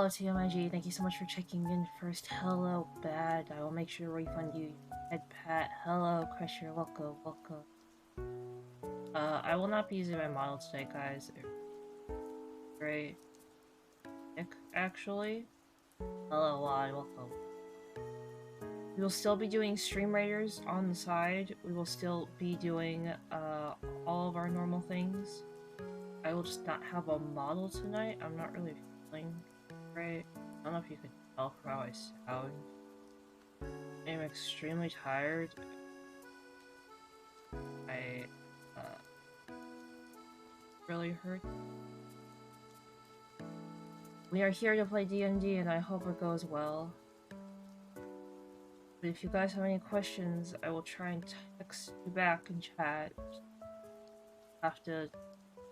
Hello, TMIG. Thank you so much for checking in first. Hello, Bad. I will make sure to refund you. Ed Pat. Hello, Chris. You're welcome. Welcome. I will not be using my model today, guys. Great. Actually. Hello, Wad. Welcome. We will still be doing Stream Raiders on the side. We will still be doing, all of our normal things. I will just not have a model tonight. I'm not really feeling great. I don't know if you could tell from how I sound. I'm extremely tired. I really hurt. We are here to play D&D and I hope it goes well. But if you guys have any questions, I will try and text you back in chat. Have to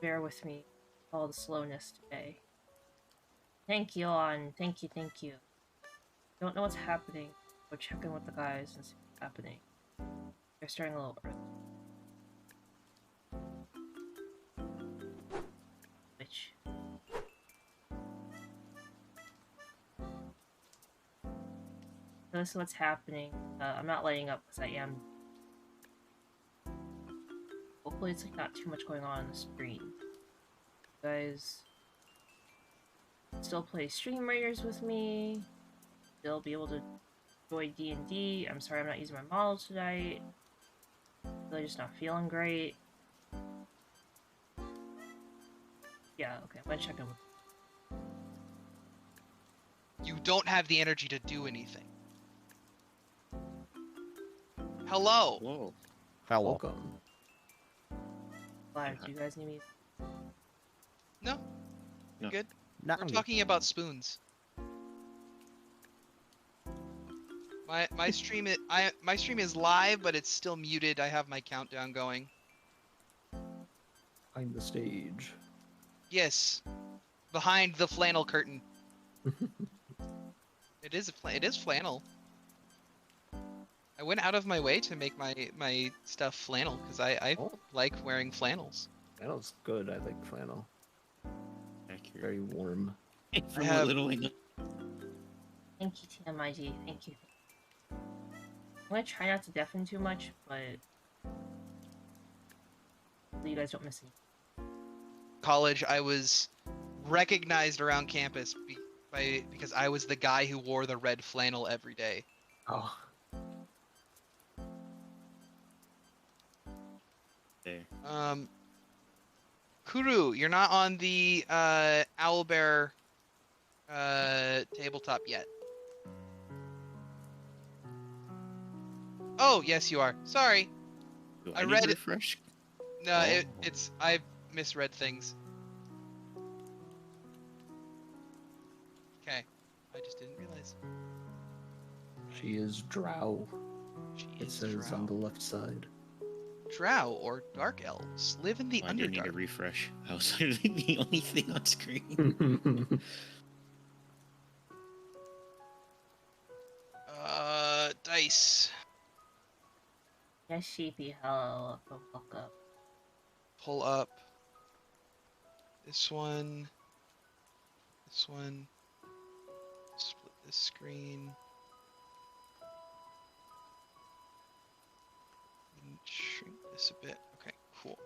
bear with me all the slowness today. Thank you, on. Thank you, thank you. Don't know what's happening. Go check in with the guys and see what's happening. They're starting a little early. Which... So this is what's happening. I'm not lighting up because I am. Hopefully it's like not too much going on the screen. You guys still play Stream Raiders with me. Still be able to enjoy D&D. I'm sorry I'm not using my model tonight. Really just not feeling great. Yeah, okay, I'm gonna check in with... You don't have the energy to do anything. Hello. Whoa. Hello. Welcome. Why, do you guys need me? No. No. Good. Not We're me. talking about spoons. My stream is live, but it's still muted. I have my countdown going. Behind the stage. Yes. Behind the flannel curtain. It is flannel. I went out of my way to make my stuff flannel because I like wearing flannels. Flannel's good. I like flannel. Accurate. Very warm. From have- a little window. Thank you, TMIG. Thank you. I'm gonna try not to deafen too much, but you guys don't miss me. College, I was recognized around campus because I was the guy who wore the red flannel every day. Oh. There. Kuru, you're not on the Owlbear tabletop yet. Oh, yes, you are. Sorry. Do I I need read to it- refresh? No, Oh. I misread things. Okay. I just didn't realize. She is drow. She It is says on the left side. Drow or dark elves live in the I didn't need to Underdark. refresh. I was literally the only thing on screen. Dice. Yes, Sheepy, hello. Welcome, welcome. Pull up. This one. This one. Split this screen. And shrink this a bit. Okay, cool.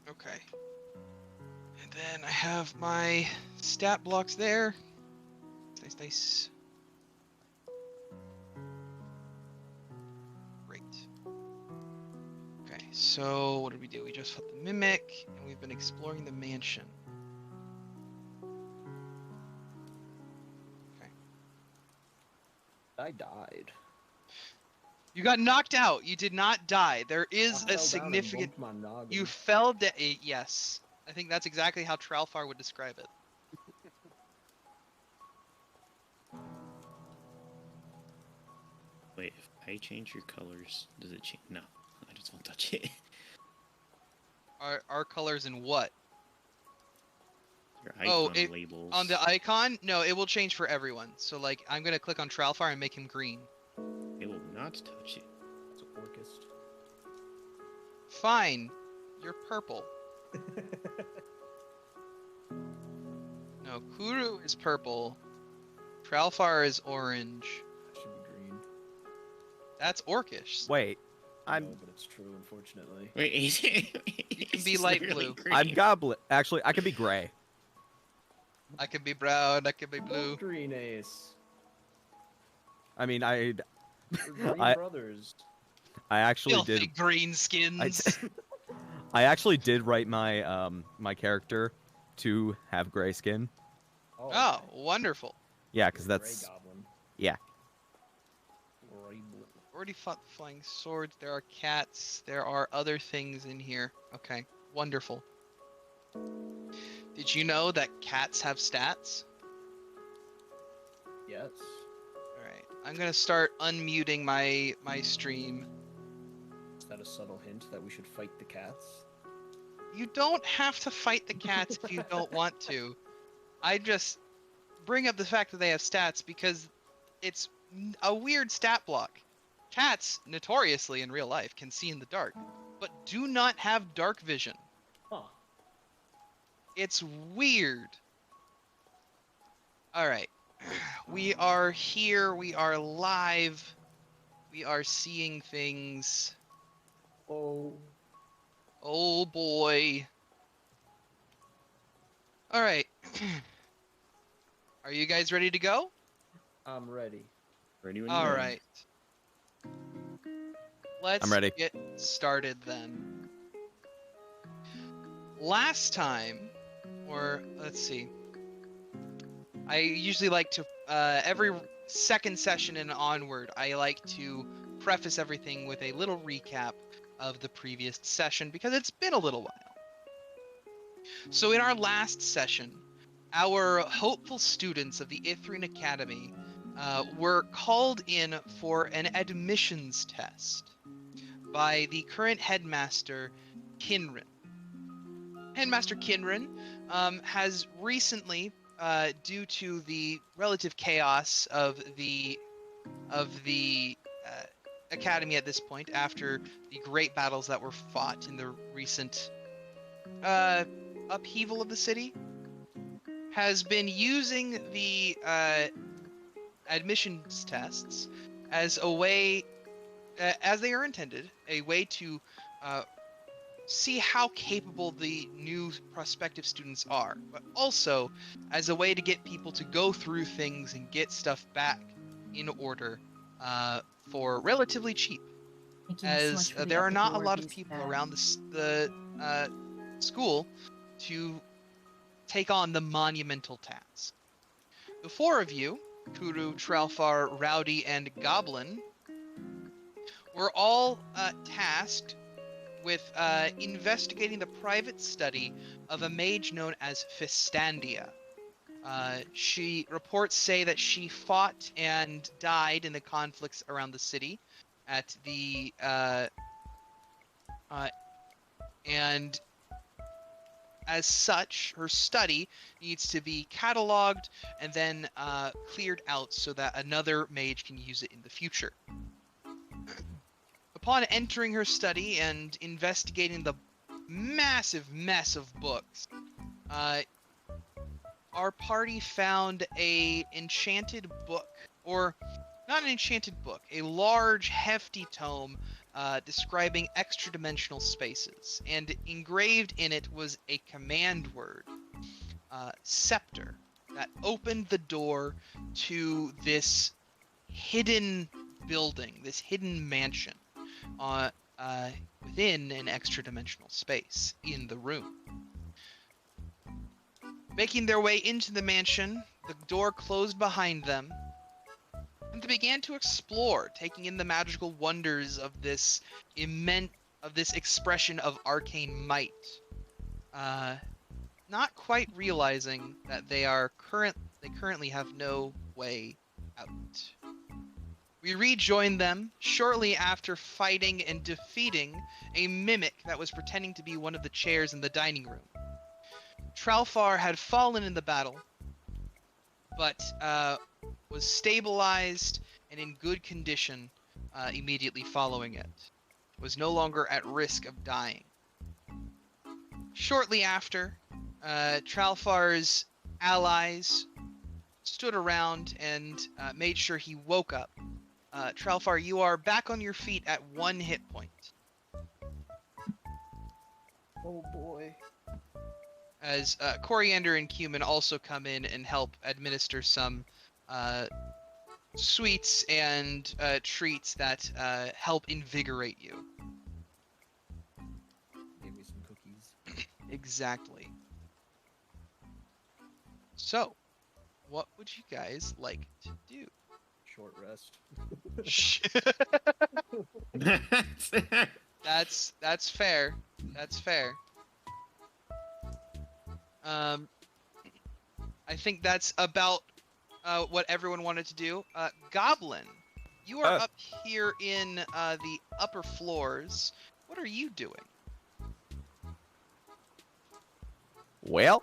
Okay. And then I have my stat blocks there. Nice, nice. Great. Okay, so what did we do? We just fought the Mimic, and we've been exploring the mansion. Okay. I died. You got knocked out. You did not die. There I is fell a down and significant... bumped my noggin. You fell down. Yes. I think that's exactly how Tralfar would describe it. Wait, if I change your colors, does it change? No, I just won't touch it. Our colors in what? Your Oh, icon labels. On the icon? No, it will change for everyone. So, like, I'm going to click on Tralfar and make him green. It will not not to touch it. It's a orchist. Fine. You're purple. No, Kuru is purple. Tralfar is orange. Should be green. That's orcish. Wait, I I'm know, but it's true, unfortunately. Wait, You can be light blue. I'm goblin. Actually, I could be gray. I can be brown, I can be blue. Green Ace. I mean, I We're green I- brothers. actually Filthy did. green skins. I actually did write my my character to have gray skin. Oh, okay. wonderful. Yeah, because Gray that's goblin. yeah. Gray blue. Already fought the flying swords. There are cats. There are other things in here. Okay, wonderful. Did you know that cats have stats? Yes. Alright, I'm gonna start unmuting my stream. Is that a subtle hint that we should fight the cats? You don't have to fight the cats if you don't want to. I just bring up the fact that they have stats because it's a weird stat block. Cats, notoriously in real life, can see in the dark, but do not have dark vision. Huh. It's weird. Alright. We are here, we are live, we are seeing things. Oh. Oh boy. Alright. Are you guys ready to go? I'm ready. Ready when you're ready. Alright. Let's I'm ready. get started then. Last time, or let's see. I usually like to, every second session and onward, I like to preface everything with a little recap of the previous session because it's been a little while. So in our last session, our hopeful students of the Ithrin Academy were called in for an admissions test by the current headmaster, Kinrin. Headmaster Kinrin has recently, due to the relative chaos of the academy at this point, after the great battles that were fought in the recent upheaval of the city, has been using the admissions tests as a way, as they are intended, a way to see how capable the new prospective students are, but also as a way to get people to go through things and get stuff back in order for relatively cheap, Thank you so as much for the there are not a ethical lot of reviews people back. around the school to take on the monumental task. The four of you, Kuru, Tralfar, Rowdy, and Goblin, were all tasked with investigating the private study of a mage known as Fistandia. She reports say that she fought and died in the conflicts around the city at the and as such, her study needs to be cataloged and then cleared out so that another mage can use it in the future. Upon entering her study and investigating the massive mess of books, our party found a enchanted book, or not an enchanted book, a large, hefty tome describing extra-dimensional spaces, and engraved in it was a command word, scepter, that opened the door to this hidden building, this hidden mansion, within an extra-dimensional space in the room. Making their way into the mansion, the door closed behind them, and they began to explore, taking in the magical wonders of this expression of arcane might. Not quite realizing that they currently have no way out. We rejoined them shortly after fighting and defeating a mimic that was pretending to be one of the chairs in the dining room. Tralfar had fallen in the battle, but was stabilized and in good condition immediately following it, was no longer at risk of dying. Shortly after, Tralfar's allies stood around and made sure he woke up. Tralfar, you are back on your feet at 1 hit point. Oh boy. As Coriander and Cumin also come in and help administer some sweets and treats that help invigorate you. Give me some cookies. Exactly. So, what would you guys like to do? Short rest. That's fair. That's fair. I think that's about what everyone wanted to do. Goblin, you are up here in the upper floors. What are you doing? Well,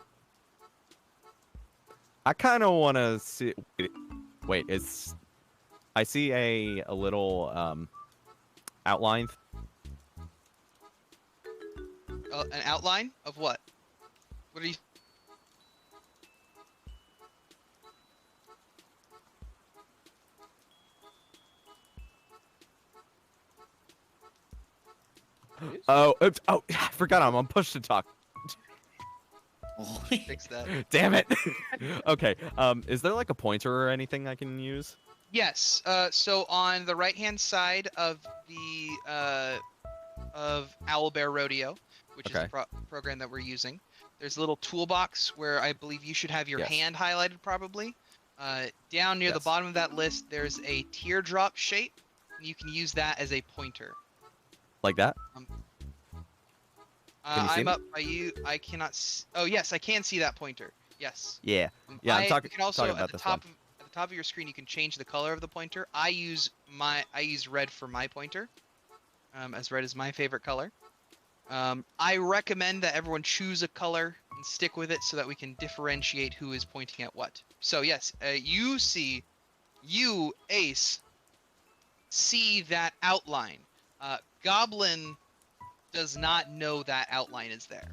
I kind of want to see. Wait, it's. I see a little outline. An outline of what? What are you? Oh, oops, oh! I forgot I'm on push to talk. Fix that. Damn it. Okay. Is there like a pointer or anything I can use? Yes. So on the right-hand side of the of Owlbear Rodeo, which is Okay. the program that we're using, there's a little toolbox where I believe you should have your Yes. hand highlighted probably. Down near the Yes. bottom of that list, there's a teardrop shape. And you can use that as a pointer. Like that? Can you see I'm me? up by you. I cannot. Oh yes, I can see that pointer. Yes. Yeah. Yeah, I'm You can also talking about at the this top one. at the top of your screen, you can change the color of the pointer. I use red for my pointer, as red is my favorite color. I recommend that everyone choose a color and stick with it so that we can differentiate who is pointing at what. So yes, you Ace see that outline. Goblin does not know that outline is there.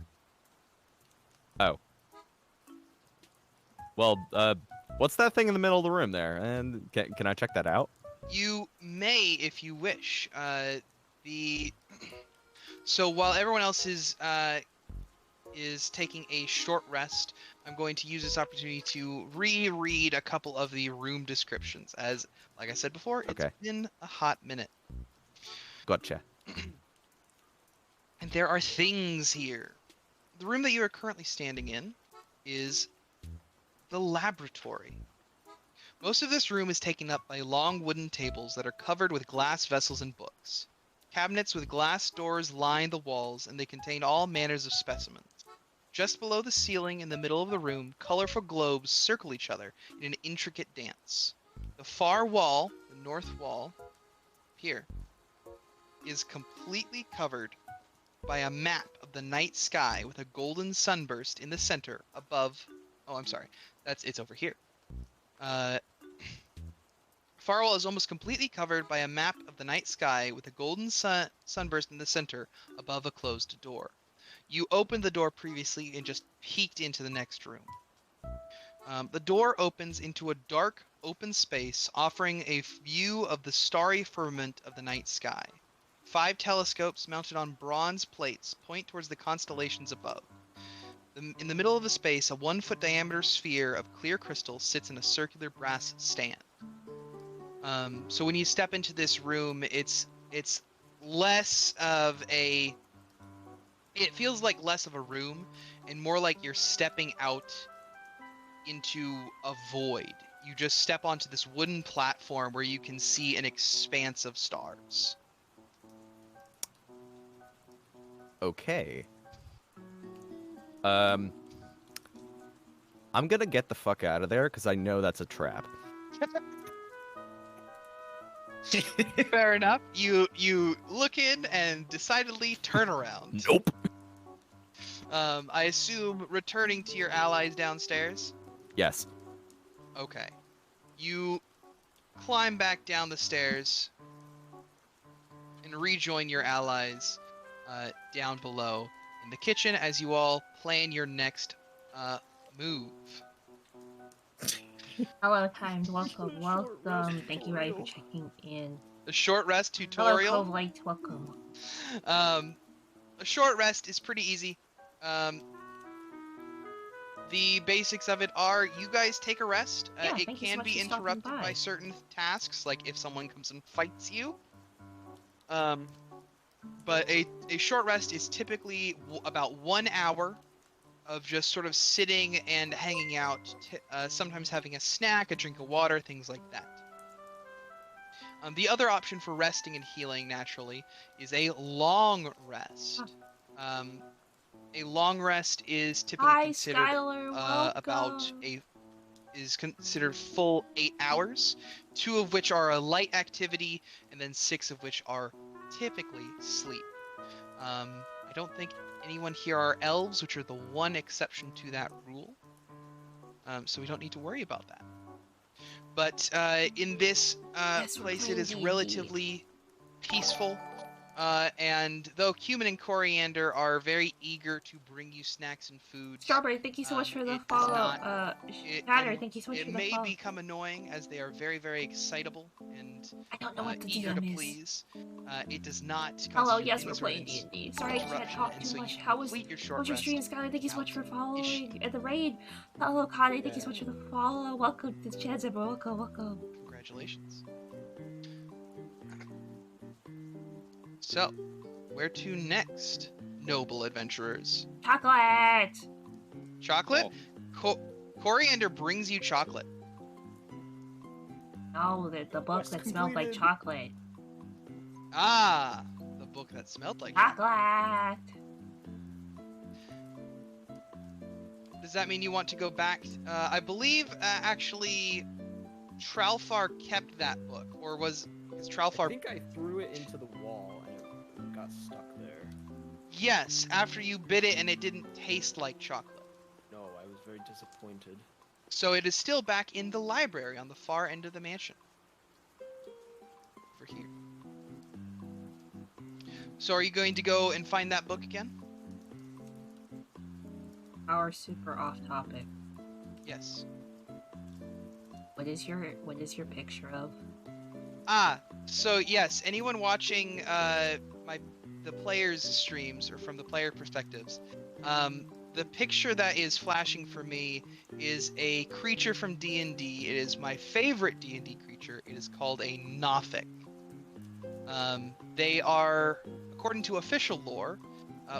Oh. Well, what's that thing in the middle of the room there? And can I check that out? You may, if you wish. So while everyone else is taking a short rest, I'm going to use this opportunity to reread a couple of the room descriptions. As, like I said before, it's Okay. been a hot minute. Gotcha. And there are things here. The room that you are currently standing in is the laboratory. Most of this room is taken up by long wooden tables that are covered with glass vessels and books. Cabinets with glass doors line the walls, and they contain all manners of specimens. Just below the ceiling in the middle of the room, colorful globes circle each other in an intricate dance. The far wall, the north wall, here, is completely covered by a map of the night sky with a golden sunburst in the center above. Oh, I'm sorry. It's over here. Farwell is almost completely covered by a map of the night sky with a golden sunburst in the center above a closed door. You opened the door previously and just peeked into the next room. The door opens into a dark, open space offering a view of the starry firmament of the night sky. 5 telescopes mounted on bronze plates point towards the constellations above. In the middle of the space, a 1-foot diameter sphere of clear crystal sits in a circular brass stand. So when you step into this room, it's less of a. It feels like less of a room, and more like you're stepping out into a void. You just step onto this wooden platform where you can see an expanse of stars. Okay. I'm gonna get the fuck out of there because I know that's a trap. Fair enough. You look in and decidedly turn around. Nope. I assume returning to your allies downstairs? Yes. Okay. You climb back down the stairs and rejoin your allies down below in the kitchen as you all plan your next move. Hello, timed. Welcome, Short rest welcome. Thank you, Riley, for tutorial. checking in. The short rest Hello, tutorial. Cove Light. Welcome. A short rest is pretty easy. The basics of it are you guys take a rest. Yeah, It thank you so can much be for stopping interrupted by. by certain tasks, like if someone comes and fights you. But a short rest is typically about 1 hour of just sort of sitting and hanging out, sometimes having a snack, a drink of water, things like that. The other option for resting and healing naturally is a long rest. A long rest is typically Hi, considered Skylar. is considered full 8 hours, 2 of which are a light activity, and then 6 of which are typically sleep. I don't think anyone here are elves, which are the one exception to that rule. So we don't need to worry about that. But in this Yes, we're place, it playing is D&D. relatively peaceful. And though Cumin and Coriander are very eager to bring you snacks and food, Strawberry, thank you so much for the it does follow. not- Shatter, thank you so much it for the may follow. become annoying as they are very, very excitable and I don't know what the eager to DM is. please. It does not Hello, constitute yes, any we're sort of playing D&D. Sorry, I can't interruption, talk and too so much. you How was complete your short your rest stream, Skylar? Thank you so much for without following issue. at the raid. Hello, Kade, thank you so much for the follow. Welcome to the chat, everyone. Welcome, welcome. Congratulations. So, where to next, noble adventurers? Chocolate! Chocolate? Coriander brings you chocolate. No, the book Quest that smelled like completed. chocolate. Ah, the book that smelled like chocolate. Chocolate! Does that mean you want to go back? I believe, actually, Tralfar kept that book, or was I Tralfar? think I threw it into the wall and it got stuck there. Yes, after you bit it and it didn't taste like chocolate. No, I was very disappointed. So it is still back in the library on the far end of the mansion. Over here. So are you going to go and find that book again? Our super off topic. Yes. What is your picture of? Ah, so yes, anyone watching the players' streams or from the player perspectives, the picture that is flashing for me is a creature from D&D. It is my favorite D&D creature. It is called a Nothic. They are, according to official lore,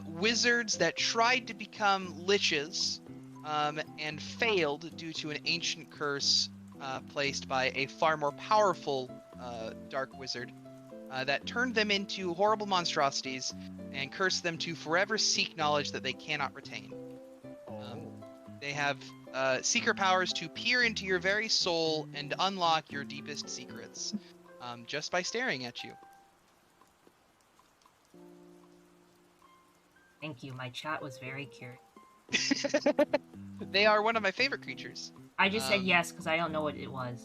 wizards that tried to become liches and failed due to an ancient curse placed by a far more powerful dark wizard that turned them into horrible monstrosities and cursed them to forever seek knowledge that they cannot retain. They have secret powers to peer into your very soul and unlock your deepest secrets just by staring at you. Thank you. My chat was very curious. They are one of my favorite creatures. I just said yes because I don't know what it was.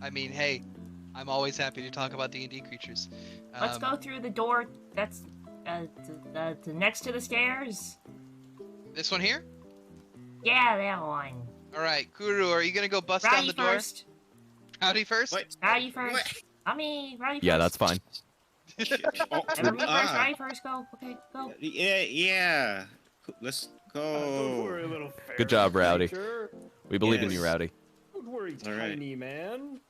I mean, hey, I'm always happy to talk about D&D creatures. Let's go through the door that's the next to the stairs. This one here? Yeah, that one. All right, Kuru, are you gonna go bust down Rowdy the door? first. Howdy first? What? Rowdy first. Rowdy first. Yeah, that's fine. Oh, Never me first. ah. Rowdy first. Go. Okay, go. Yeah. Let's Don't go. worry, little Good job, fairy Rowdy. creature. We believe in Yes. you, Rowdy. Don't worry, All right. tiny man.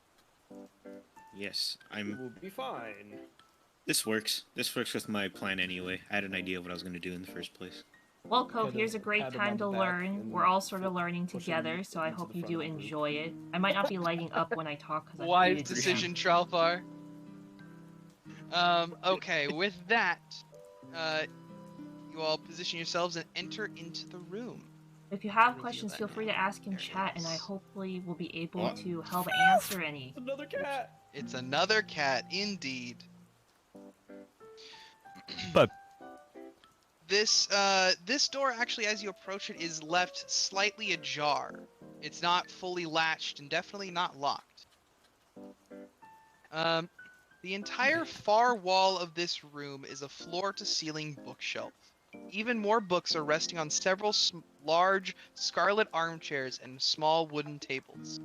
Yes, You will be fine. This works. This works with my plan anyway. I had an idea of what I was going to do in the first place. Well, Cove, Pat him- here's a great pat him time on to the back learn. and We're all sort of learning push him together, so I into hope the you front do of the group. enjoy it. I might not be lighting up when I talk because Wise decision, Tralfar. Okay, with that, you all position yourselves and enter into the room. If you have Reveal questions, that feel free now. to ask in There it chat, and I is. hopefully will be able What? to help answer any. It's another cat. It's another cat, indeed. But This door, actually, as you approach it, is left slightly ajar. It's not fully latched and definitely not locked. The The entire far wall of this room is a floor-to-ceiling bookshelf. Even more books are resting on several large scarlet armchairs and small wooden tables.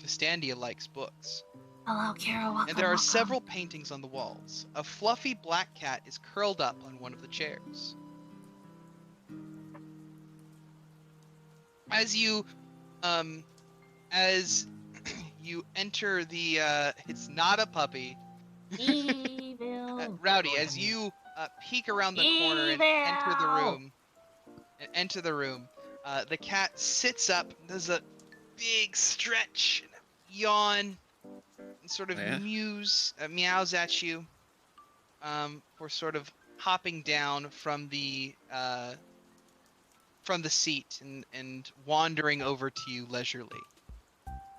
Festandia likes books. Hello, Carol. Welcome. And there are welcome. several paintings on the walls. A fluffy black cat is curled up on one of the chairs. As you enter the it's not a puppy. Evil. Rowdy, as you peek around the corner and enter the room, the cat sits up, does a big stretch, and a yawn, and sort of meows at you, for sort of hopping down from the seat and wandering over to you leisurely.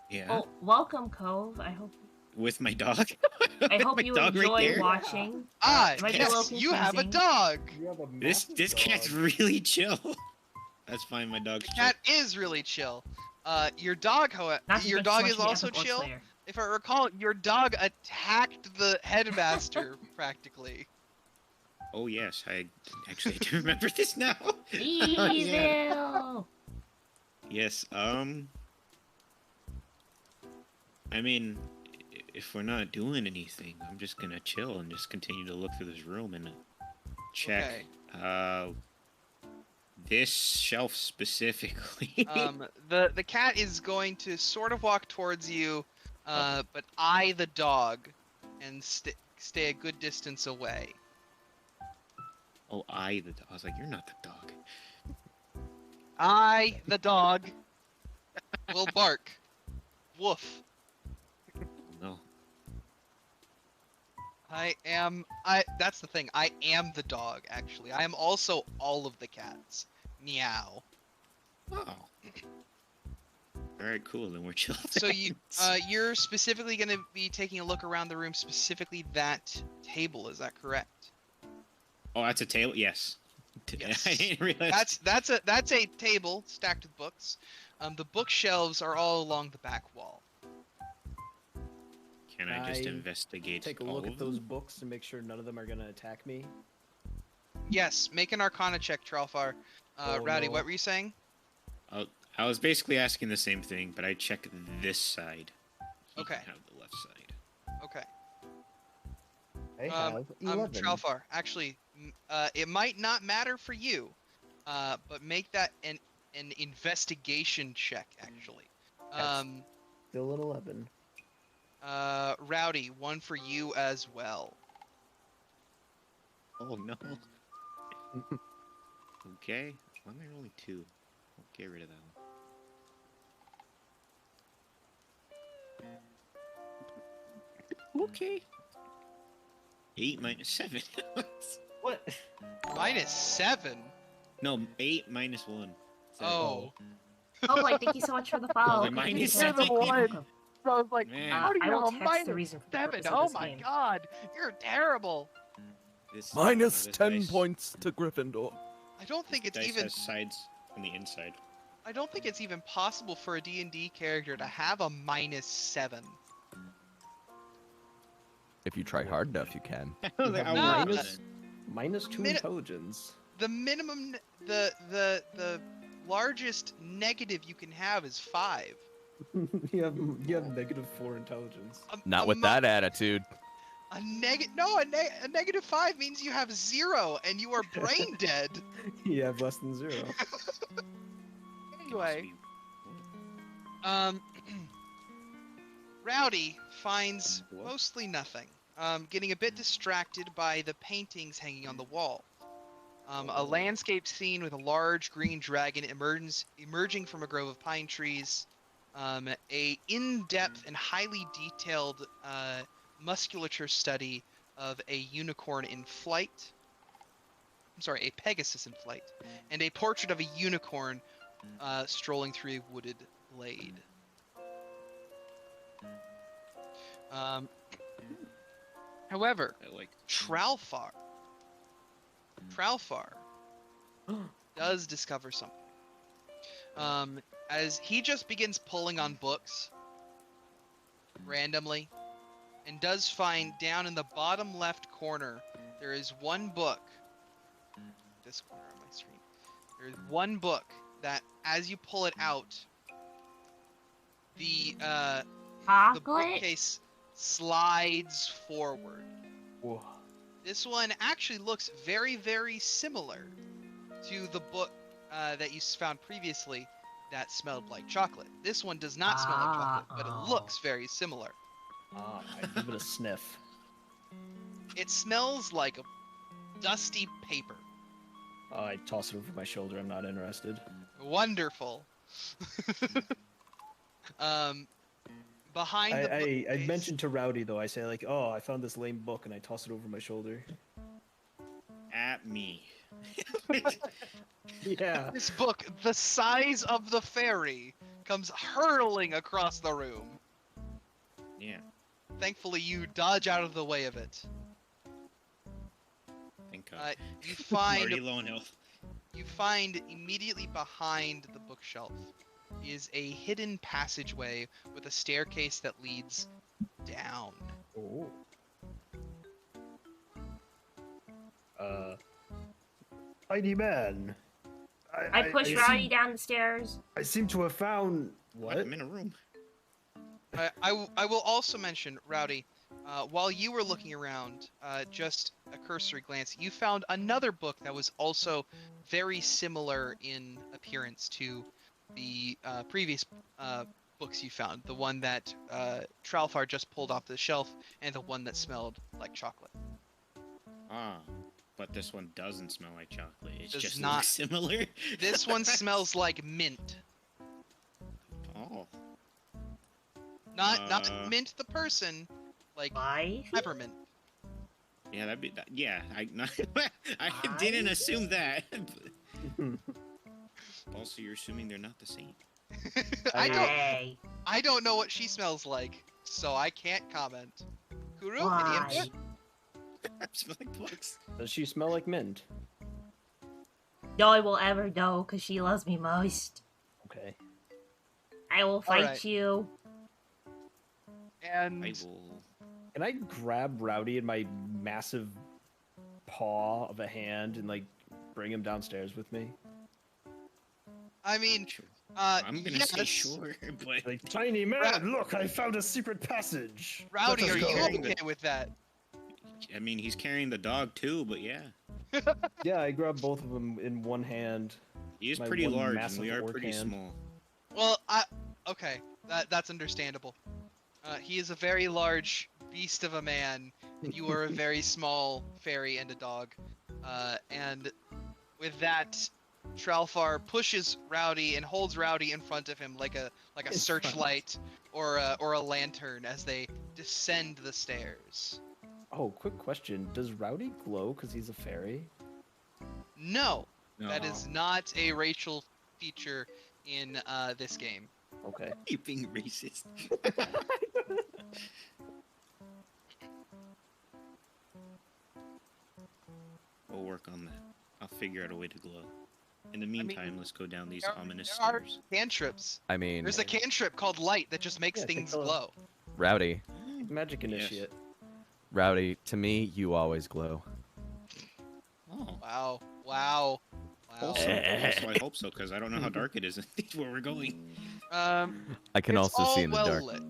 Yeah. Oh, welcome, Cove. I hope With my dog. I hope My you dog right enjoy there? watching. Ah, it might be a yes, little you have a confusing. dog. You have a This massive cat's dog. really chill. That's fine. My dog's chill. Cat is really chill. Your dog, however, Not to your think dog so much is of the also epic chill. Slayer. If I recall, your dog attacked the headmaster practically. Oh yes, I actually do remember this now. Evil. Yeah. Yes. I mean, if we're not doing anything, I'm just gonna chill and just continue to look through this room and check. Okay. This shelf specifically. The cat is going to sort of walk towards you, but eye the dog, and stay a good distance away. Oh, I was like, you're not the dog. I, the dog, will bark. Woof. No. That's the thing. I am the dog, actually. I am also all of the cats. Meow. Oh. All right, cool. Then we're chill. So you're specifically going to be taking a look around the room, specifically that table. Is that correct? Oh, that's a table. Yes. Yes. I didn't realize. That's a table stacked with books. The bookshelves are all along the back wall. Can I just I investigate? Take a all look of at those them? books and make sure none of them are gonna attack me. Yes, make an Arcana check, Tralfar. Oh, Rowdy, no. what were you saying? I was basically asking the same thing, but I check this side. He Okay. can have the left side. Okay. I have 11. Tralfar, actually, it might not matter for you, but make that an investigation check, actually. Yes. Still at 11. Rowdy, one for you as well. Oh no. Okay. Why am I only 2? I'll get rid of that one. Okay. 8 minus 7. What? -7? No, 8 minus 1. Oh. Oh, like, thank you so much for the follow. Well, mine is Thank you so much. 7. Welcome. So I was like, Man. how do I you will have a text the reason for the -7? purpose of Oh this my game. god, you're terrible. This, Minus this 10 dice- points to Gryffindor. I don't think it's dice even has sides on the inside. I don't think it's even possible for a D&D character to have a -7. If you try hard enough, you can. You have No, minus 2 Minute- intelligence. The minimum the largest negative you can have is 5. you have -4 intelligence. Not with that attitude. A -5 means you have 0 and you are brain dead. You have less than 0. Anyway, Rowdy finds mostly nothing. Getting a bit distracted by the paintings hanging on the wall. A landscape scene with a large green dragon emerging from a grove of pine trees. A in-depth and highly detailed musculature study of a unicorn in flight. I'm sorry, a Pegasus in flight. And a portrait of a unicorn strolling through a wooded glade. However, I like. Tralfar does discover something. As he just begins pulling on books randomly, and does find down in the bottom left corner, there is one book. This corner of my screen. There is one book that, as you pull it out, the Chocolate? bookcase slides forward. Whoa. This one actually looks very, very similar to the book that you found previously that smelled like chocolate. This one does not smell like chocolate, but it looks very similar. I give it a sniff. It smells like a dusty paper. I toss it over my shoulder. I'm not interested. Wonderful. Behind the I bookcase- mentioned to Rowdy though. I say like, "Oh, I found this lame book," and I toss it over my shoulder. At me. Yeah. This book, the size of the ferry, comes hurtling across the room. Yeah. Thankfully, you dodge out of the way of it. Thank God. You I'm find already low on health. you find immediately behind the bookshelf is a hidden passageway with a staircase that leads down. Oh. Tiny man. I push Rowdy down the stairs. I seem to have found I'm in a room. I will also mention, Rowdy, while you were looking around, just a cursory glance, you found another book that was also very similar in appearance to the previous books you found. The one that Tralfar just pulled off the shelf, and the one that smelled like chocolate. Ah, but this one doesn't smell like chocolate. It Does just not. looks similar. This one smells like mint. Oh. Not mint the person, like Why? peppermint. Yeah, that'd be. Yeah, I didn't assume that. Also, you're assuming they're not the same. Hey. I don't know what she smells like, so I can't comment. Kuru, any Why? input? I smell like books. Does she smell like mint? No one will ever know because she loves me most. Okay. I will fight Alright. you. And I will. Can I grab Rowdy in my massive paw of a hand and like bring him downstairs with me? I mean, Sure. uh, I'm gonna say yes. sure, but Like, tiny man, look, I found a secret passage. Rowdy, Let are us you go." okay with that? I mean, he's carrying the dog too. But yeah, Yeah, I grabbed both of them in one hand. he is My pretty one large, and massive we are orc pretty hand. small. Well, okay, that's understandable. He is a very large beast of a man, and you are a very small fairy and a dog. And with that, Tralfar pushes Rowdy and holds Rowdy in front of him like a In searchlight or a lantern as they descend the stairs. Oh, quick question. Does Rowdy glow because he's a fairy? No, that No. is not a racial feature in this game. Okay. You being racist. We'll work on that. I'll figure out a way to glow. In the meantime, let's go down these ominous There are stairs. cantrips. I mean, There's a cantrip called light that just makes Yeah, take things the- glow. Rowdy, Magic Yes. initiate. Rowdy, to me, you always glow. Oh. Wow. Wow. Wow. Also, I hope so, because I don't know how dark it is where we're going. I can It's also all see in the well dark. lit.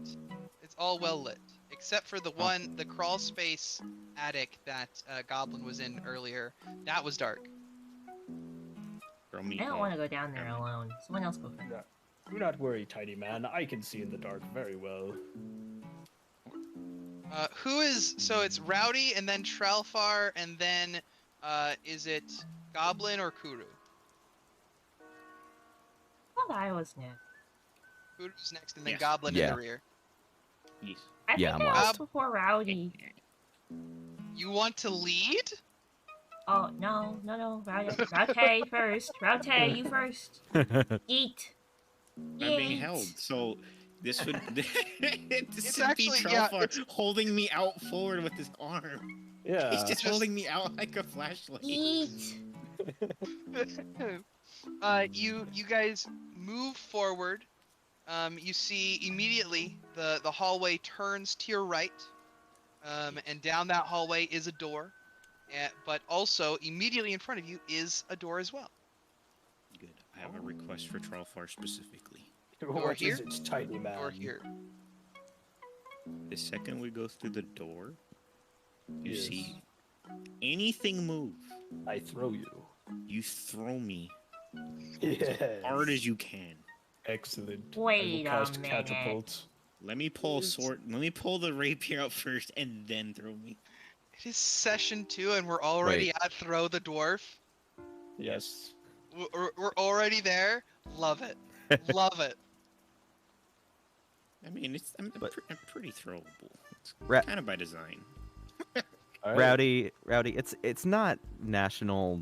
It's all well lit, except for the crawl space attic that Goblin was in earlier. That was dark. Girl, me. I don't want to go down there alone. Someone else go first. Do not worry, tiny man. I can see in the dark very well. Who is? So it's Rowdy, and then Tralfar, and then is it Goblin or Kuru? I thought I was next. Kuru's next, and then Yes. Goblin in Yeah. the rear. Yes. I Yeah, think I'm I was last. before Rowdy. You want to lead? Oh, no. Rowdy first. Rowdy, you first. Yeet. I'm being Yeet. held, so this would this would actually- be yeah, Tralfar holding me out forward with his arm. Yeah. He's just Just- holding me out like a flashlight. Yeet. You guys move forward. You see immediately the hallway turns to your right, And down that hallway is a door, but also immediately in front of you is a door as well. Good. I have a request for Trollfar specifically. Door here? It's tiny man. Door here. The second we go through the door, you Yes. see anything move, I throw you. you throw me Yes. hard as you can. Excellent. Wait I will a cast minute. catapult. Let me pull the rapier out first, and then throw me. It is session 2, and we're already Wait. at Throw the Dwarf. Yes. We're already there. Love it. Love it. I mean, I'm But- pretty throwable. It's Ra- kind of by design. All right. Rowdy, it's not National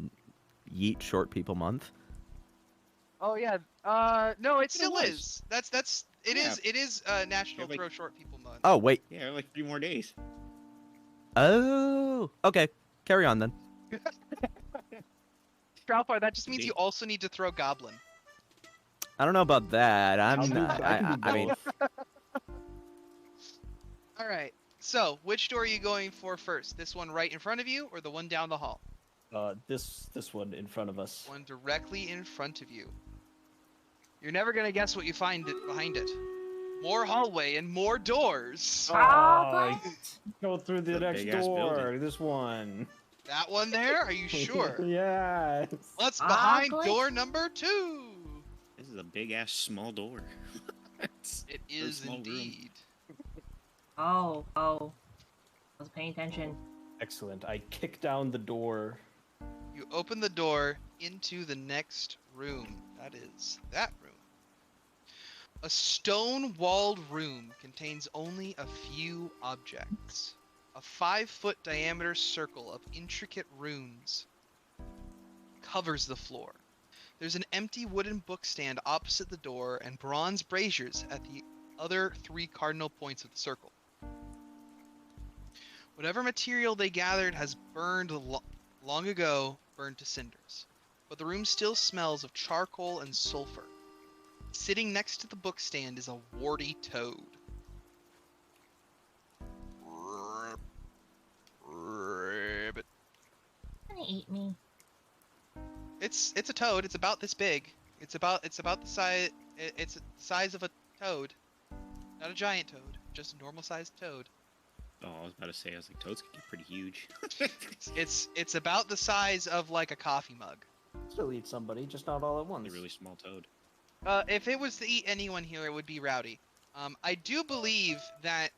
Yeet Short People Month. Oh yeah. No, it still was. is. It Yeah. is National Yeah, like- Throw Short People Month. Oh wait. Yeah, like 3 more days. Oh. Okay. Carry on then. Stroudfire, that just means See? you also need to throw Goblin. I don't know about that. I'll I'm do- not. I can do I mean, both. All right. So, which door are you going for first? This one right in front of you, or the one down the hall? This one in front of us. One directly in front of you. You're never gonna guess what you find behind it. More hallway and more doors. Oh, go through the It's a next big-ass door. building. This one. That one there? Are you sure? Yes. What's behind Chocolate? door number 2? This is a big ass small door. It's It a is small room. indeed. Oh. I was paying attention. Excellent. I kick down the door. You open the door into the next room. That is that room. A stone-walled room contains only a few objects. A 5-foot diameter circle of intricate runes covers the floor. There's an empty wooden bookstand opposite the door and bronze braziers at the other 3 cardinal points of the circle. Whatever material they gathered has burned long ago, burned to cinders. But the room still smells of charcoal and sulfur. Sitting next to the bookstand is a warty toad. Ribbit. Gonna eat me. It's a toad. It's about this big. It's about the size. It's the size of a toad, not a giant toad, just a normal sized toad. Oh, I was about to say, I was like, toads can get pretty huge. It's about the size of like a coffee mug. Still eat somebody, just not all at once. A really small toad. If it was to eat anyone here, it would be Rowdy. I do believe that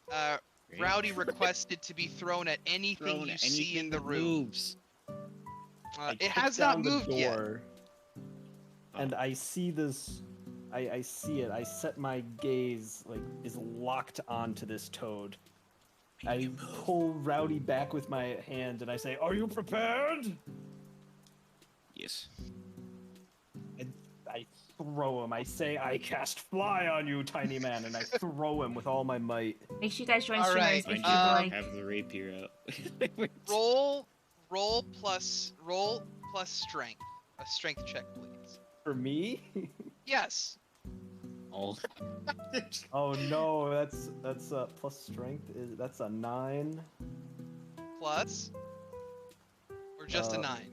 Great. Rowdy requested to be thrown at anything Thrown you at see anything in the that room. moves. I It kick has not down the moved yet. door, and I see this. I see it. I set my gaze is locked onto this toad. I pull Rowdy back with my hand and I say, "Are you prepared?" Yes. And I throw him. I say, "I cast fly on you, tiny man," and I throw him with all my might. Make sure you guys join All streamers right, if Mind you'd you, like. have the rapier out. Roll plus strength. A strength check, please. For me? Yes. All. Oh no, that's plus strength. That's a 9. Plus. Or just a 9.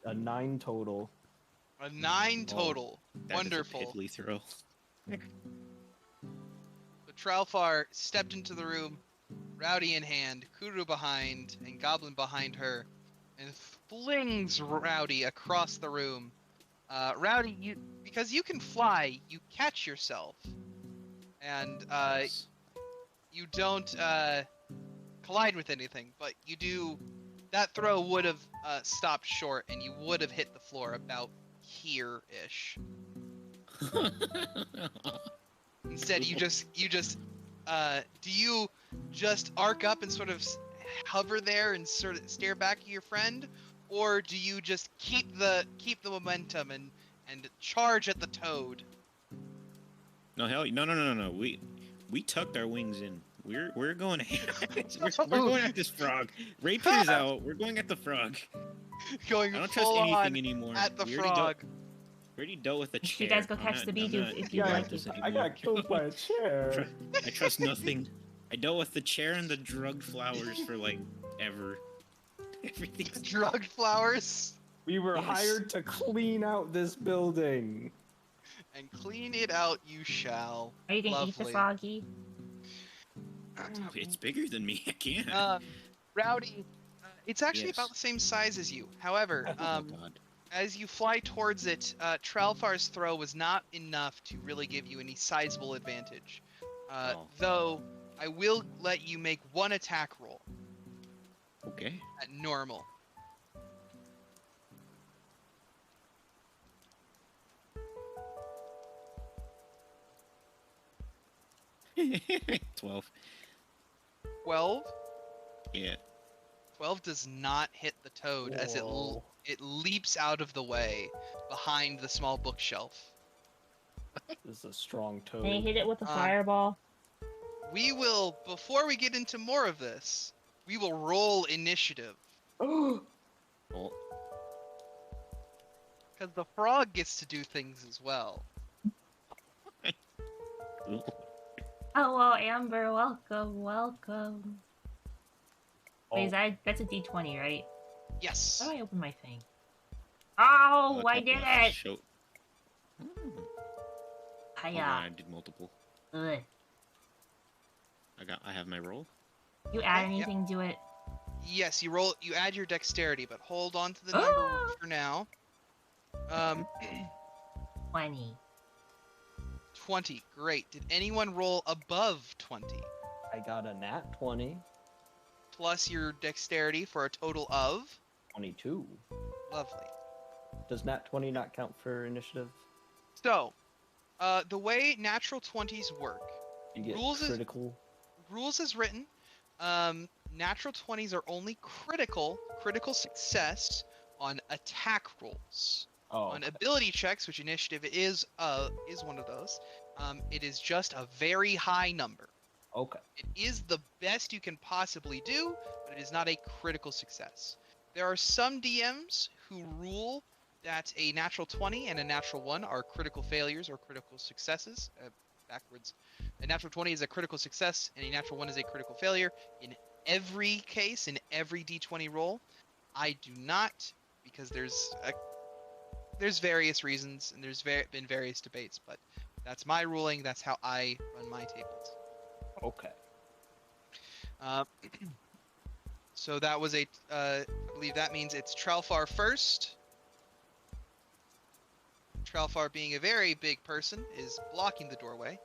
A 9 total. A 9 total. That is a Wonderful. piddly throw. The Tralfar stepped into the room, Rowdy in hand, Kuru behind, and Goblin behind her, and flings Rowdy across the room. Rowdy, because you can fly, you catch yourself, and Yes. you don't collide with anything, but you do. That throw would have stopped short, and you would have hit the floor about here-ish. Instead, you just do you just arc up and sort of hover there and sort of stare back at your friend, or do you just keep the momentum and charge at the toad? No, hell, no. We tucked our wings in. We're going. we're going at this frog. Rapier's out. We're going at the frog. Going I don't trust full anything on anymore. at the We already frog. We already dealt with the Make sure chair. you guys go I'm catch not- the I'm bee not if you doing like this it. I anymore. got killed by a chair. I trust nothing. I dealt with the chair and the drugged flowers for like ever. Everything's Drugged flowers. We were Yes. hired to clean out this building. And clean it out you shall. Are you gonna eat the Lovely. froggy? It's bigger than me. I can't. Rowdy, it's actually Yes. about the same size as you. However, Oh god. as you fly towards it, Tralfar's throw was not enough to really give you any sizable advantage. Oh. Though, I will let you make one attack roll Okay. at normal. $12. 12? Yeah. 12 does not hit the toad as Whoa. it leaps out of the way behind the small bookshelf. This is a strong toad. Can you hit it with a fireball? We will, before we get into more of this, we will roll initiative. Oh. Because the frog gets to do things as well. Ooh. Hello, Amber. Welcome, welcome. Wait, Oh, that's a D20, right? Yes. How do I open my thing? Oh, I couple did of it! show- Hmm. Hold on, Hiya. I did multiple. Ugh. I have my roll. You add Okay, yep. anything to it? Yes, you add your dexterity, but hold on to the number Ah! for now. 20. 20. Great. Did anyone roll above 20? I got a nat 20, Plus your dexterity for a total of? 22. Lovely. Does nat 20 not count for initiative? So, the way natural 20s work, You get Rules is- critical. rules is written, natural 20s are only critical success on attack rolls. Oh, On ability checks, which initiative is one of those, it is just a very high number. okay. It is the best you can possibly do, but it is not a critical success. There are some DMs who rule that a natural 20 and a natural 1 are critical failures or critical successes. Backwards. A natural 20 is a critical success, and a natural 1 is a critical failure. In every case, in every D20 roll, I do not, because there's various reasons, and there's been various debates, but that's my ruling. That's how I run my tables. Okay. So that was I believe that means it's Tralfar first. Tralfar, being a very big person, is blocking the doorway.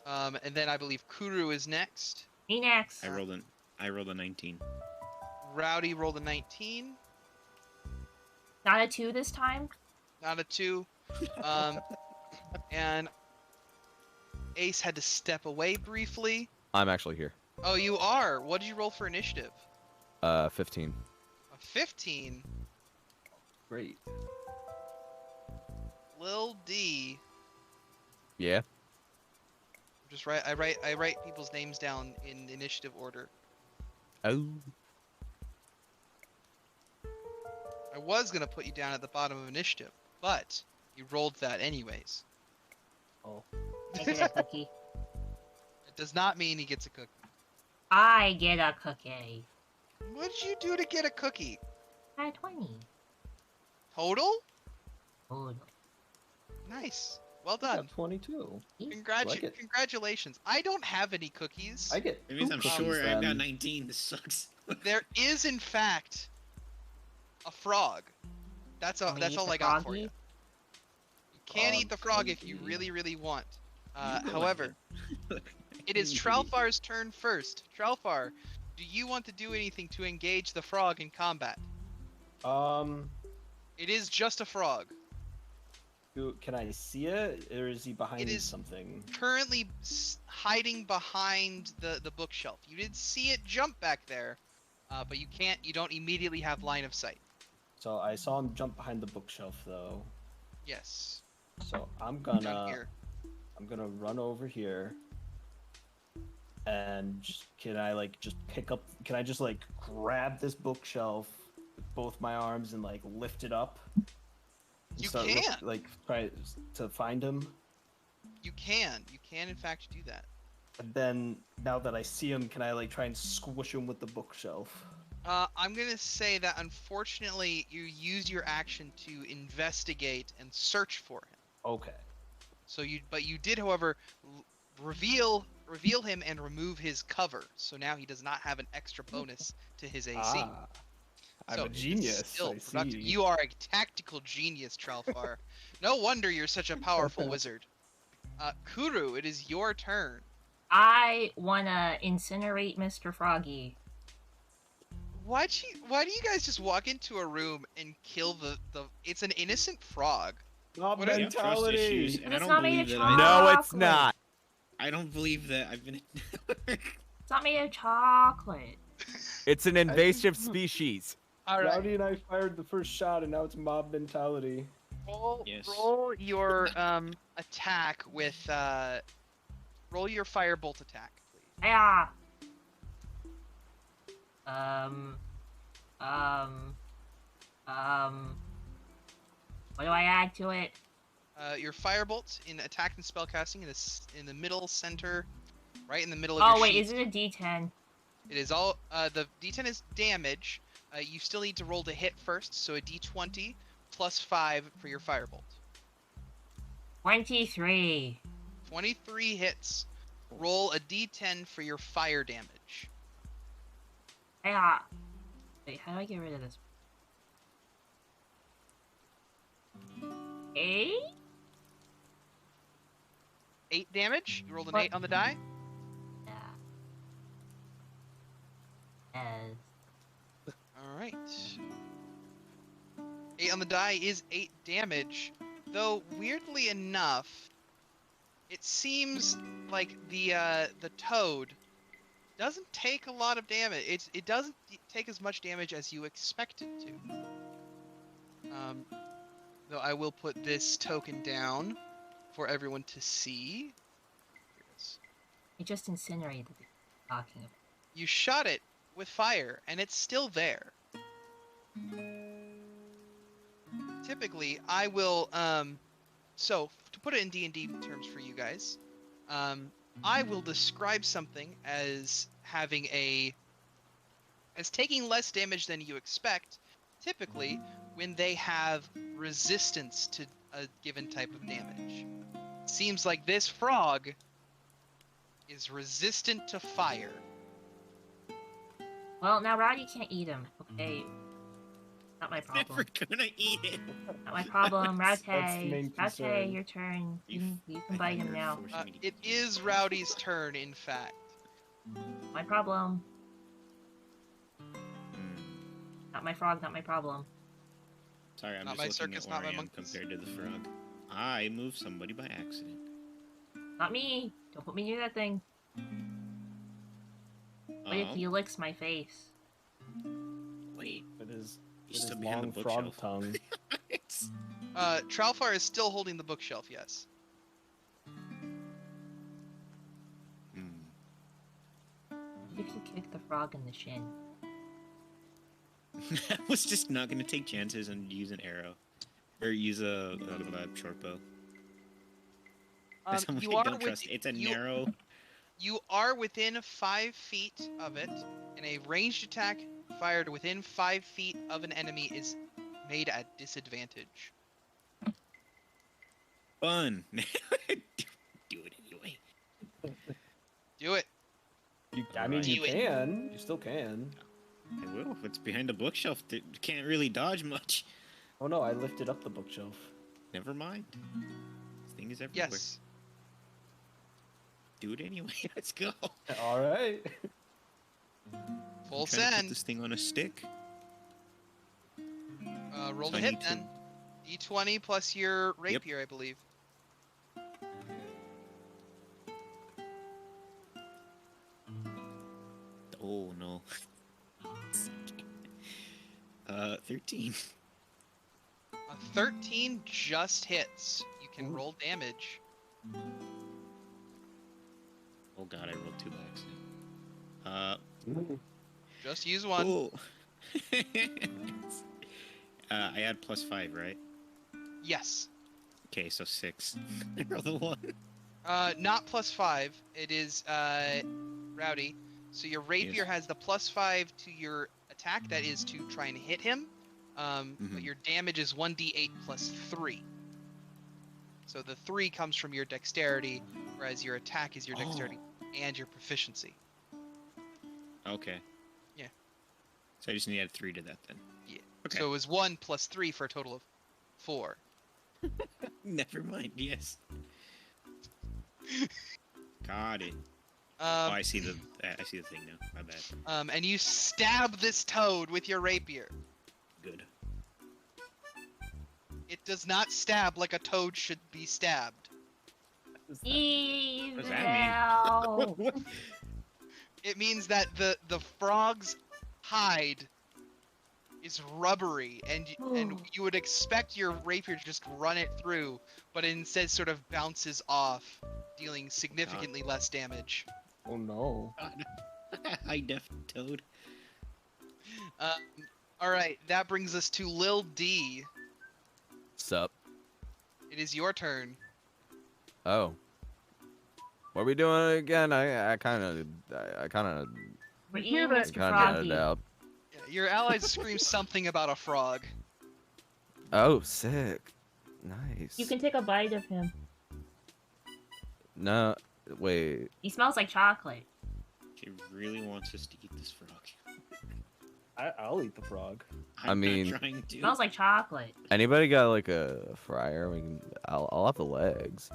And then I believe Kuru is next. Me next. I rolled a 19. Rowdy rolled a 19, Not a 2 this time? not a 2. And Ace had to step away briefly. I'm actually here. Oh, you are. What did you roll for initiative? 15. A 15. Great. Lil D. Yeah. I write people's names down in initiative order. Oh. I was gonna put you down at the bottom of initiative, but you rolled that anyways. Oh. I get a cookie. It does not mean he gets a cookie. I get a cookie. What did you do to get a cookie? I had 20. Total? Oh, Nice. Well I done. got 22. Like it. Congratulations. I don't have any cookies. I get It means two I'm cookies sure I've got then. 19. This sucks. There is, in fact, a frog. That's all. Want me to That's eat all the I got for froggy? you. You can eat the frog if you cookie. really, really want. You go However, ahead. it is You can eat. Tralfar's turn first. Tralfar, do you want to do anything to engage the frog in combat? It is just a frog. Can I see it, or is he behind It is- something? Currently hiding behind the bookshelf. You did see it jump back there, but you can't. You don't immediately have line of sight. So I saw him jump behind the bookshelf, though. Yes. So I'm Down gonna here. run over here, and can I just grab this bookshelf with both my arms and like lift it up? And You start can. try to find him. You can. You can in fact do that. And then, now that I see him, can I like try and squish him with the bookshelf? I'm gonna say that unfortunately you use your action to investigate and search for him. Okay. So but you did, however, reveal him and remove his cover. So now he does not have an extra bonus to his AC. Ah, I'm So a it is genius. still I productive. see. You are a tactical genius, Tralfar. No wonder you're such a powerful wizard. Kuru, it is your turn. I wanna incinerate Mr. Froggy. Why do you guys just walk into a room and kill the it's an innocent frog? Not What are- You have trust mentality. issues, and I It's don't not made believe of that I. No, it's chocolate. not. I don't believe that I've been. It's not made of chocolate. It's an invasive species. All right. Rowdy and I fired the first shot, and now it's mob mentality. Yes. Roll your attack with roll your firebolt attack, please. Yeah. Um. What do I add to it? Your firebolt in attack and spellcasting in the middle center, right in the middle of Oh your wait, sheet. is it a D10? It is all the D10 is damage. You still need to roll to hit first, so a D20 plus 5 for your firebolt. 23. 23 hits. Roll a D10 for your fire damage. Yeah. Wait, how do I get rid of this? 8? 8 damage. You rolled an What? 8 on the die. Yeah. As All right. 8 on the die is 8 damage. Though weirdly enough, it seems like the toad doesn't take a lot of damage. It doesn't take as much damage as you expect it to. Though I will put this token down for everyone to see. Here it is. it just incinerated it. Talking about. You shot it with fire, and it's still there. Typically, I will, so, to put it in D&D terms for you guys, I will describe something as as taking less damage than you expect, typically, when they have resistance to a given type of damage. Seems like this frog is resistant to fire. Well, now Rowdy can't eat him. Okay. Not my Never problem. gonna eat it. Not my problem. That's the Rowdy. main Rowdy, concern. your turn. You You can bite him now. It is Rowdy's turn, in fact. My problem. Hmm. Not my frog, not my problem. Sorry, I'm Not just my looking circus, at not where my I am monkeys. compared to the frog. I moved somebody by accident. Not me. Don't put me near that thing. What if Oh, he licks my face? wait, It is. he's It still is behind the long frog bookshelf. tongue. It's- Tralfar is still holding the bookshelf, yes. Hmm. What if you kick the frog in the shin? I was just not gonna take chances and use an arrow, or use a short bow. That's how much You I are don't trust. It's a narrow. You are within 5 feet of it, and a ranged attack fired within 5 feet of an enemy is made at disadvantage. Fun. Do it anyway. Do it. I mean, you Do it. can. You still can. I will. If it's behind a bookshelf, it can't really dodge much. Oh no, I lifted up the bookshelf. Never mind. This thing is everywhere. Yes. Do it anyway. Let's go. All right. Full I'm trying to put send. this thing on a stick. Roll So to I hit need to- then. D20 plus your rapier, I believe. Oh no. 13. A 13 just hits. You can roll damage. Oh god, I rolled 2 by accident. Just use one. Cool. I add +5, right? Yes. Okay, so 6. I rolled a 1. Not +5. It is Rowdy. So your rapier Yes. has the +5 to your attack. That is to try and hit him. But your damage is 1d8 plus 3. So the 3 comes from your dexterity, whereas your attack is your dexterity and your proficiency. Okay. Yeah. So I just need to add 3 to that then. Yeah. Okay. So it was 1 plus 3 for a total of 4. Never mind. Yes. Got it. Oh, Um, I see the thing now. My bad. and you stab this toad with your rapier. Good. It does not stab like a toad should be stabbed. What does that Evil. What? It means that the frog's hide is rubbery, and you would expect your rapier to just run it through, but it instead sort of bounces off, dealing significantly less damage. Oh no. High def toad. All right, that brings us to Lil D. Sup? It is your turn. Oh. What are we doing again? I kind of We're hear eating that- Mr. kind Froggy. of doubt. Yeah, your allies scream something about a frog. Oh, sick. Nice. You can take a bite of him. No, wait. He smells like chocolate. She really wants us to eat this frog. I'll eat the frog. I I'm mean- not trying to. Smells like chocolate. Anybody got like a fryer? I'll have the legs.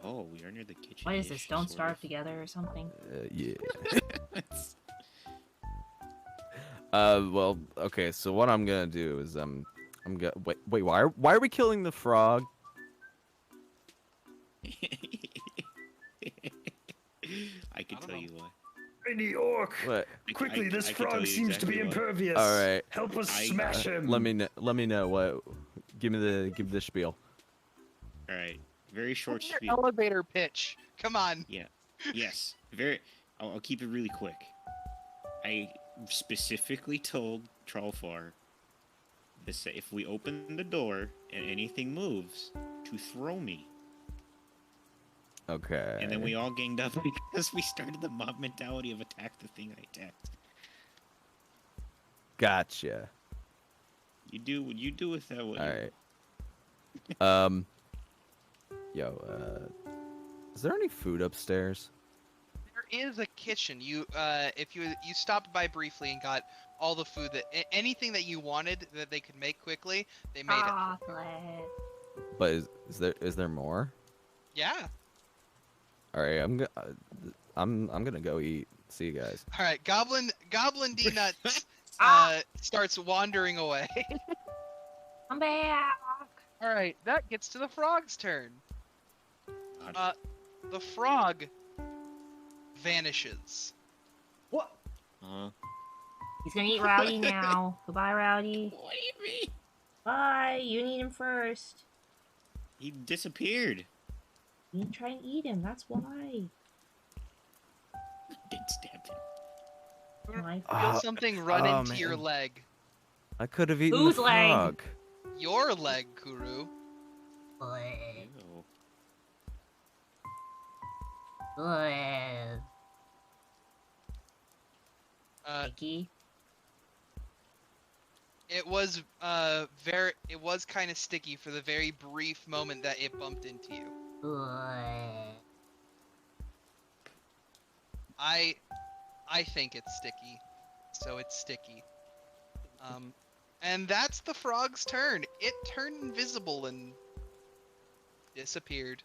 Oh, we are near the kitchen. What is this? Don't starve together or something? Yeah. Well, okay. So what I'm gonna do is I'm gonna wait. Why are we killing the frog? I can I don't tell know. you why. Tiny orc! What? Quickly, this I can tell frog you seems to be exactly why. impervious. All right. Help us I- smash him. Let me know what. Give me the spiel. All right. Very short Your spiel. elevator pitch. Come on. Yes. I'll keep it really quick. I specifically told Trollfar this: if we open the door and anything moves, to throw me. Okay. And then we all ganged up because we started the mob mentality of attack the thing I attacked. Gotcha. You do with that what All you right. Is there any food upstairs? There is a kitchen. If you stopped by briefly and got all the food anything that you wanted that they could make quickly, they made it. Chocolate. But is there more? Yeah. All right. I'm gonna go eat. See you guys. All right. Goblin D nuts starts wandering away. Come back. All right. That gets to the frog's turn. God. The frog vanishes. What? He's gonna eat Rowdy now. Goodbye, Rowdy. What do you mean? Bye. You need him first. He disappeared. You didn't try and eat him. That's why. Did stab him. My Feel something run oh, into your man. leg. I could have eaten Whose the leg? frog. Your leg, Kuru. Good. Ew. Good. It Mickey. was kind of sticky for the very brief moment that it bumped into you. Good. I think it's sticky, so it's sticky. And that's the frog's turn. It turned invisible and disappeared.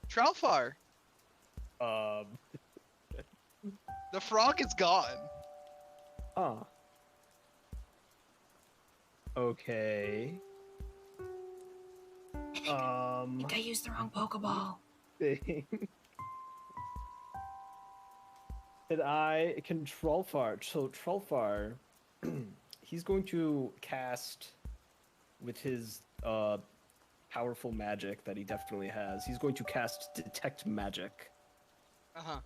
Tralfar, the frog is gone. Huh. Okay. I think I used the wrong Pokeball. Can Trollfar, so Trollfar, he's going to cast with his powerful magic that he definitely has. He's going to cast Detect Magic. Uh-huh.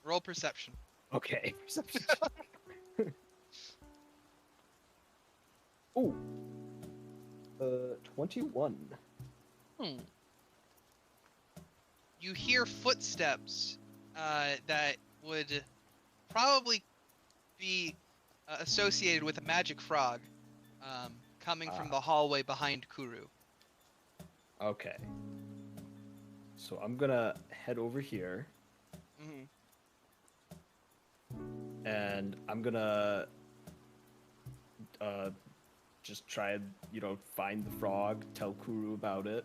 Roll perception. Okay, perception. Ooh. 21. You hear footsteps that would probably be associated with a magic frog coming from the hallway behind Kuru. Okay. So I'm gonna head over here, Mm-hmm. and I'm gonna just try and, find the frog, tell Kuru about it.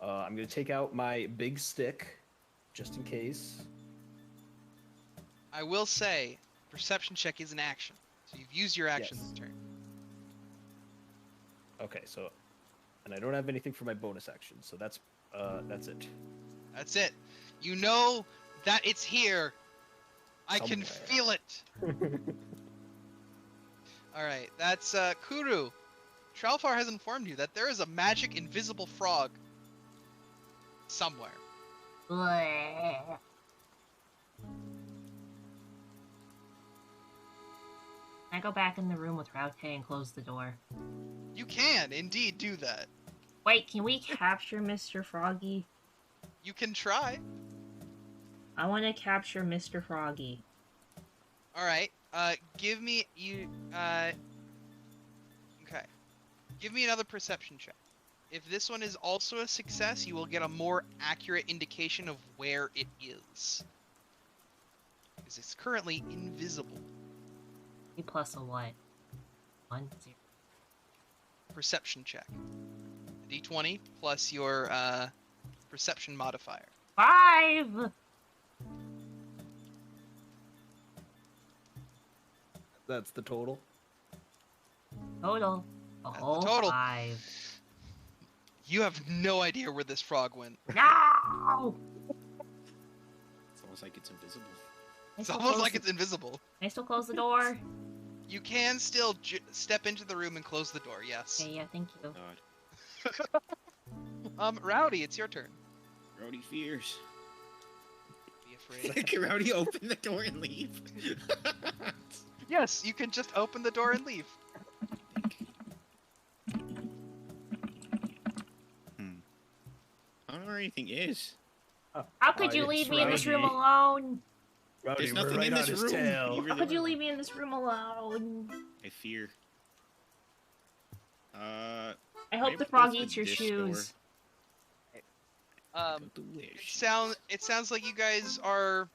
I'm gonna take out my big stick, just in case. I will say, perception check is an action, so you've used your action Yes. this turn. Okay, so, and I don't have anything for my bonus action, so that's it. That's it. You know that it's here. I can Somewhere. feel it. All right, that's Kuru. Tralfar has informed you that there is a magic invisible frog somewhere. Bleh. Can I go back in the room with Raute and close the door? You can indeed do that. Wait, can we capture Mr. Froggy? You can try. I want to capture Mr. Froggy. All right. Give me you. Okay. Give me another perception check. If this one is also a success, you will get a more accurate indication of where it is. Because it's currently invisible. E plus a what? 1, 0. Perception check. A D20 plus your perception modifier. 5! That's the total. Total. A That's the whole total. 5. You have no idea where this frog went. No! It's almost like it's invisible. It's almost like it's invisible. Can I still close the door? You can still step into the room and close the door, yes. Okay, yeah, thank you. God. Rowdy, it's your turn. Rowdy fears. Be afraid. Like Rowdy open the door and leave. Yes, you can just open the door and leave. I don't know where anything is. How could you leave me in this room alone? Rowdy, There's we're nothing right in on this his room. tail. You How really could you are. leave me in this room alone? I fear. I hope Maybe the go frog through eats your this shoes. Go to wish. It sounds like you guys are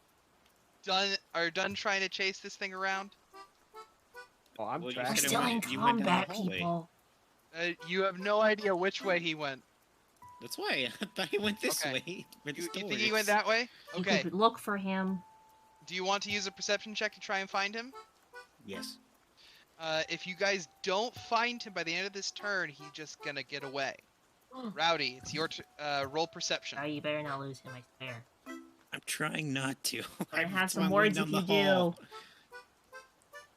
done trying to chase this thing around. Oh, I'm Well, you We're tracking said it still went- in you went down the combat, hallway. people. You have no idea which way he went. That's why I thought he went this Okay. way. Where the You store think he is. went that way? We Okay. could look for him. Do you want to use a perception check to try and find him? Yes. If you guys don't find him by the end of this turn, he's just gonna get away. Rowdy, it's your roll perception. Oh, you better not lose him, I swear. I'm trying not to. I have That's why some I'm words going if you down the hall. do.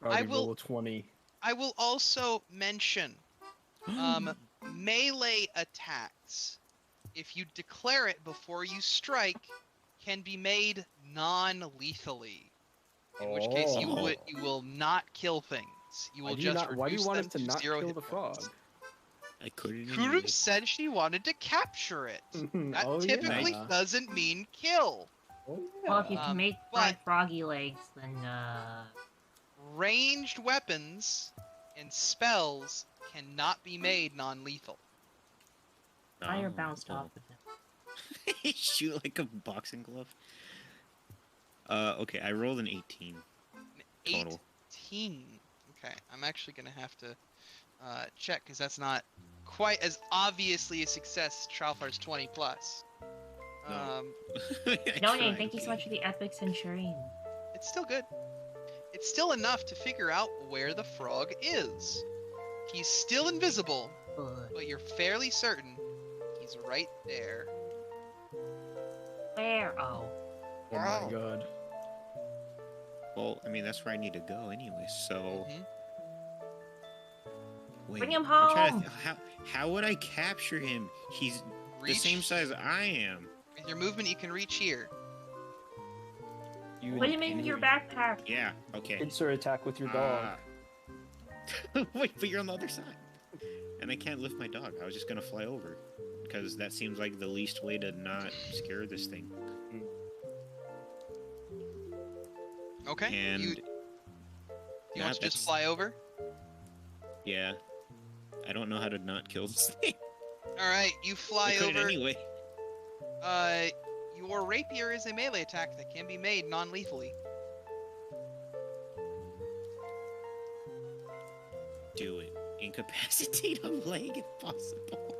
Rowdy, I will- roll a 20. I will also mention melee attacks, if you declare it before you strike, can be made non-lethally. In which case you Oh. will not kill things. You will Why do you just not? Why do you reduce want them us to to not 0 kill hit the points. frog? I couldn't. Kuru anyway. said she wanted to capture it. That Oh, typically yeah. doesn't mean kill. Oh, Well, if you yeah. can make but- 5 froggy legs, then, Ranged weapons and spells cannot be made non-lethal. fire Oh, bounced oh. off of him. Shoot like a boxing glove. Okay, I rolled an 18 total. 18. Okay, I'm actually gonna have to check because that's not quite as obviously a success as Tralfar's 20 plus. No. No, Tried thank you so to. much for the epic centurion. It's still good. It's still enough to figure out where the frog is. He's still invisible, Good. but you're fairly certain he's right there. Where? Oh. Oh my god. Well, I mean that's where I need to go anyway. So Mhm. wait, Bring him I'm trying to home. how would I capture him? He's the same size I am. With your movement, you can reach here. You Put him in your backpack. Yeah. Okay. Insert attack with your dog. Ah. Wait, but you're on the other side. And I can't lift my dog. I was just gonna fly over. Because that seems like the least way to not scare this thing. Okay. And You nah, want to just that's- fly over? Yeah. I don't know how to not kill this thing. All right. You I fly couldn't over. anyway. Your rapier is a melee attack that can be made non-lethally. Do it. Incapacitate a leg if possible.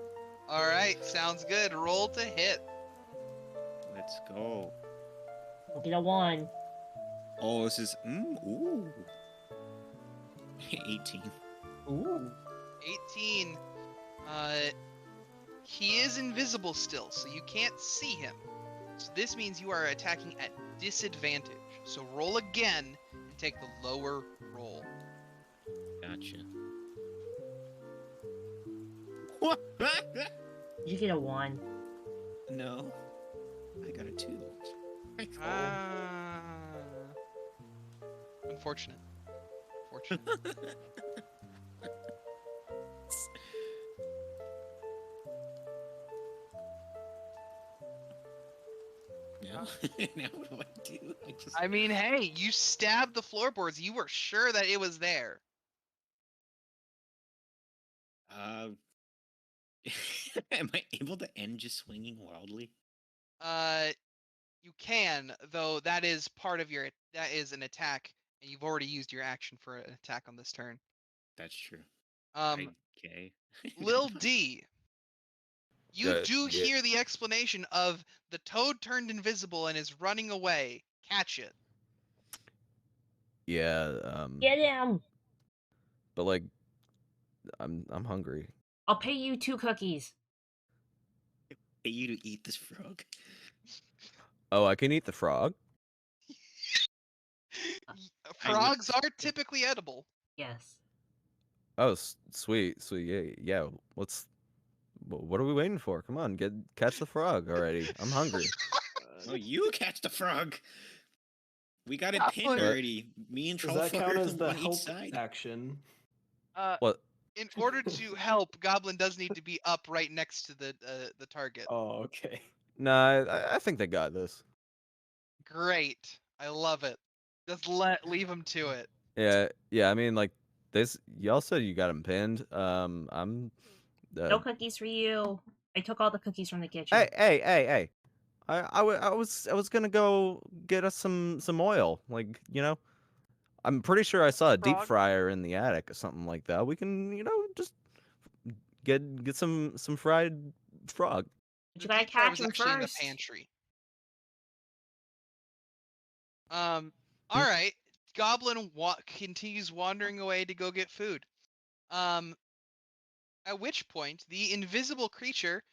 All right. Sounds good. Roll to hit. Let's go. We'll get a 1. Oh, this is ooh. 18. Ooh. 18. He is invisible still, so you can't see him. So this means you are attacking at disadvantage. So roll again and take the lower roll. Gotcha. You get a 1. No. I got a 2. Ah. Unfortunate. Unfortunate. Now, now what do I do? I mean, hey, you stabbed the floorboards. You were sure that it was there. Am I able to end just swinging wildly? You can, though that is part of your, that is an attack, and you've already used your action for an attack on this turn. That's true. Okay. Lil D, you do yeah. hear the explanation of the toad turned invisible and is running away. Catch it. Yeah, Get him! but like, I'm hungry. I'll pay you 2 cookies. Pay you to eat this frog. Oh, I can eat the frog. Frogs are typically edible. Yes. Oh, sweet. Yeah. What are we waiting for? Come on, catch the frog already. I'm hungry. Oh, you catch the frog. We got it Yeah, pinned but- already. Me and Does Troll that count as the on each help side. action? What? In order to help, Goblin does need to be up right next to the target. Oh, okay. Nah, I think they got this. Great. I love it. Just leave him to it. Yeah. I mean, like, y'all said you got him pinned. I'm. No cookies for you. I took all the cookies from the kitchen. Hey. I was gonna go get us some oil. Like, I'm pretty sure I saw a deep Frog? fryer in the attic or something like that. We can, just get some fried frog. But The you gotta deep fryer catch was him actually in the first. pantry. All right. Goblin continues wandering away to go get food. At which point the invisible creature,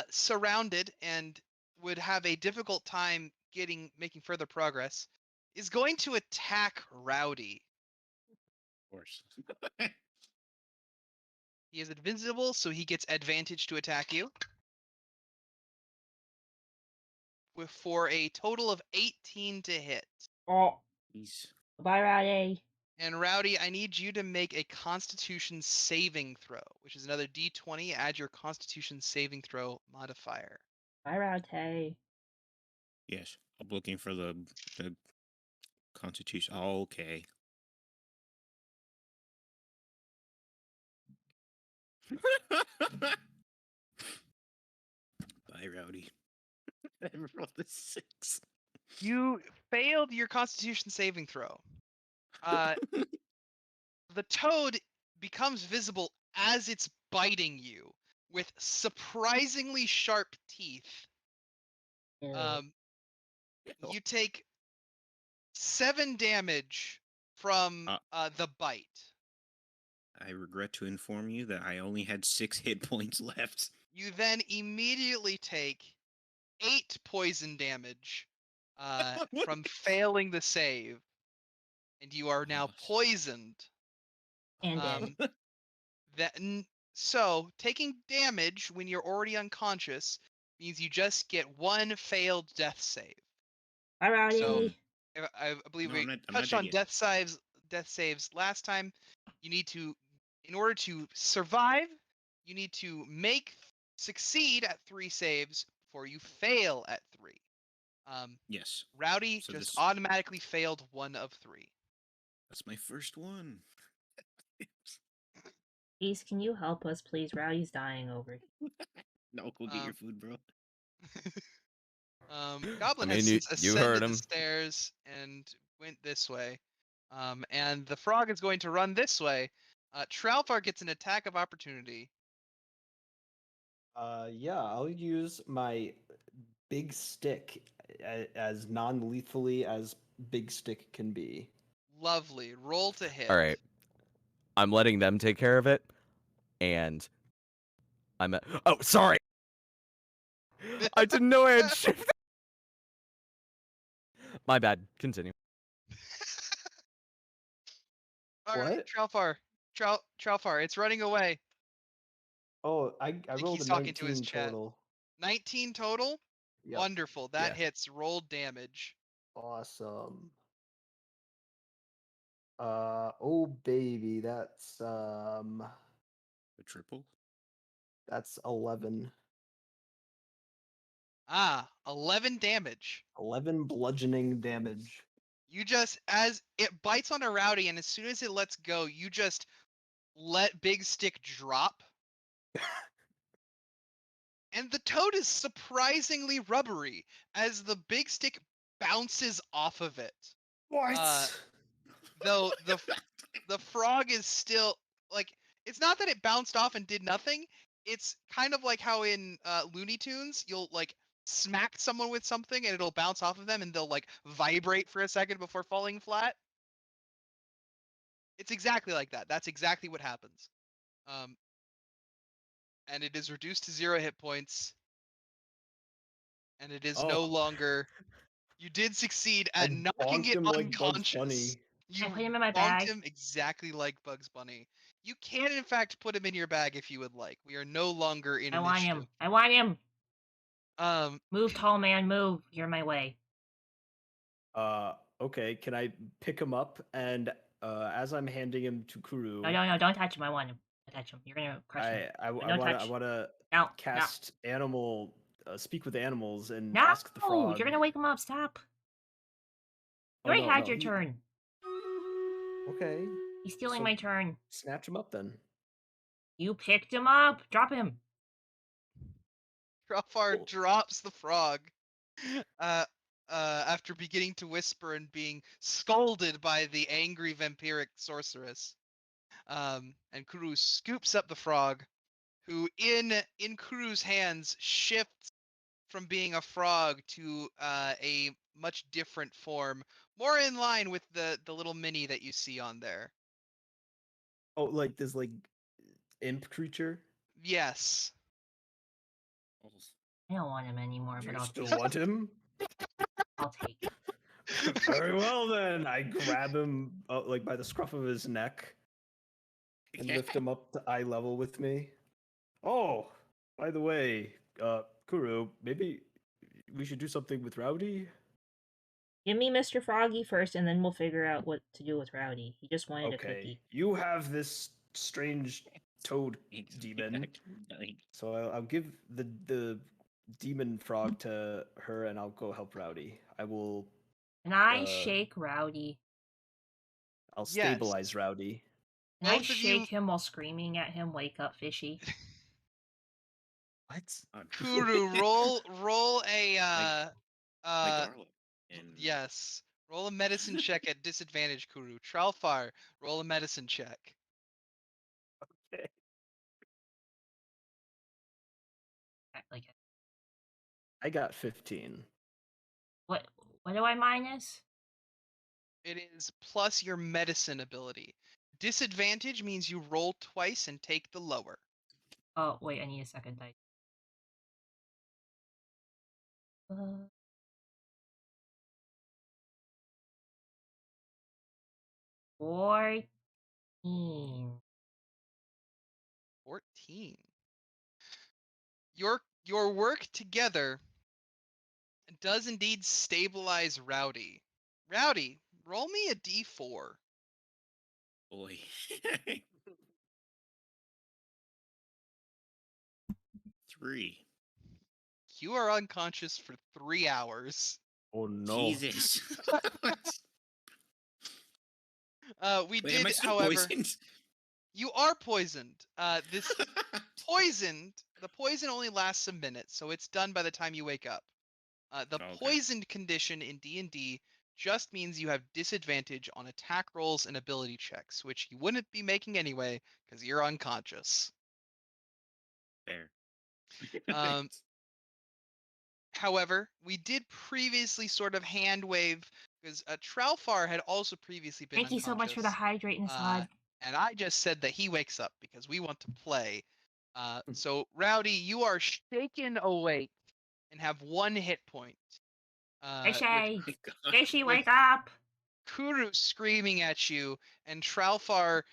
surrounded and would have a difficult time making further progress, is going to attack Rowdy. Of course. He is invincible, so he gets advantage to attack you. For a total of 18 to hit. Oh, He's bye, Rowdy. And Rowdy, I need you to make a Constitution saving throw, which is another D20. Add your Constitution saving throw modifier. Bye, Rowdy. yes. I'm looking for the Constitution. Oh, okay. Bye, Rowdy. I rolled a 6. You failed your Constitution saving throw. The toad becomes visible as it's biting you with surprisingly sharp teeth. Ew. You take 7 damage from the bite. I regret to inform you that I only had 6 hit points left. You then immediately take 8 poison damage from failing the save, and you are now poisoned. And dead. So taking damage when you're already unconscious means you just get 1 failed death save. Bye, Rowdy. So I believe No, we I'm not touched dead on yet. death saves last time. You need to, in order to survive, you need to succeed at 3 saves before you fail at 3. Yes. Rowdy So just this- automatically failed 1 of 3. That's my first one. Ace, can you help us, please? Rowdy's dying over here. No, go get your Um, food, bro. Goblin I mean, has you since heard ascended the him. stairs and went this way. And the frog is going to run this way. Tralfar gets an attack of opportunity. Yeah, I'll use my big stick as non-lethally as big stick can be. Lovely. Roll to hit. All right. I'm letting them take care of it, and oh, sorry. I didn't know I had shift. My bad. Continue. All right, What? Tralfar, it's running away. Oh, I I think rolled a he's talking to his 19 chat. total. 19 total? Yep. Wonderful. That Yeah. hits. Roll damage. Awesome. Oh baby, A triple? that's 11. 11 damage. 11 bludgeoning damage. You just, as it bites on a Rowdy, and as soon as it lets go, you just let Big Stick drop. And the toad is surprisingly rubbery as the Big Stick bounces off of it. What? Though the frog is still like, it's not that it bounced off and did nothing. It's kind of like how in Looney Tunes you'll like smack someone with something and it'll bounce off of them and they'll like vibrate for a second before falling flat. It's exactly like that. That's exactly what happens. And it is reduced to 0 hit points. And it is no Oh. longer. You did succeed at I knocking bonked it him like Bugs unconscious. Bunny. You I put him in my bonked bag. him exactly like Bugs Bunny. You can, in fact, put him in your bag if you would like. We are no longer in I want initiative. him. I want him. Um, Move, tall man, move. You're in my way. Okay, can I pick him up and as I'm handing him to Kuru, No, don't touch him. I want him. I touch him. You're gonna crush him. I No touch. want to No, cast animal speak with animals and no. ask the No, frog. you're gonna wake him up. Stop. You Oh, already no, had no, your he- turn. Okay. He's stealing So- my turn. Snatch him up then. You picked him up. Drop him. Grufar Cool. drops the frog. After beginning to whisper and being scolded by the angry vampiric sorceress. And Kuru scoops up the frog, who in Kuru's hands shifts from being a frog to a much different form, more in line with the little mini that you see on there. Oh, like this like imp creature? Yes. I don't want him anymore, Do but you I'll still take want him? I'll take it. Very well then. I grab him like by the scruff of his neck and lift him up to eye level with me. Oh, by the way, Kuru, maybe we should do something with Rowdy. Give me Mr. Froggy first, and then we'll figure out what to do with Rowdy. He just wanted a Okay, cookie. you have this strange toad demon, so I'll give the demon frog to her, and I'll go help Rowdy. I will. Can I Uh, shake Rowdy? I'll Yes. stabilize Rowdy. Can I Both of you- shake him while screaming at him, "Wake up, fishy"? What? Kuru, roll a My darling. And yes. Roll a medicine check at disadvantage, Kuru. Tralfar, roll a medicine check. Like, I got 15. what do I minus? It is plus your medicine ability. Disadvantage means you roll twice and take the lower. Oh, wait, I need a second dice. 14. 14. Your work together does indeed stabilize Rowdy. Rowdy, roll me a d4. boy. 3. You are unconscious for 3 hours. Oh no. Jesus. We Wait, am I did, still however, poisoned? you are poisoned. This poisoned. The poison only lasts a minute, so it's done by the time you wake up. The Okay. poisoned condition in D&D just means you have disadvantage on attack rolls and ability checks, which you wouldn't be making anyway because you're unconscious. Fair. Um, However, we did previously sort of hand wave because Tralfar had also previously been Thank you so much for the unconscious. hydrate, Nasad. And I just said that he wakes up because we want to play. So Rowdy, you are shaken awake and have 1 hit point. With Fishy! My God. Fishy, with wake up! Kuru screaming at you and Tralfar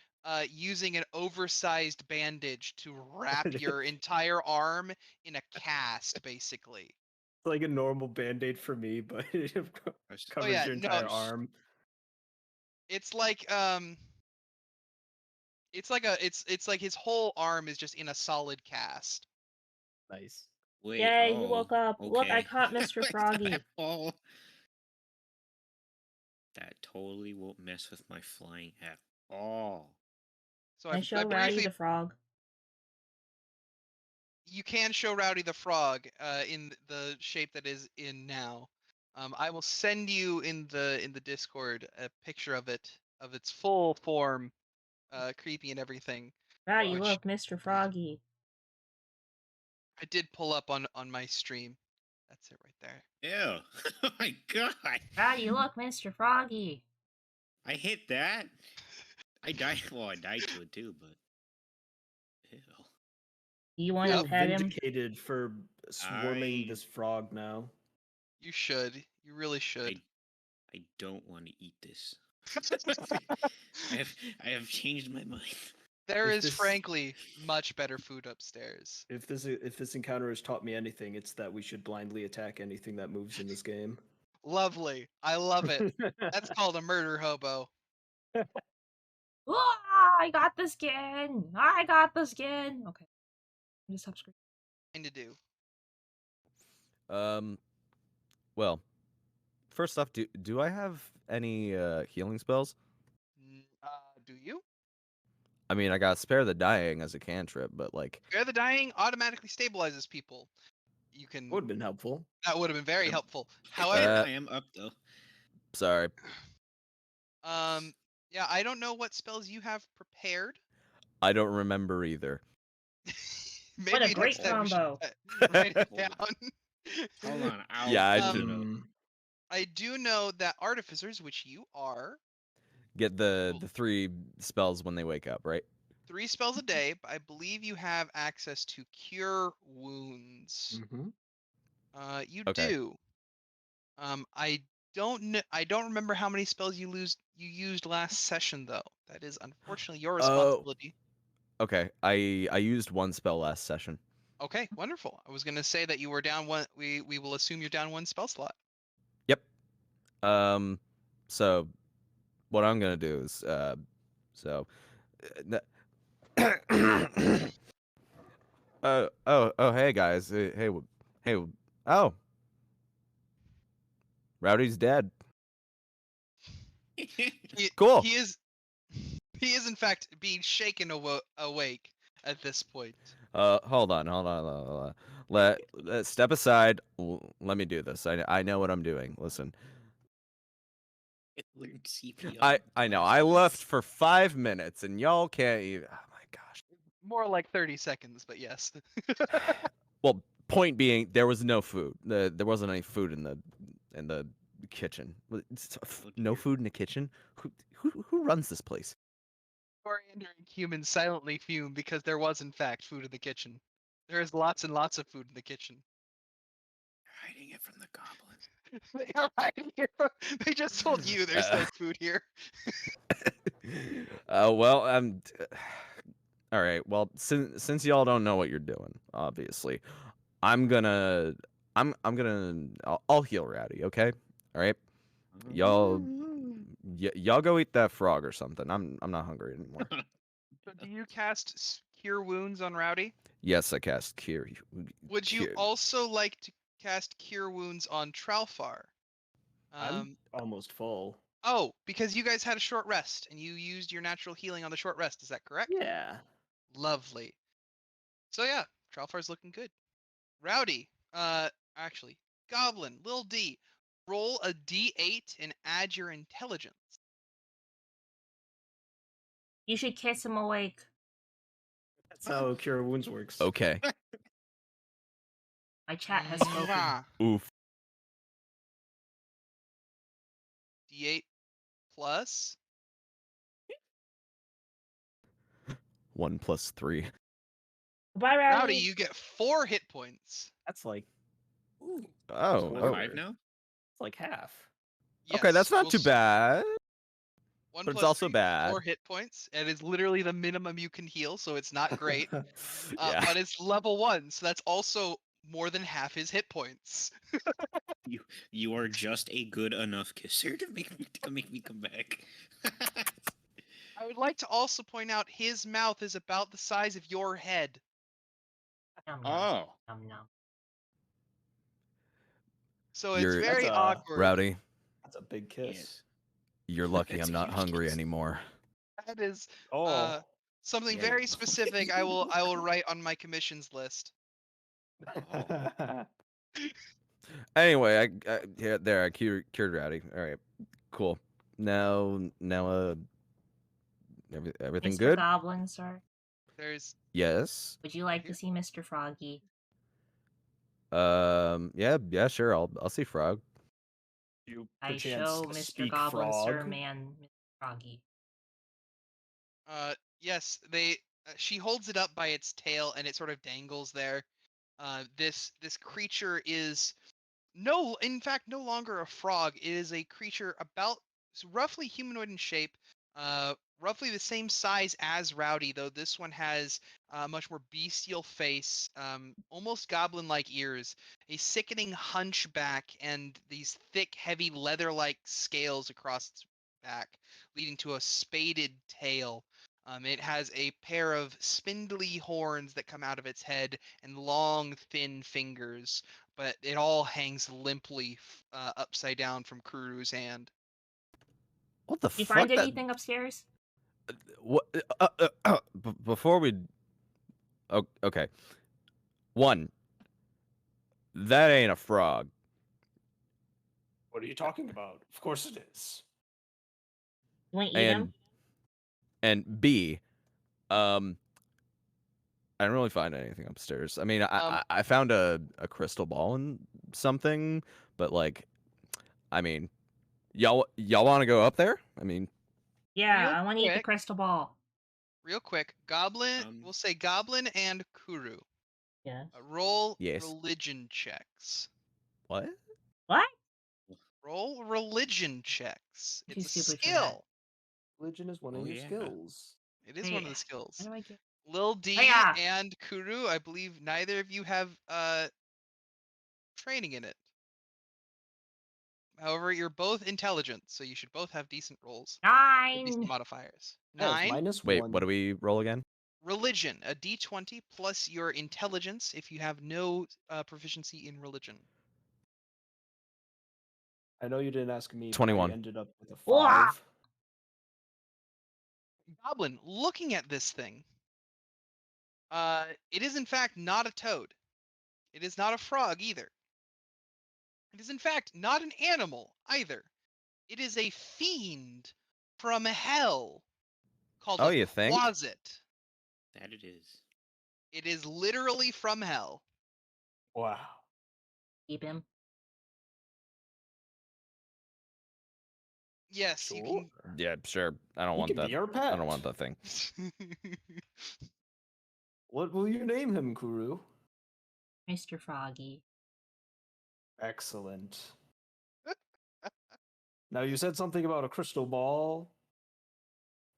using an oversized bandage to wrap your entire arm in a cast, basically. It's like a normal band-aid for me, but it covers yeah, your no, entire arm. It's like it's like his whole arm is just in a solid cast. Nice. Wait, Yay, he oh, woke up. Look, I okay. caught Mr. Like Froggy. that, oh. That totally won't mess with my flying at all. So I I show Rowdy briefly the frog. you can show Rowdy the frog in the shape that is in now. I will send you in the Discord a picture of its full form, creepy and everything. Rowdy, Which look, Mr. Froggy. I did pull up on my stream. That's it right there. Ew. Oh my God. Rowdy, look, Mr. Froggy. I hit that. I died. Well, I died to it too, but. Ew. You I want to feel pet him? vindicated for swarming I- this frog now. You should. You really should. I don't want to eat this. I have changed my mind. There If is this- frankly much better food upstairs. If this encounter has taught me anything, it's that we should blindly attack anything that moves in this game. Lovely. I love it. That's called a murder hobo. Ah, I got the skin! I got the skin! Okay. Just stop screaming. Thing to do. Well, first off, do I have any healing spells? Do you? I mean, I got Spare the Dying as a cantrip, but like, Spare the Dying automatically stabilizes people. You can. Would have been helpful. That would have been very Yep. helpful. However, I am up though. sorry. yeah, I don't know what spells you have prepared. I don't remember either. Maybe What a next great time we should, combo. write it Hold down. Hold on. Yeah, I pull it should- up. I do know that artificers, which you are, Get the 3 spells when they wake up, right? 3 spells a day. But I believe you have access to cure wounds. Mm-hmm. You Okay. do. I don't remember how many spells you used last session though. That is unfortunately your responsibility. Okay, I used 1 spell last session. Okay, wonderful. I was gonna say that you were down one. We will assume you're down 1 spell slot. Yep. So what I'm gonna do is hey guys, hey, oh, Rowdy's dead. Cool. He is in fact being shaken awake at this point. Hold on. Let step aside. Let me do this. I know what I'm doing. Listen. Learned CPR. I know. I left for 5 minutes, and y'all can't even. Oh my gosh. More like 30 seconds, but yes. Well, point being, there was no food. There wasn't any food in the kitchen. No food in the kitchen. Who runs this place? Coriander and cumin silently fume because there was in fact food in the kitchen. There is lots and lots of food in the kitchen. Hiding it from the goblins. They are hiding here. They just told you there's no food here. Well, all right. Well, since y'all don't know what you're doing, obviously, I'll heal Rowdy. Okay. All right. Y'all go eat that frog or something. I'm not hungry anymore. So do you cast Cure Wounds on Rowdy? Yes, I cast Cure. Would you Cure. also like to cast Cure Wounds on Tralfar? I'm almost full. Oh, because you guys had a short rest and you used your natural healing on the short rest. Is that correct? Yeah. Lovely. So yeah, Tralfar's looking good. Rowdy, actually, Goblin, Lil D, roll a D8 and add your intelligence. You should kiss him awake. That's how Cure Wounds works. Okay. My chat has spoken. Mwah. Oof. D8 plus. 1 + 3. Bye, Rowdy, Rowdy. you get 4 hit points. That's like, ooh, Oh, We're oh. 5 now? it's like half. Okay, that's not we'll too bad. 1 but it's plus also 3, bad. 4 hit points. It is literally the minimum you can heal, so it's not great. Yeah. But it's level 1, so that's also more than half his hit points. You are just a good enough kisser to make me come back. I would like to also point out his mouth is about the size of your head. Nom, nom, Oh. nom, nom. So it's You're- very That's, awkward. Rowdy, That's a big kiss. Yes. you're lucky That's I'm a not huge hungry kiss. anymore. That is Oh. something Yeah, very you- specific I will write on my commissions list. Anyway, yeah, there I cured Rowdy. All right, cool. Now, everything Mr. good? Goblin, sir. There's Yes. Would you like Here? to see Mr. Froggy? Yeah, sure. I'll see Frog. You I perchance show Mr. speak Goblin, frog? sir, man, Mr. Froggy. yes, she holds it up by its tail and it sort of dangles there. This creature is in fact no longer a frog. It is a creature about roughly humanoid in shape, roughly the same size as Rowdy, though this one has a much more bestial face, almost goblin-like ears, a sickening hunchback, and these thick, heavy leather-like scales across its back, leading to a spaded tail. It has a pair of spindly horns that come out of its head and long, thin fingers, but it all hangs limply upside down from Kuru's hand. What the Did you fuck? find anything upstairs? What? Before we. Oh, okay. One. That ain't a frog. What are you talking about? Of course it is. You want to eat him? And B, I didn't really find anything upstairs. I mean, I found a crystal ball and something, but like, I mean, y'all want to go up there? I mean, Yeah, Real I want to eat the quick. crystal ball. Real quick, we'll say Goblin and Kuru. Yeah. Roll Yes. religion checks. what? What? Roll religion checks. Too It's a stupid for that. skill. Religion is one Oh, of your yeah. skills. It is Wait, one of the skills. How do I get? Lil D Oh, yeah. and Kuru, I believe neither of you have training in it. However, you're both intelligent, so you should both have decent rolls. Decent 9. modifiers. I have 9. minus Wait, 1. what do we roll again? Religion, a d20 plus your intelligence if you have no proficiency in religion. I know you didn't ask me, 21. but I ended up with a 5. Wah! Goblin, looking at this thing, it is in fact not a toad. It is not a frog either. It is in fact not an animal either. It is a fiend from hell called Oh, a you think? closet. That it is. It is literally from hell. Wow. Keep him. Yes, you Sure. Yeah, sure. I don't He want can that. be our pet. I don't want that thing. can. What will you name him, Kuru? Mr. Froggy. Excellent. Now you said something about a crystal ball,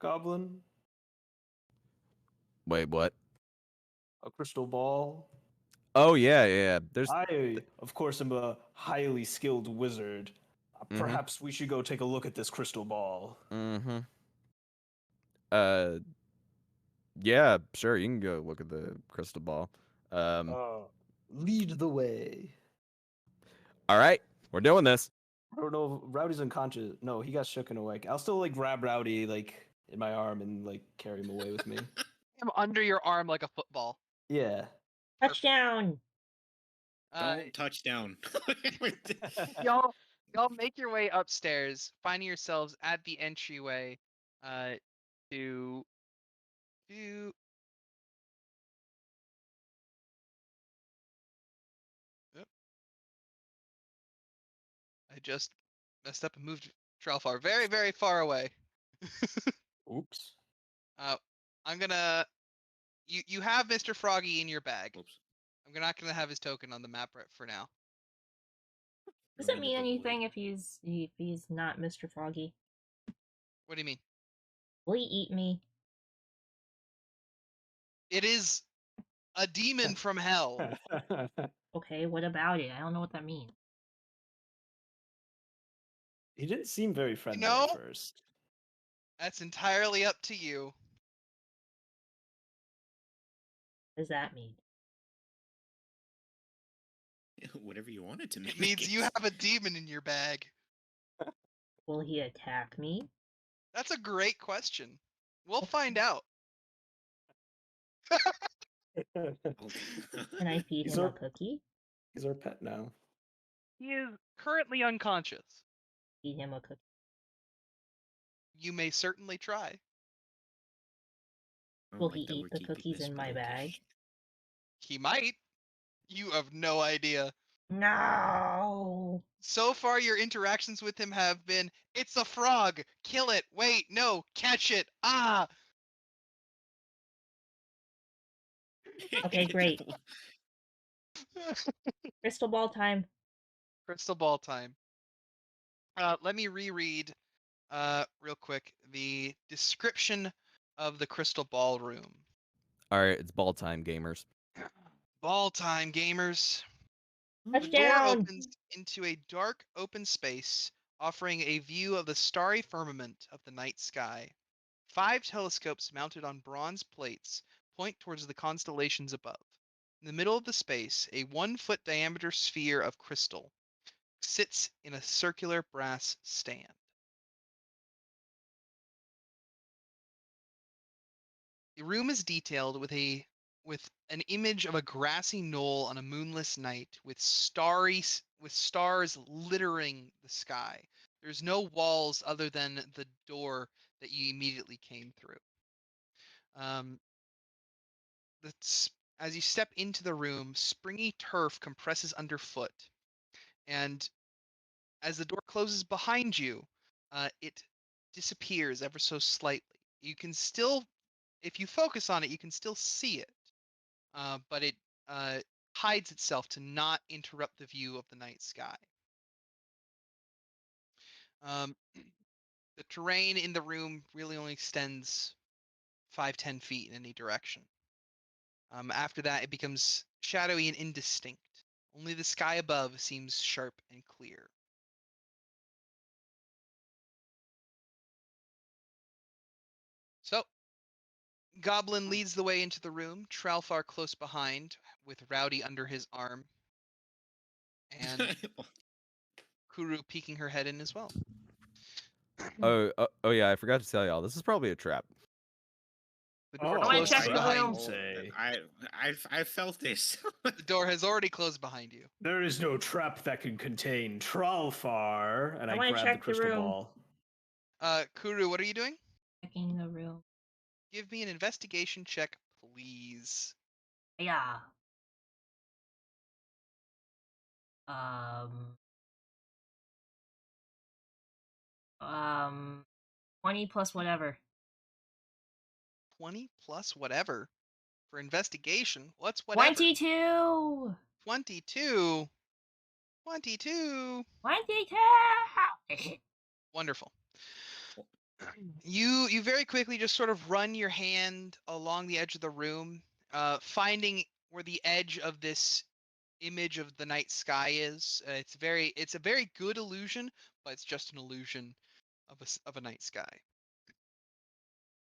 Goblin? Wait, what? A crystal ball? Oh yeah. There's I, of course, am a highly skilled wizard. Mhm. Perhaps we should go take a look at this crystal ball. mm-hmm. Yeah, sure. You can go look at the crystal ball. Lead the way. All right, we're doing this. I don't know. If Rowdy's unconscious. No, he got shooken awake. I'll still like grab Rowdy like in my arm and like carry him away with me. I'm under your arm like a football. Yeah. Touchdown! Don't touch down. Y'all make your way upstairs, finding yourselves at the entryway to Yep. I just messed up and moved Tralfar very, very far away. Oops. I'm gonna you have Mr. Froggy in your bag. Oops. I'm not gonna have his token on the map for now. Does it Remain mean above anything wood. if he's not Mr. Froggy? What do you mean? Will he eat me? It is a demon from hell. Okay, what about it? I don't know what that means. He didn't seem very friendly know? at first. That's entirely up to you. What does that mean? Whatever you wanted to make. It means you have a demon in your bag. Will he attack me? That's a great question. We'll find out. Can I feed He's him a our- cookie? He's our pet now. He is currently unconscious. Feed him a cookie. You may certainly try. I don't Will like he that eat we're the keeping cookies this, in but my okay. bag? He might. You have no idea. No! So far, your interactions with him have been, it's a frog! Kill it! Wait, no! Catch it! Ah! Okay, great. Crystal ball time. Crystal ball time. Let me reread, real quick, the description of the crystal ball room. All right, it's ball time, gamers. Ball time, gamers. The door Touchdown! opens into a dark, open space, offering a view of the starry firmament of the night sky. 5 telescopes mounted on bronze plates point towards the constellations above. In the middle of the space, a 1-foot diameter sphere of crystal sits in a circular brass stand. The room is detailed with an image of a grassy knoll on a moonless night with stars littering the sky. There's no walls other than the door that you immediately came through. As you step into the room, springy turf compresses underfoot, and as the door closes behind you, it disappears ever so slightly. You can still, if you focus on it, you can still see it, but it hides itself to not interrupt the view of the night sky. The terrain in the room really only extends 5-10 feet in any direction. After that, it becomes shadowy and indistinct. Only the sky above seems sharp and clear. So, Goblin leads the way into the room, Tralfar close behind, with Rowdy under his arm, and Kuru peeking her head in as well. Oh yeah, I forgot to tell y'all. This is probably a trap. The door I wanna closes check the behind room. you. I felt this. The door has already closed behind you. There is no trap that can contain Tralfar, and I I wanna grab check the the crystal room. ball. Kuru, what are you doing? Checking the room. Give me an investigation check, please. Yeah. Um. 20 plus whatever. 20 plus whatever. For investigation, what's whatever? 22! 22. 22. 22! Wonderful. You very quickly just sort of run your hand along the edge of the room, finding where the edge of this image of the night sky is. It's a very good illusion, but it's just an illusion of a night sky.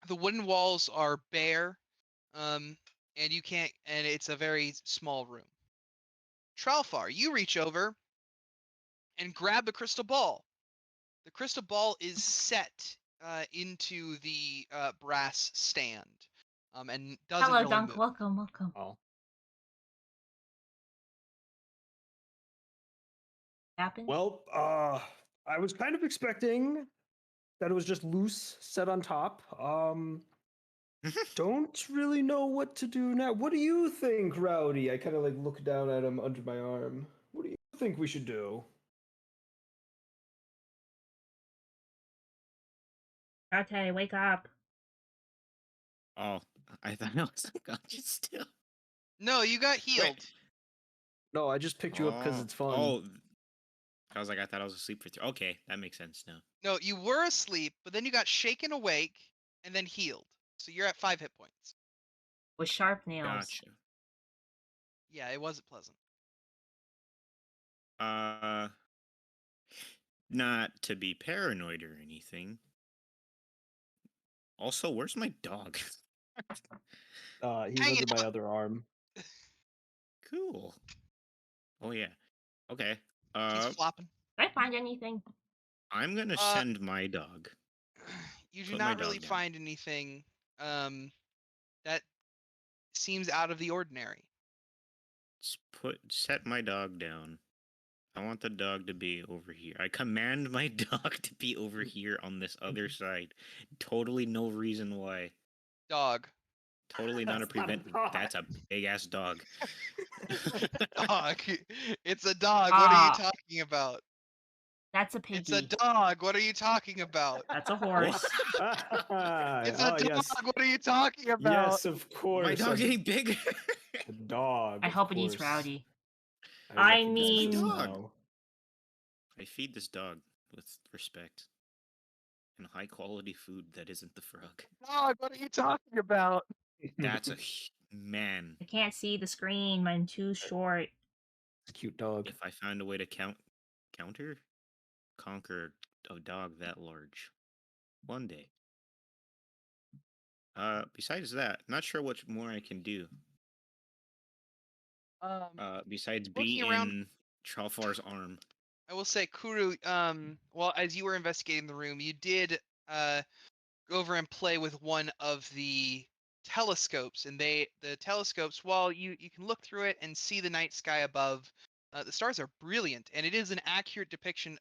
The wooden walls are bare, and you can't, and it's a very small room. Tralfar, you reach over and grab the crystal ball. The crystal ball is set into the brass stand, and doesn't Hello, really Dunk. move. Welcome, welcome. Oh. Happened? Well, I was kind of expecting that it was just loose, set on top. Don't really know what to do now. What do you think, Rowdy? I kind of like look down at him under my arm. What do you think we should do? Ate, wake up. Oh, I thought I was unconscious still. No, you got healed. Wait. No, I just picked you up because it's fun. Oh, I was like, I thought I was asleep for 3. Okay, that makes sense now. No, you were asleep, but then you got shaken awake and then healed. So you're at 5 hit points. With sharp nails. Gotcha. Yeah, it wasn't pleasant. Not to be paranoid or anything. Also, where's my dog? He's Hang under it my up. other arm. Cool. Oh yeah. Okay. He's flopping. Did I find anything? I'm gonna send my dog. You do Put my not really dog down. find anything that seems out of the ordinary. Set my dog down. I want the dog to be over here. I command my dog to be over here on this other side. Totally no reason why. Dog. Totally not a That's not a prevent. dog. That's a big ass dog. Dog. It's a dog. What are you Ah. talking about? That's a piggy. It's a dog. What are you talking about? That's a horse. It's a Oh, dog. yes. What are you talking about? Yes, of course. My dog's getting bigger. A dog. I of hope it eats course. Rowdy. I I recognize this mean- now. I feed this dog with respect and high quality food that isn't the frog. Dog. What are you talking about? That's a man. I can't see the screen. I'm too short. It's a cute dog. If I found a way to conquer a dog that large, one day. Besides that, not sure what more I can do. Besides be looking around- in Tralfar's arm. I will say, Kuru, well, as you were investigating the room, you did go over and play with one of the telescopes, and the telescopes, while you can look through it and see the night sky above, the stars are brilliant, and it is an accurate depiction,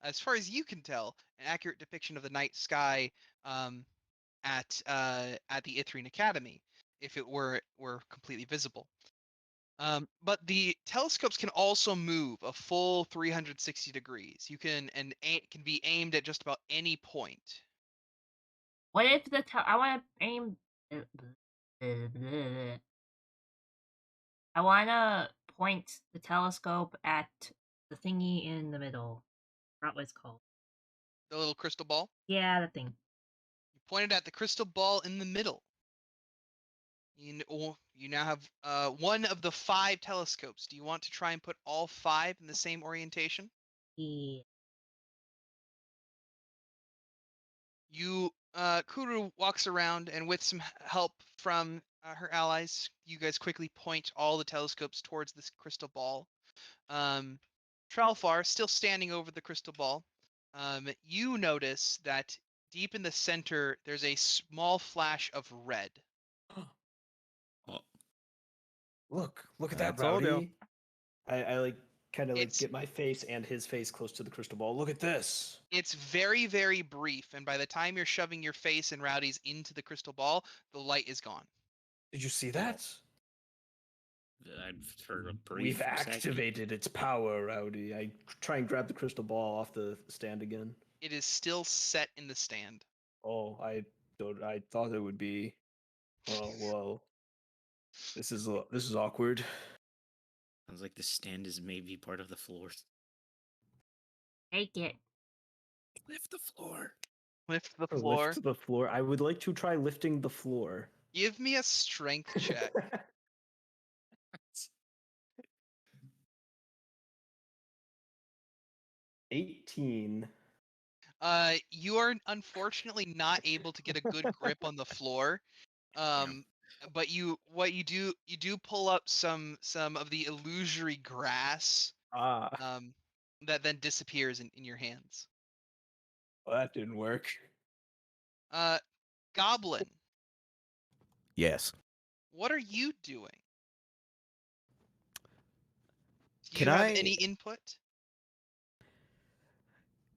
as far as you can tell, an accurate depiction of the night sky at the Ithrine Academy, if it were completely visible. But the telescopes can also move a full 360 degrees. You can it can be aimed at just about any point. What if I want to aim? I want to point the telescope at the thingy in the middle. I forgot what it's called. The little crystal ball. Yeah, the thing. You pointed at the crystal ball in the middle. You now have one of the 5 telescopes. Do you want to try and put all 5 in the same orientation? Yeah. Kuru walks around, and with some help from her allies, you guys quickly point all the telescopes towards this crystal ball. Tralfar, still standing over the crystal ball, you notice that deep in the center, there's a small flash of red. Oh, Look at I that, told you. Rowdy. I like kind of like It's- get my face and his face close to the crystal ball. Look at this. It's very, very brief, and by the time you're shoving your face and Rowdy's into the crystal ball, the light is gone. Did you see that? for a brief We've second. activated its power, Rowdy. I try and grab the crystal ball off the stand again. It is still set in the stand. Oh, I thought it would be. Oh well. This is awkward. Sounds like the stand is maybe part of the floor. Take it. Lift the floor. Lift the Or floor. Lift the floor. I would like to try lifting the floor. Give me a strength check. 18. You are unfortunately not able to get a good grip on the floor. but what you do pull up some of the illusory grass Ah, that then disappears in your hands. well, that didn't work. Goblin, Yes. what are you doing? Do Can you have I? any input?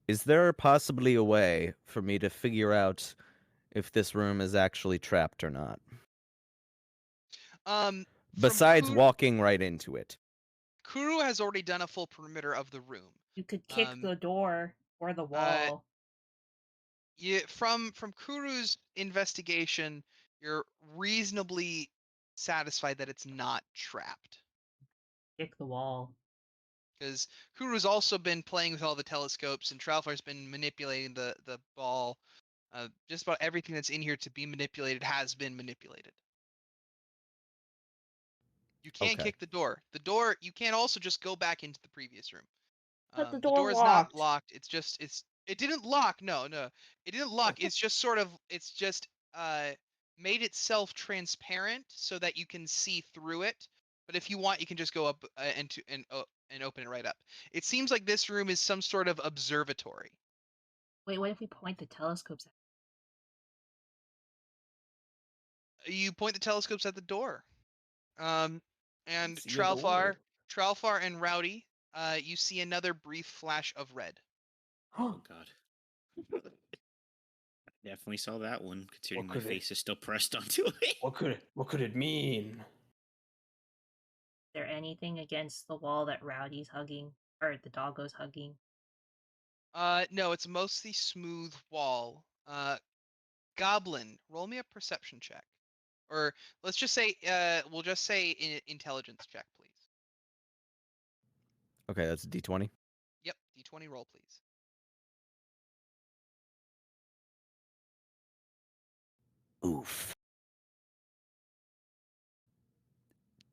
Is there possibly a way for me to figure out if this room is actually trapped or not? From Besides walking right into it. Kuru has already done a full perimeter of the room. You could kick the door or the Uh, wall. From Kuru's investigation, you're reasonably satisfied that it's not trapped. Kick the wall. Because Kuru's also been playing with all the telescopes, and Tralfar's been manipulating the ball. Just about everything that's in here to be manipulated has been manipulated. You can't Okay. kick the door. The door, you can't also just go back into the previous room. But the The door door is not locked. locked. It didn't lock. No, it didn't lock. It's just made itself transparent so that you can see through it. But if you want, you can just go up and open it right up. It seems like this room is some sort of observatory. Wait, what if we point the telescopes at You point the telescopes at the door. And See a door. Tralfar and Rowdy, you see another brief flash of red. Oh God. Definitely saw that one, considering my could it- face is still pressed onto it. What could it mean? Is there anything against the wall that Rowdy's hugging? Or the doggo's hugging? No, it's mostly smooth wall. Goblin, roll me a perception check. Or let's just say, we'll just say intelligence check, please. Okay, that's a D20. Yep, d20 roll, please. Oof.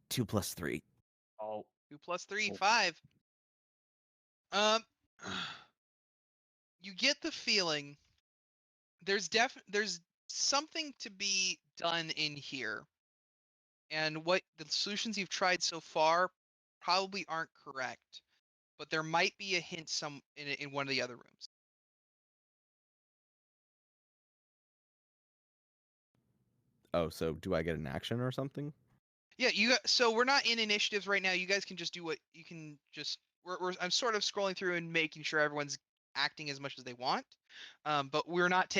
2 plus 3. Oh, 2 plus 3, Oh. 5. Um, you get the feeling there's something to be done in here, and what the solutions you've tried so far probably aren't correct, but there might be a hint in one of the other rooms. Oh, so do I get an action or something? Yeah, so we're not in initiatives right now. You guys can just do what you can. Just I'm sort of scrolling through and making sure everyone's acting as much as they want, but we're not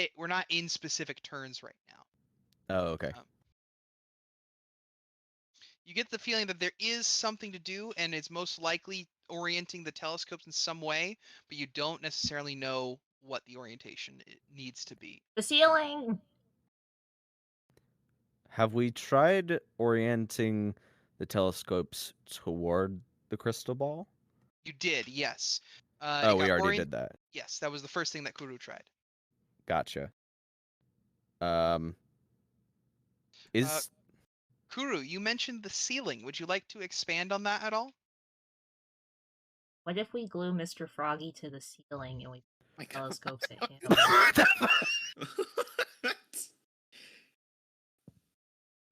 in specific turns right now. Oh, okay. You get the feeling that there is something to do, and it's most likely orienting the telescopes in some way, but you don't necessarily know what the orientation needs to be. The ceiling! Have we tried orienting the telescopes toward the crystal ball? You did, yes. Oh, we already did that. Yes, that was the first thing that Kuru tried. Gotcha. Is Kuru, you mentioned the ceiling. Would you like to expand on that at all? What if we glue Mr. Froggy to the ceiling and we My God. telescopes at him?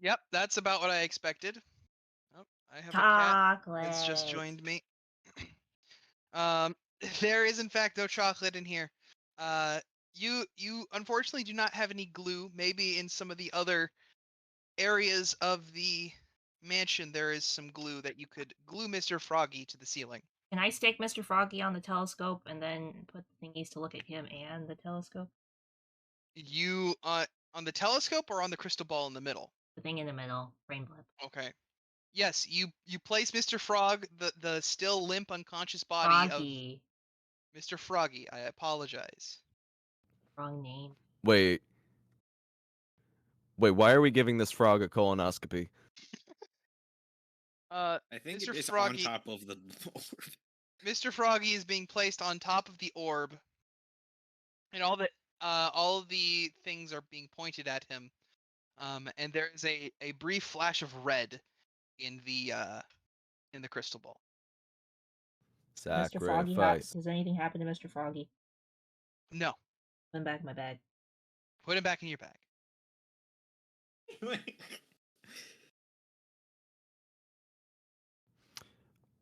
Yep, that's about what I expected. Oh, I have a cat Chocolate! that's just joined me. There is in fact no chocolate in here. You unfortunately do not have any glue. Maybe in some of the other areas of the mansion there is some glue that you could glue Mr. Froggy to the ceiling. Can I stick Mr. Froggy on the telescope and then put the thingies to look at him and the telescope? You on the telescope or on the crystal ball in the middle? The thing in the middle, brain blip. Okay. Yes, you place Mr. Frog, the still limp unconscious body Froggy. of Mr. Froggy. I apologize. Wrong name. Wait, why are we giving this frog a colonoscopy? I think Mr. it is Froggy, on top of the Mr. Froggy is being placed on top of the orb, and all of the things are being pointed at him. And there is a brief flash of red in the crystal ball. Mr. Froggy, Sacrifice. does anything happen to Mr. Froggy? No, Put him back in my bag. put him back in your bag.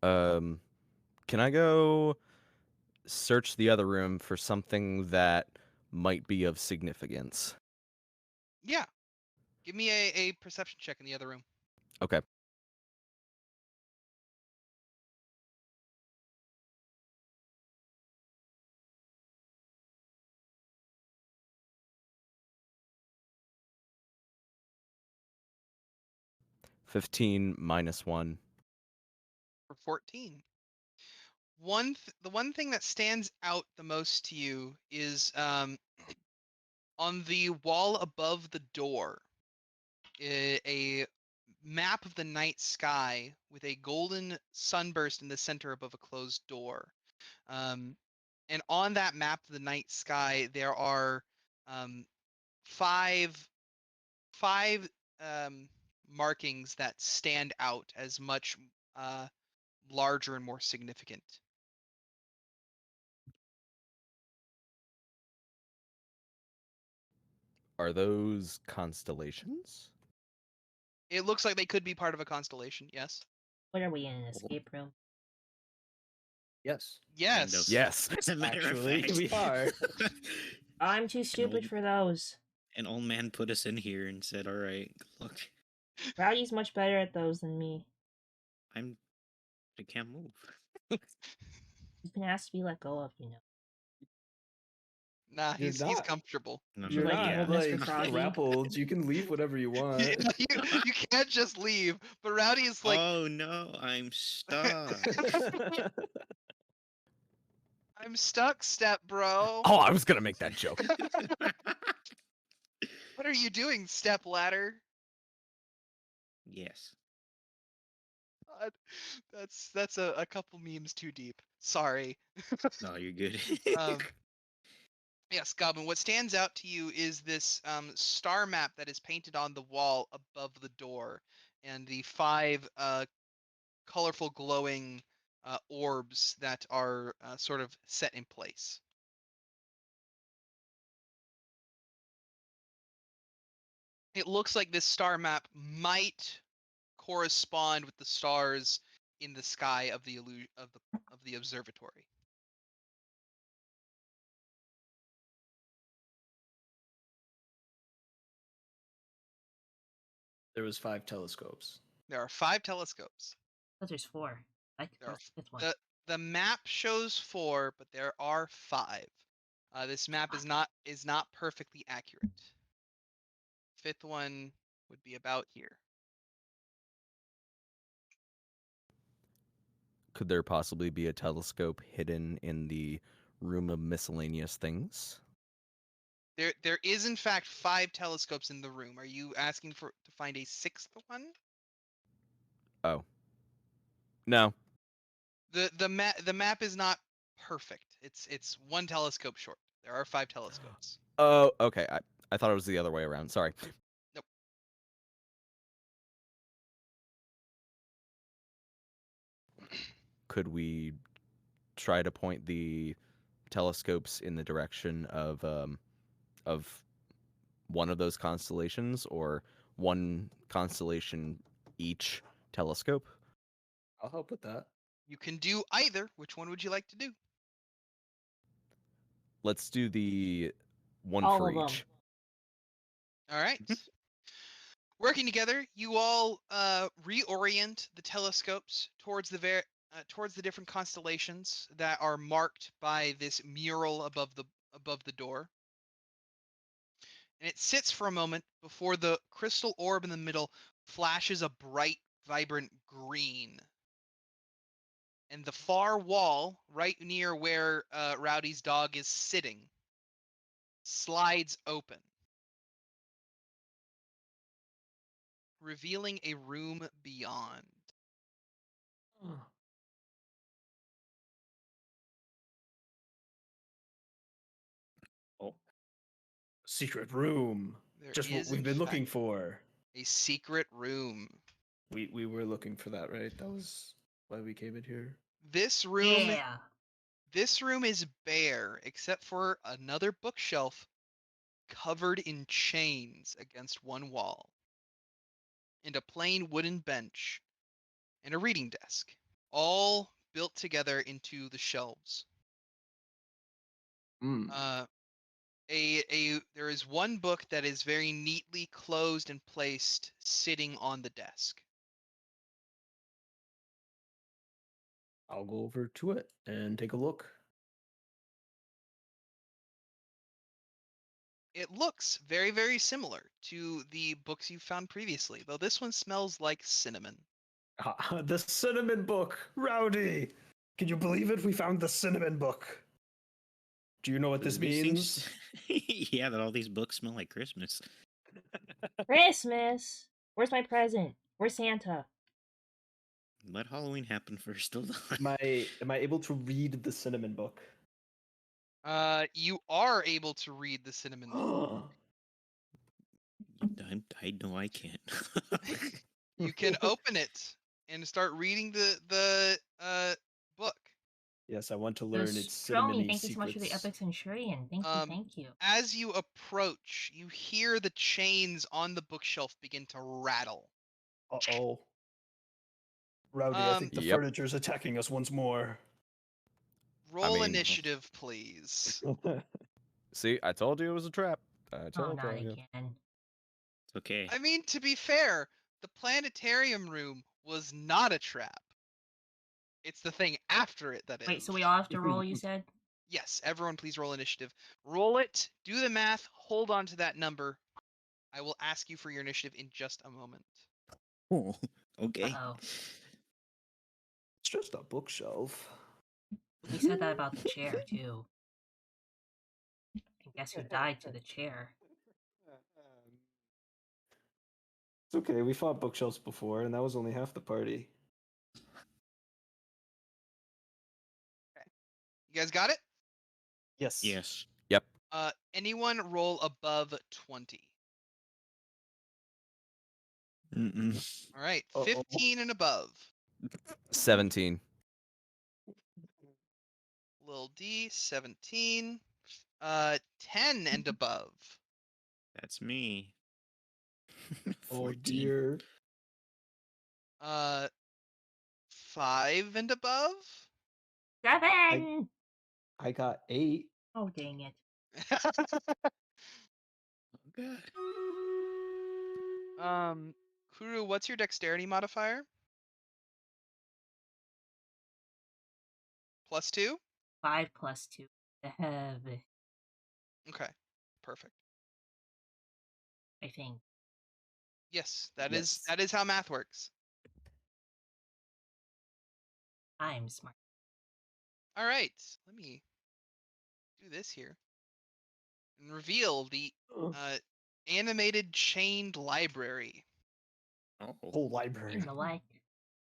Can I go search the other room for something that might be of significance? Yeah. Give me a perception check in the other room. Okay. -15 -1. For 14. The one thing that stands out the most to you is on the wall above the door, a map of the night sky with a golden sunburst in the center above a closed door. Um, and on that map of the night sky, there are um, five markings that stand out as much uh, larger and more significant. Are those constellations? It looks like they could be part of a constellation. Yes. What are we in, an escape room? Yes. Kind of. Yes. Yes. As a matter Actually, of fact, we are. I'm too stupid for those. An old man put us in here and said, "All right, look, Rowdy's much better at those than me. I can't move." He's been asked to be let go of, you know. Nah, You're he's not. comfortable. No, You're You're like not old Mr. Crosby. grappled. You can leave whenever you want. You can't just leave. But Rowdy is like, Oh no, I'm stuck. I'm stuck, step bro. Oh, I was gonna make that joke. What are you doing, step ladder? Yes. God, that's a couple memes too deep. Sorry. No, you're good. Um, yes, Goblin. What stands out to you is this star map that is painted on the wall above the door, and the five colorful glowing orbs that are sort of set in place. It looks like this star map might correspond with the stars in the sky of the of the observatory. There was 5 telescopes. There are 5 telescopes. But there's 4. I There are think it's one. the map shows 4, but there are 5. This map is not perfectly accurate. 5th one would be about here. Could there possibly be a telescope hidden in the room of miscellaneous things? There is in fact 5 telescopes in the room. Are you asking to find a 6th one? Oh. No. The map is not perfect. It's 1 telescope short. There are 5 telescopes. Oh, okay. I thought it was the other way around. Sorry. Nope. Could we try to point the telescopes in the direction of one of those constellations, or one constellation each telescope? I'll help with that. You can do either. Which one would you like to do? Let's do the one All for of 'em. each. All right. Working together, you all reorient the telescopes towards towards the different constellations that are marked by this mural above the door. And it sits for a moment before the crystal orb in the middle flashes a bright, vibrant green. And the far wall, right near where Rowdy's dog is sitting, slides open, revealing a room beyond. Oh. Secret room. There Just what is, we've in been looking fact, for. a secret room. We were looking for that, right? That was why we came in here. This room Yeah. This room is bare except for another bookshelf covered in chains against one wall, and a plain wooden bench, and a reading desk. all built together into the shelves. Mm. There is one book that is very neatly closed and placed, sitting on the desk. I'll go over to it and take a look. It looks very, very similar to the books you found previously, though this one smells like cinnamon. The cinnamon book, Rowdy. Can you believe it? We found the cinnamon book. Do you know what this These means? things- yeah, that all these books smell like Christmas. Christmas. Where's my present? Where's Santa? Let Halloween happen first. Hold on. Am I able to read the cinnamon book? You are able to read the cinnamon book. I know I can't. You can open it and start reading the book. Yes, I want to learn its Strony, cinnamony thank you so much for the secrets. epic centurion. Thank you. As you approach, you hear the chains on the bookshelf begin to rattle. Uh-oh. Rowdy, I think the Yep. furniture's attacking us once more. Roll mean- initiative, please. See, I told you it was a trap. I Oh, told not you. again. It's okay. I mean, to be fair, the planetarium room was not a trap. It's the thing after it that is. Wait, so we all have to roll, you said? Yes, everyone please roll initiative. Roll it, do the math, hold on to that number. I will ask you for your initiative in just a moment. Oh, okay. Uh-oh. It's just a bookshelf. He said that about the chair, too. I guess who died to the chair? It's okay, we fought bookshelves before, and that was only half the party. You guys got it? Yes. Yes. Yep. Anyone roll above 20? Mm-mm. All right, Uh-oh. 15 and above. 17. Lil D, 17. 10 and above. That's me. Oh 14. dear. 5 and above. 7! I got 8. Oh, dang it. Oh god. Kuru, what's your dexterity modifier? +2? 5 plus 2. Okay, perfect. I think. Yes, Yes. that is how math works. I'm smart. All right, let me do this here and reveal the animated chained library. Oh. Whole library. In the light.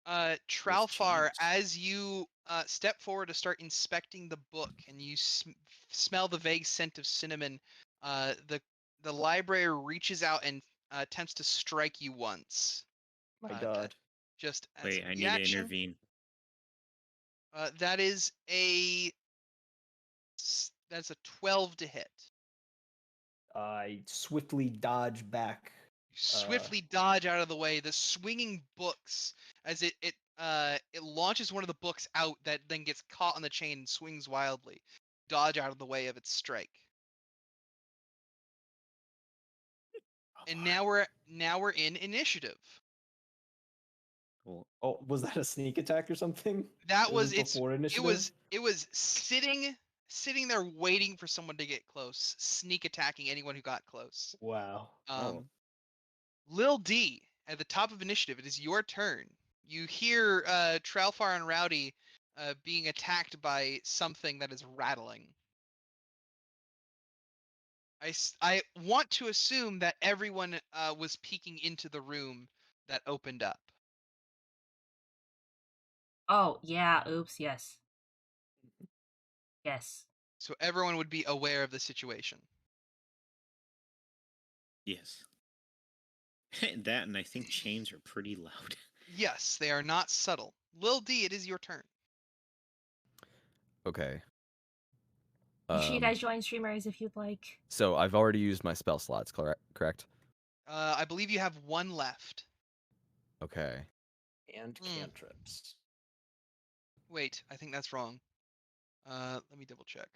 Tralfar, chains. as you step forward to start inspecting the book and you smell the vague scent of cinnamon, the library reaches out and attempts to strike you once. My god. Just as Wait, a I need to reaction. intervene. That is that's a 12 to hit. I swiftly dodge back. You swiftly dodge out of the way. The swinging books, as it launches one of the books out that then gets caught on the chain and swings wildly. Dodge out of the way of its strike. And now we're in initiative. Cool. Oh, was that a sneak attack or something? That It was before initiative? it was sitting there waiting for someone to get close, sneak attacking anyone who got close. Wow. Oh. Lil D, at the top of initiative, it is your turn. You hear Tralfar and Rowdy being attacked by something that is rattling. I want to assume that everyone was peeking into the room that opened up. Oh, yeah. Oops, yes. Yes. So everyone would be aware of the situation. Yes. That, and I think chains are pretty loud. Yes, they are not subtle. Lil D, it is your turn. Okay. You should you guys join streamers if you'd like. So I've already used my spell slots, correct? I believe you have one left. And Okay. cantrips. Wait, I think that's wrong. Let me double check.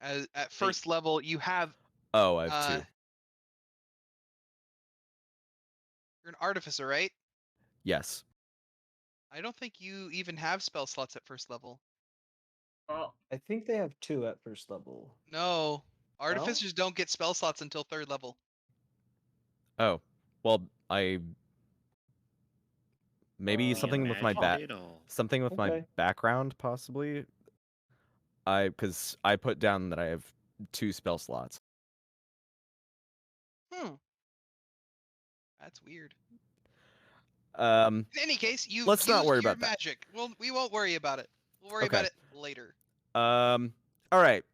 At first level, you have Oh, I have 2. you're an artificer, right? Yes. I don't think you even have spell slots at first level. Oh, I think they have 2 at first level. No, artificers don't get spell slots until 3rd level. Oh, well, maybe Uh, something with my Imagined it all. something with my Okay. background, possibly. Because I put down that I have 2 spell slots. That's weird. Um, In any case, you've Let's not used worry your about that. magic. Well, we won't worry about it. We'll worry Okay. about it later. All right.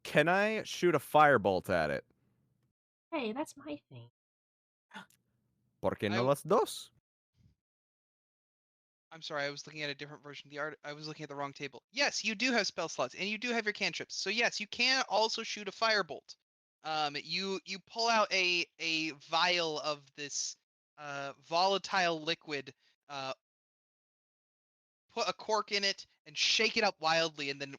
Can I shoot a firebolt at it? hey, that's my thing. ¿Por qué no I- las dos? I'm sorry, I was looking at a different version of the art. I was looking at the wrong table. Yes, you do have spell slots, and you do have your cantrips. So yes, you can also shoot a firebolt. You pull out a vial of this volatile liquid, put a cork in it, and shake it up wildly, and then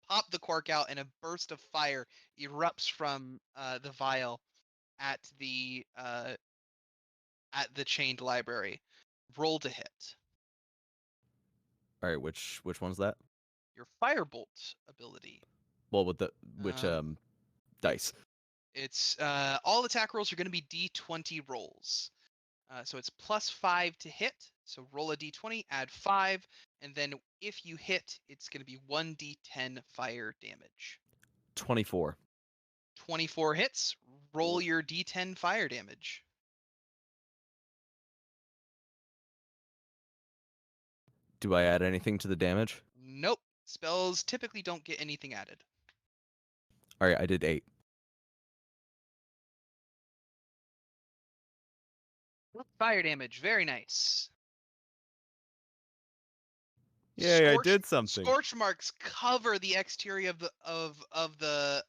pop the cork out, and a burst of fire erupts from the vial at the chained library. Roll to hit. All right, which one's that? Your firebolt ability. Well, with the which Um, dice? It's all attack rolls are going to be d20 rolls. So it's +5 to hit. So roll a d20, add 5, and then if you hit, it's going to be 1d10 fire damage. 24. 24 hits. Roll your d10 fire damage. Do I add anything to the damage? Nope. Spells typically don't get anything added. All right, I did 8. Fire damage, very nice. Yay, I did something. Scorch marks cover the exterior of the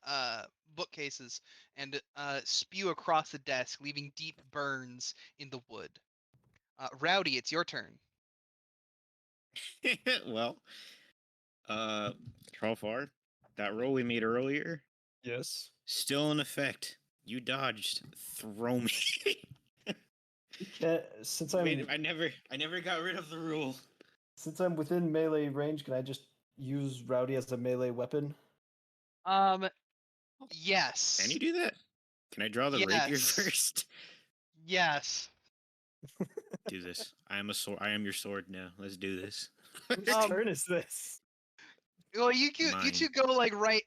bookcases and spew across the desk, leaving deep burns in the wood. Rowdy, it's your turn. Well, Trollfar, that roll we made earlier, Yes. still in effect. You dodged. Throw me. Since I'm Wait, I never got rid of the rule. since I'm within melee range, can I just use Rowdy as a melee weapon? Yes. Can you do that? Can I draw the rapier Yes. first? Yes. Do this. I am a sword. I am your sword now. Let's do this. Whose turn is this? Well, you two Mine. go like right.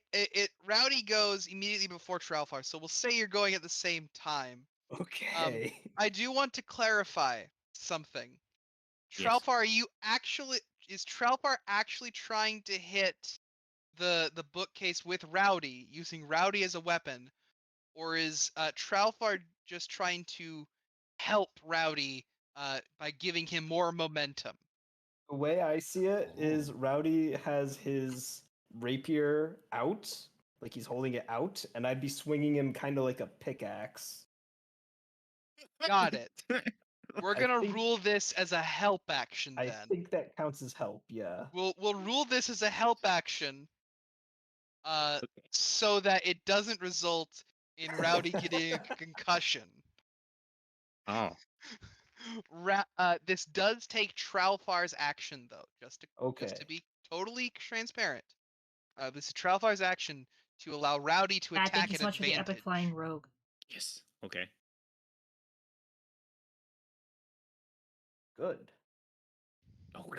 Rowdy goes immediately before Tralfar, so we'll say you're going at the same time. Okay. I do want to clarify something. Yes. Tralfar, is Tralfar actually trying to hit the bookcase with Rowdy, using Rowdy as a weapon, or is Tralfar just trying to help Rowdy by giving him more momentum? The way I see it is Rowdy has his rapier out, like he's holding it out, and I'd be swinging him kind of like a pickaxe. Got it. We're I gonna think- rule this as a help action I then. think that counts as help, yeah. We'll rule this as a help action, so that it doesn't result in Rowdy getting a concussion. Oh. This does take Tralfar's action though, just to Okay. be totally transparent. This is Tralfar's action to allow Rowdy to Bad attack thank you at so much for the advantage. epic flying rogue. Yes. Okay. Good. Oh.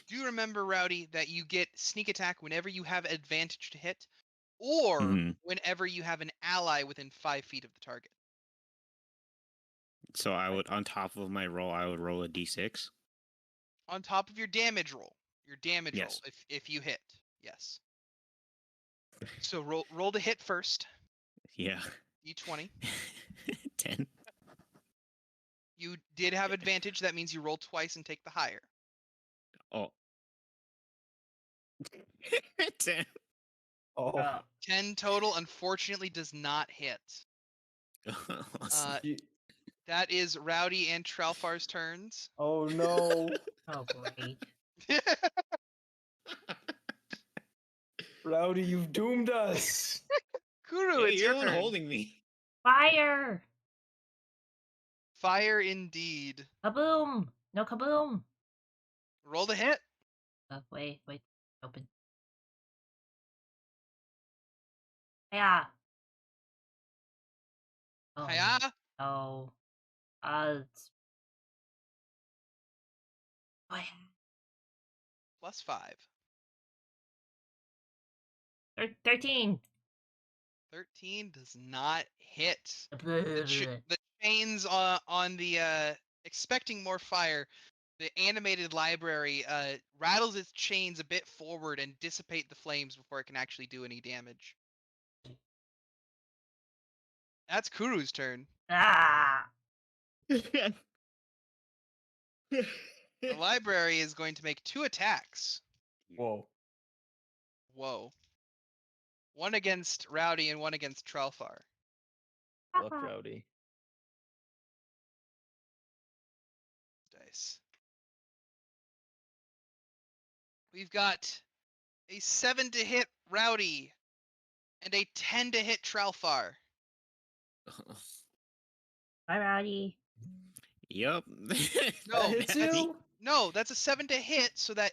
Do remember, Rowdy, that you get sneak attack whenever you have advantage to hit, or Mhm. whenever you have an ally within 5 feet of the target. So I would, on top of my roll, I would roll a d6. On top of your damage roll, Yes. roll, if you hit, yes. So roll to hit first. Yeah. D20. 10. You did have advantage. That means you roll twice and take the higher. Oh. 10. Oh, 10 total. Unfortunately, does not hit. you, That is Rowdy and Tralfar's turns. Oh no, Oh, great. Rowdy, you've doomed us. Kuru, Hey, it's you're your the one turn. holding me. Fire! Fire indeed. Kaboom! No kaboom! Roll the hit. Wait. Open. Yeah. Oh, Hiya. no. It's... Oh, yeah. +5. 13. 13 does not hit. Blah, The chains on the expecting more fire. The animated library rattles its chains a bit forward and dissipate the flames before it can actually do any damage. That's Kuru's turn. Ah! The library is going to make 2 attacks. Whoa. Whoa. One against Rowdy and one against Tralfar. Luck, Rowdy. Dice. We've got a 7 to hit Rowdy and a 10 to hit Tralfar. Bye, Rowdy. Yup. No, hits that's, you? no, that's a 7 to hit, so that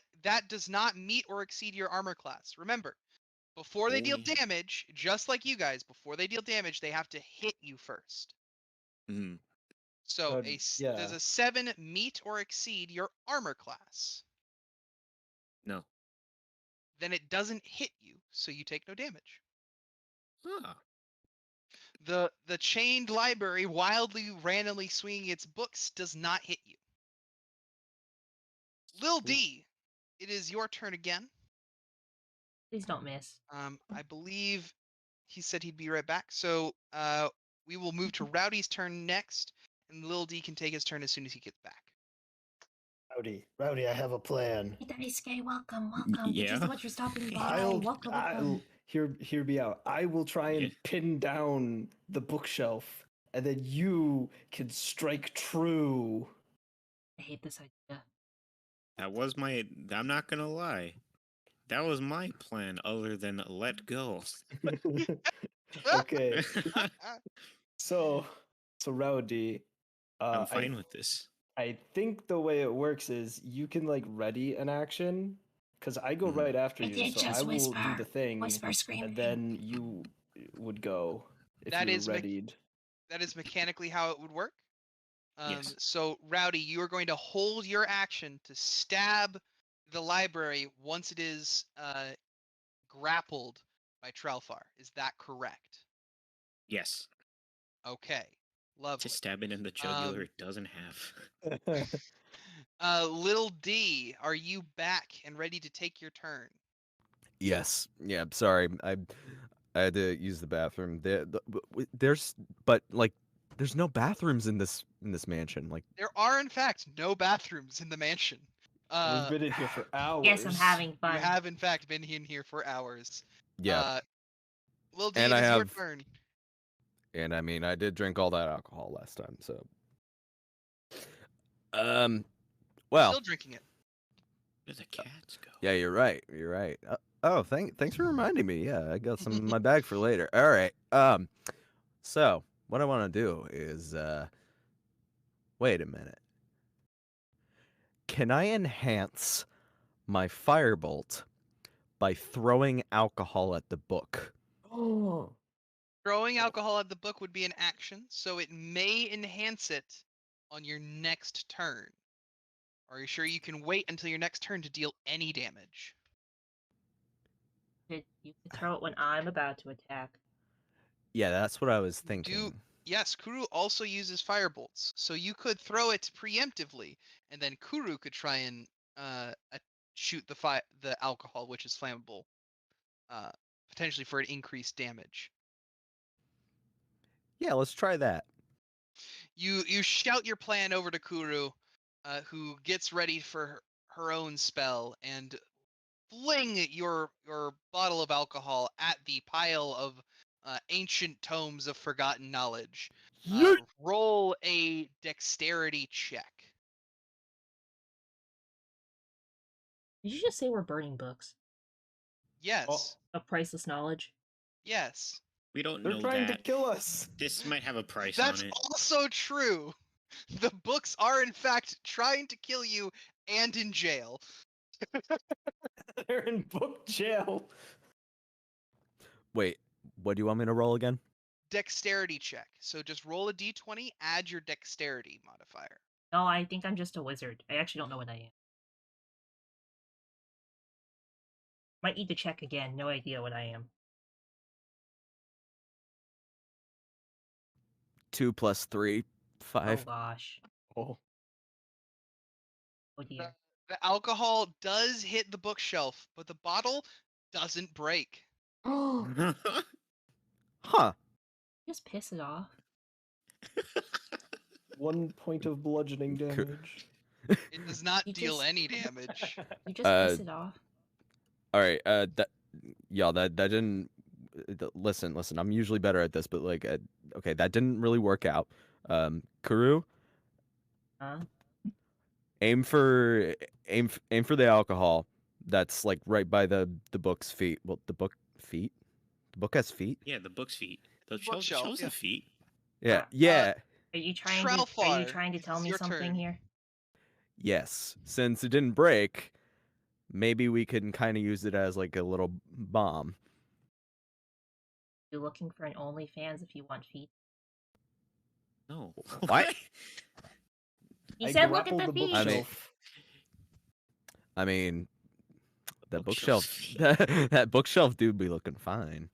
does not meet or exceed your armor class. Remember, before they Oh, deal yeah. damage, just like you guys, before they deal damage, they have to hit you first. Mhm. So Yeah. does a 7 meet or exceed your armor class? No. Then it doesn't hit you, so you take no damage. Ah. The chained library wildly randomly swinging its books does not hit you. Lil D, it is your turn again. Please don't miss. I believe he said he'd be right back. So we will move to Rowdy's turn next, and Lil D can take his turn as soon as he gets back. Rowdy, I have a plan. Hey, Daisuke, welcome. Yeah. Thank you so much for stopping by. I'll Welcome. hear me out. I will try and Yeah. pin down the bookshelf, and then you can strike true. I hate this idea. That was my. I'm not gonna lie. That was my plan, other than let go. Okay, so Rowdy, I'm fine with this. I think the way it works is you can like ready an action, because I go Mhm. right after I you, did so just I will do whisper. the thing, Whisper screaming. and then you would go if That you is were readied. That is mechanically how it would work. Yes. So, Rowdy, you are going to hold your action to stab the library once it is grappled by Trelfar. Is that correct? Yes. Okay. Lovely. To stab it in the jugular, it doesn't have. Lil D, are you back and ready to take your turn? Yes. Yeah. Sorry. I had to use the bathroom. There's no bathrooms in this mansion. Like, There are, in fact, no bathrooms in the mansion. We've been in here for hours. Yes, I'm having You fun. have, in fact, been in here for hours. yeah. Lil D, And it I is your have- turn. And I mean, I did drink all that alcohol last time, so. Well. Still drinking it. Where the cats go? Yeah, you're right. You're right. Oh, thanks for reminding me. Yeah, I got some in my bag for later. All right. So what I want to do is, wait a minute. Can I enhance my firebolt by throwing alcohol at the book? Oh, Throwing alcohol at the book would be an action, so it may enhance it on your next turn. Are you sure you can wait until your next turn to deal any damage? You can throw it when I'm about to attack. Yeah, that's what I was thinking. Yes, Kuru also uses firebolts, so you could throw it preemptively, and then Kuru could try and shoot the alcohol, which is flammable, potentially for an increased damage. Yeah, let's try that. You shout your plan over to Kuru, who gets ready for her own spell, and fling your bottle of alcohol at the pile of ancient tomes of forgotten knowledge. Roll a a dexterity check. Did you just say we're burning books Yes. of priceless knowledge? Yes. We don't They're know trying that. to kill us. This might have a price That's on it. also true. The books are in fact trying to kill you and in jail. They're in book jail. Wait, what do you want me to roll again? Dexterity check. So just roll a d20, add your dexterity modifier. No, I think I'm just a wizard. I actually don't know what I am. Might need to check again. No idea what I am. 2 plus 3, 5. Oh gosh. Oh. Oh dear. The alcohol does hit the bookshelf, but the bottle doesn't break. Huh. Just piss it off. 1 point of bludgeoning damage. It does not You deal just- any damage. You just piss it off. All right. That didn't. Listen. I'm usually better at this, but like, okay, that didn't really work out. Kuru, Huh? aim for the alcohol. That's like right by the book's feet. Well, the book feet. The book has feet. Yeah, the book's feet. The Bookshelf, shelves yeah. have feet. Yeah. Uh, Yeah. Are you trying to Tralfar, tell it's me your something turn. here? Yes. Since it didn't break, maybe we can kind of use it as like a little bomb. You're looking for an OnlyFans if you want feet. No. What? He I said look at grappled the feet. bookshelf. I mean, that Bookshelf's bookshelf. feet. That bookshelf do be looking fine.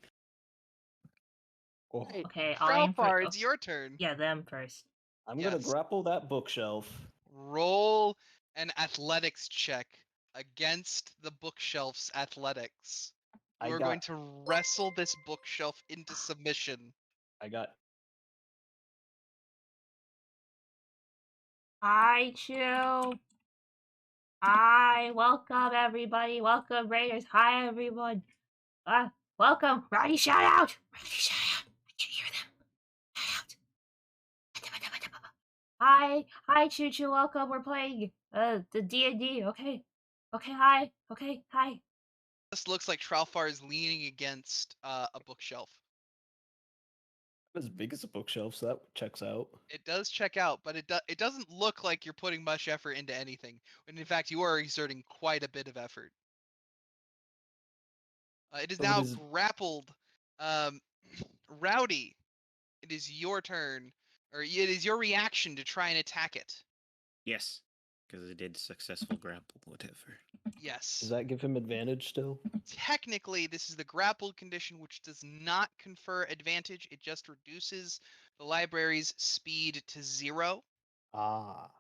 Oh, Okay, I'll aim for. Tralfar, it's your turn. Yeah, them first. I'm gonna Yes. grapple that bookshelf. Roll an athletics check against the bookshelf's athletics. I You are got- going to wrestle this bookshelf into submission. I got Hi, Chew. Hi, welcome everybody. Welcome Raiders. Hi everyone. Welcome. Rowdy, shout out. Rowdy, shout out. I can hear them. Shout out. Hi, Choo Choo. Welcome. We're playing the D&D. Okay. Hi. This looks like Tralfar is leaning against a bookshelf. as big as a bookshelf, so that checks out. It does check out, but it doesn't look like you're putting much effort into anything. When in fact you are exerting quite a bit of effort. It is So it now is- grappled. Rowdy, it is your turn, or it is your reaction to try and attack it. Yes, because it did successful grapple, whatever. Yes. Does that give him advantage still? Technically, this is the grappled condition, which does not confer advantage. It just reduces the library's speed to 0. Ah.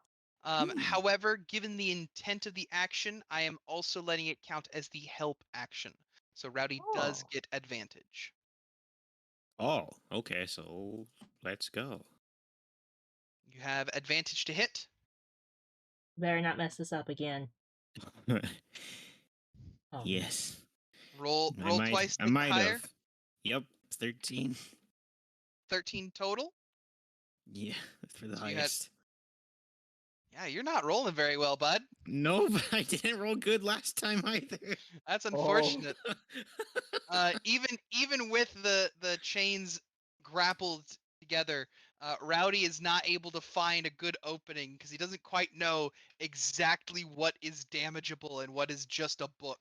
However, given the intent of the action, I am also letting it count as the help action. So Rowdy does Oh. get advantage. Oh, okay, so let's go. You have advantage to hit. Better not mess this up again. Oh, Yes. Roll I might, twice I to might higher. have. Yep, 13. 13 total. Yeah, for the So you had- highest. Yeah, you're not rolling very well, bud. No, but I didn't roll good last time either. That's Oh. unfortunate. Even with the chains grappled together, Rowdy is not able to find a good opening because he doesn't quite know exactly what is damageable and what is just a book.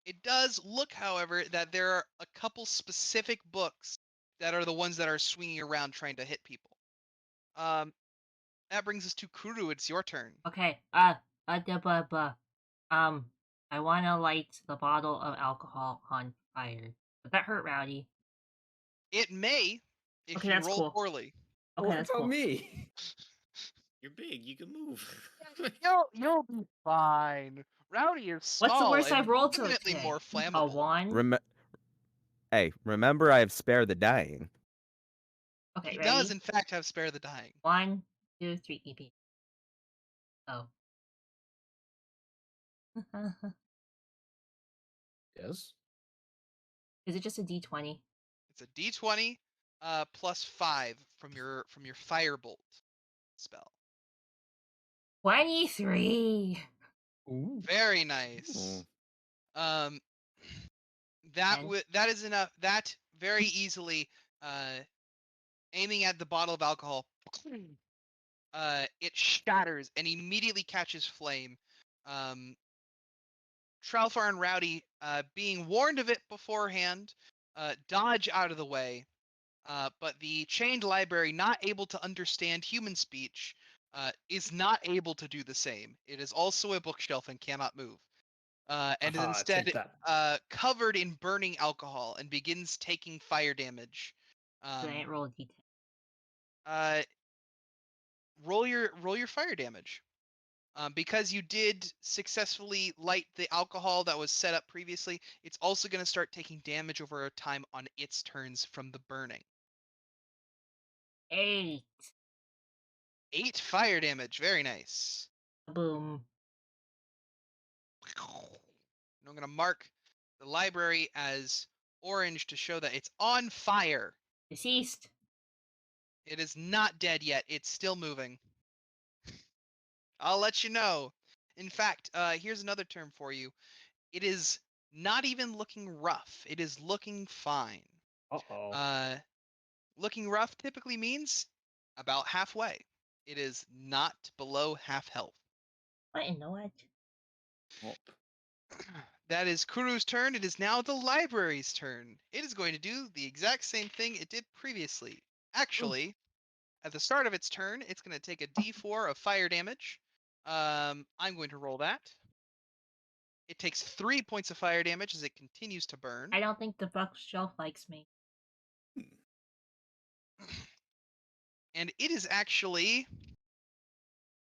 It does look, however, that there are a couple specific books that are the ones that are swinging around trying to hit people. That brings us to Kuru. It's your turn. Okay. I want to light the bottle of alcohol on fire. Would that hurt Rowdy? It may, if Okay, you that's roll cool. poorly. Okay, what that's about cool. me? You're big, you can move. You'll be fine. Rowdy is small. What's the worst and I've rolled to infinitely today? more A flammable. 1? Hey, remember I have spare the dying. Okay, He ready? does, in fact, have spare the dying. 1, 2, 3, EP. Oh. Yes. Is it just a D20? It's a D20 plus 5 from your firebolt spell. 23. Ooh. Very nice. Um, that is enough. That very easily, aiming at the bottle of alcohol, it shatters and immediately catches flame. Tralfar and Rowdy, being warned of it beforehand, dodge out of the way. But the chained library, not able to understand human speech, is not able to do the same. It is also a bookshelf and cannot move. And is Aha, instead take that. covered in burning alcohol and begins taking fire damage. So I ain't roll a d10. Uh, roll your fire damage. Because you did successfully light the alcohol that was set up previously, it's also going to start taking damage over a time on its turns from the burning. 8. 8 fire damage. Very nice. Boom. And I'm going to mark the library as orange to show that it's on fire. Deceased. It is not dead yet. It's still moving. I'll let you know. In fact, here's another term for you. It is not even looking rough. It is looking fine. Uh-oh. Looking rough typically means about halfway. It is not below half health. What in the what? That is Kuru's turn. It is now the library's turn. It is going to do the exact same thing it did previously. Actually, at the start of its turn, it's going to take a d4 of fire damage. I'm going to roll that. It takes 3 points of fire damage as it continues to burn. I don't think the bookshelf likes me. And it is actually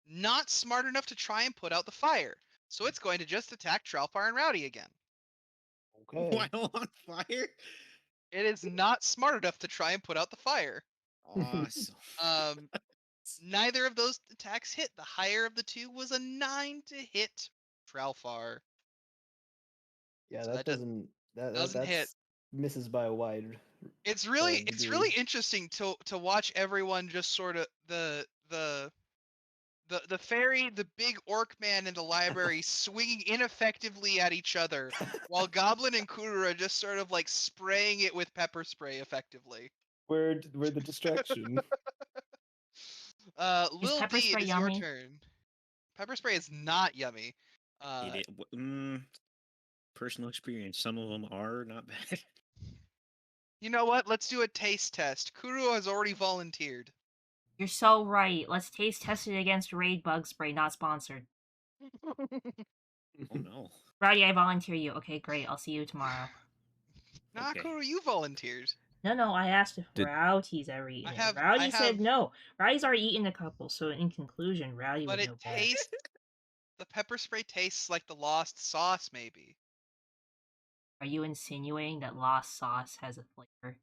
not smart enough to try and put out the fire. So it's going to just attack Tralfar and Rowdy again. Okay. While on fire? It is not smart enough to try and put out the fire. Awesome. Neither of those attacks hit. The higher of the two was a 9 to hit Tralfar. Yeah, So that that doesn't doesn't hit. misses by a wide. It's really degree. interesting to watch everyone just sort of the fairy, the big orc man in the library swinging ineffectively at each other, while Goblin and Kuru are just sort of like spraying it with pepper spray effectively. Where the distraction? Lil pepper D, it spray is yummy? your turn. Pepper spray is not yummy. Personal experience. Some of them are not bad. You know what? Let's do a taste test. Kuru has already volunteered. You're so right. Let's taste test it against Raid Bug Spray, not sponsored. Oh no. Rowdy, I volunteer you. Okay, great. I'll see you tomorrow. Nah, Okay. Kuru, you volunteered. No, I asked if Did- Rowdy's ever eaten I it. have- Rowdy I said have- no. Rowdy's already eaten a couple, so in conclusion, Rowdy But would it know better. tastes. The pepper spray tastes like the lost sauce, maybe. Are you insinuating that Lost Sauce has a flavor?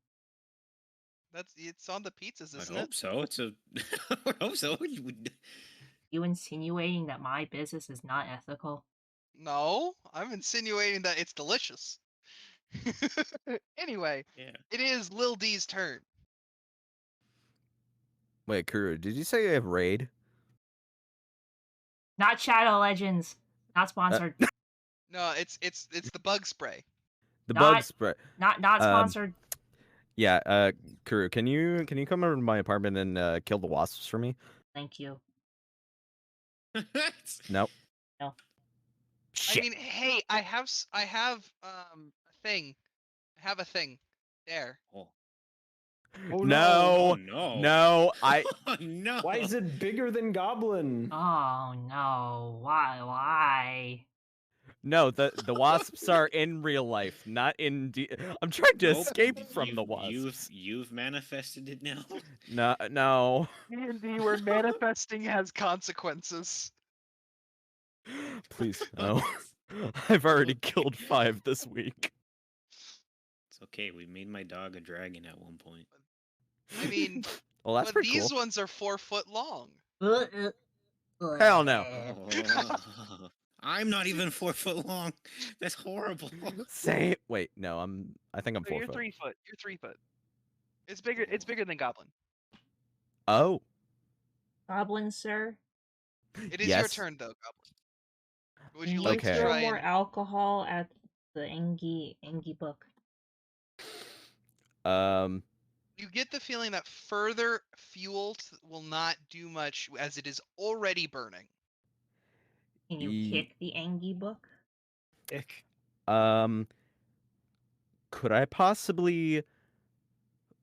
It's on the pizzas, I isn't hope it? so. It's a. I hope so. You insinuating that my business is not ethical? No, I'm insinuating that it's delicious. Anyway, Yeah. it is Lil D's turn. Wait, Kuru, did you say you have raid? Not Shadow Legends. Not sponsored. No, it's the bug spray. The Not- bug spray. Not Um, sponsored. Yeah, Kuru, can you come over to my apartment and kill the wasps for me? Thank you. Nope. No. Shit. I mean, hey, I have a thing. I have a thing. There. Oh. Oh No. Oh no. No, I Oh no. Why is it bigger than Goblin? Oh no. Why? no, the wasps are in real life, not in I'm trying to Nope. escape from the wasps. You've manifested it now. No. D&D, where manifesting has consequences. Please, no. I've already killed 5 this week. It's okay. We made my dog a dragon at one point. I mean, Well, that's but pretty these cool. ones are 4 foot long. Hell no. Oh. I'm not even 4 foot long. That's horrible. Same. Wait, no, I think I'm So 4 you're foot. 3 foot. You're 3 foot. It's bigger. It's bigger than Goblin. Oh, Goblin, sir. It is your yes. turn though, Goblin. Would Can you you like to Okay. throw try more and? alcohol at the Engi book? Um, You get the feeling that further fuel will not do much as it is already burning. Can you e- kick the Engi book? Ick. um, could I possibly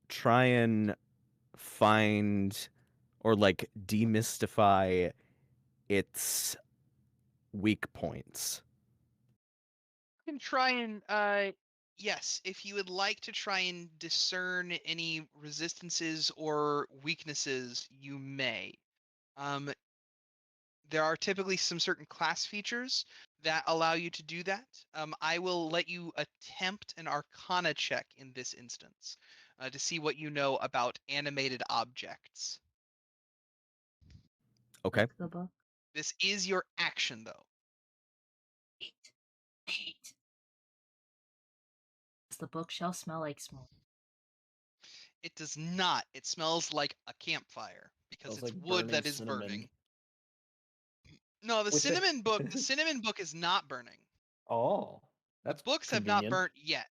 try and find or like demystify its weak points? You can try and yes, if you would like to try and discern any resistances or weaknesses, you may. Um, there are typically some certain class features that allow you to do that. I will let you attempt an Arcana check in this instance to see what you know about animated objects. Okay. Kick the book. This is your action, though. 8. 8. Does the bookshelf smell like smoke? It does not. It smells like a campfire because Smells it's like wood burning that is cinnamon. burning. No, the With the- cinnamon book. The cinnamon book is not burning. Oh, The that's books have not convenient. burnt yet.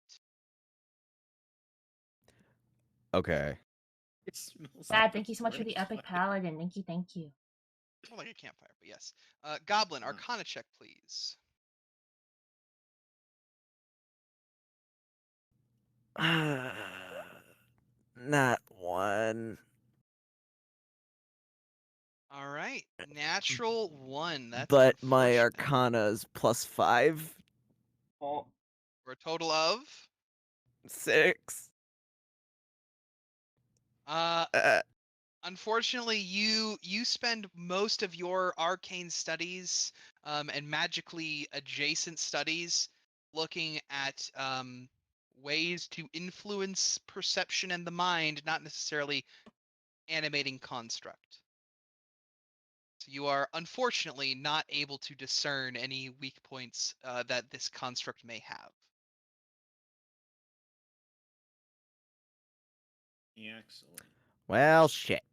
Okay. It smells Dad, like thank you so much for the forest epic fire. paladin. Thank you. More like a campfire, but yes. Goblin, Huh. Arcana check, please. Not one. All right, natural 1. That's But my unfortunate. Arcana is +5. Oh. For a total of 6. uh Uh, unfortunately you spend most of your arcane studies and magically adjacent studies looking at ways to influence perception and the mind, not necessarily animating construct. So you are unfortunately not able to discern any weak points that this construct may have. Yeah, excellent. well, shit.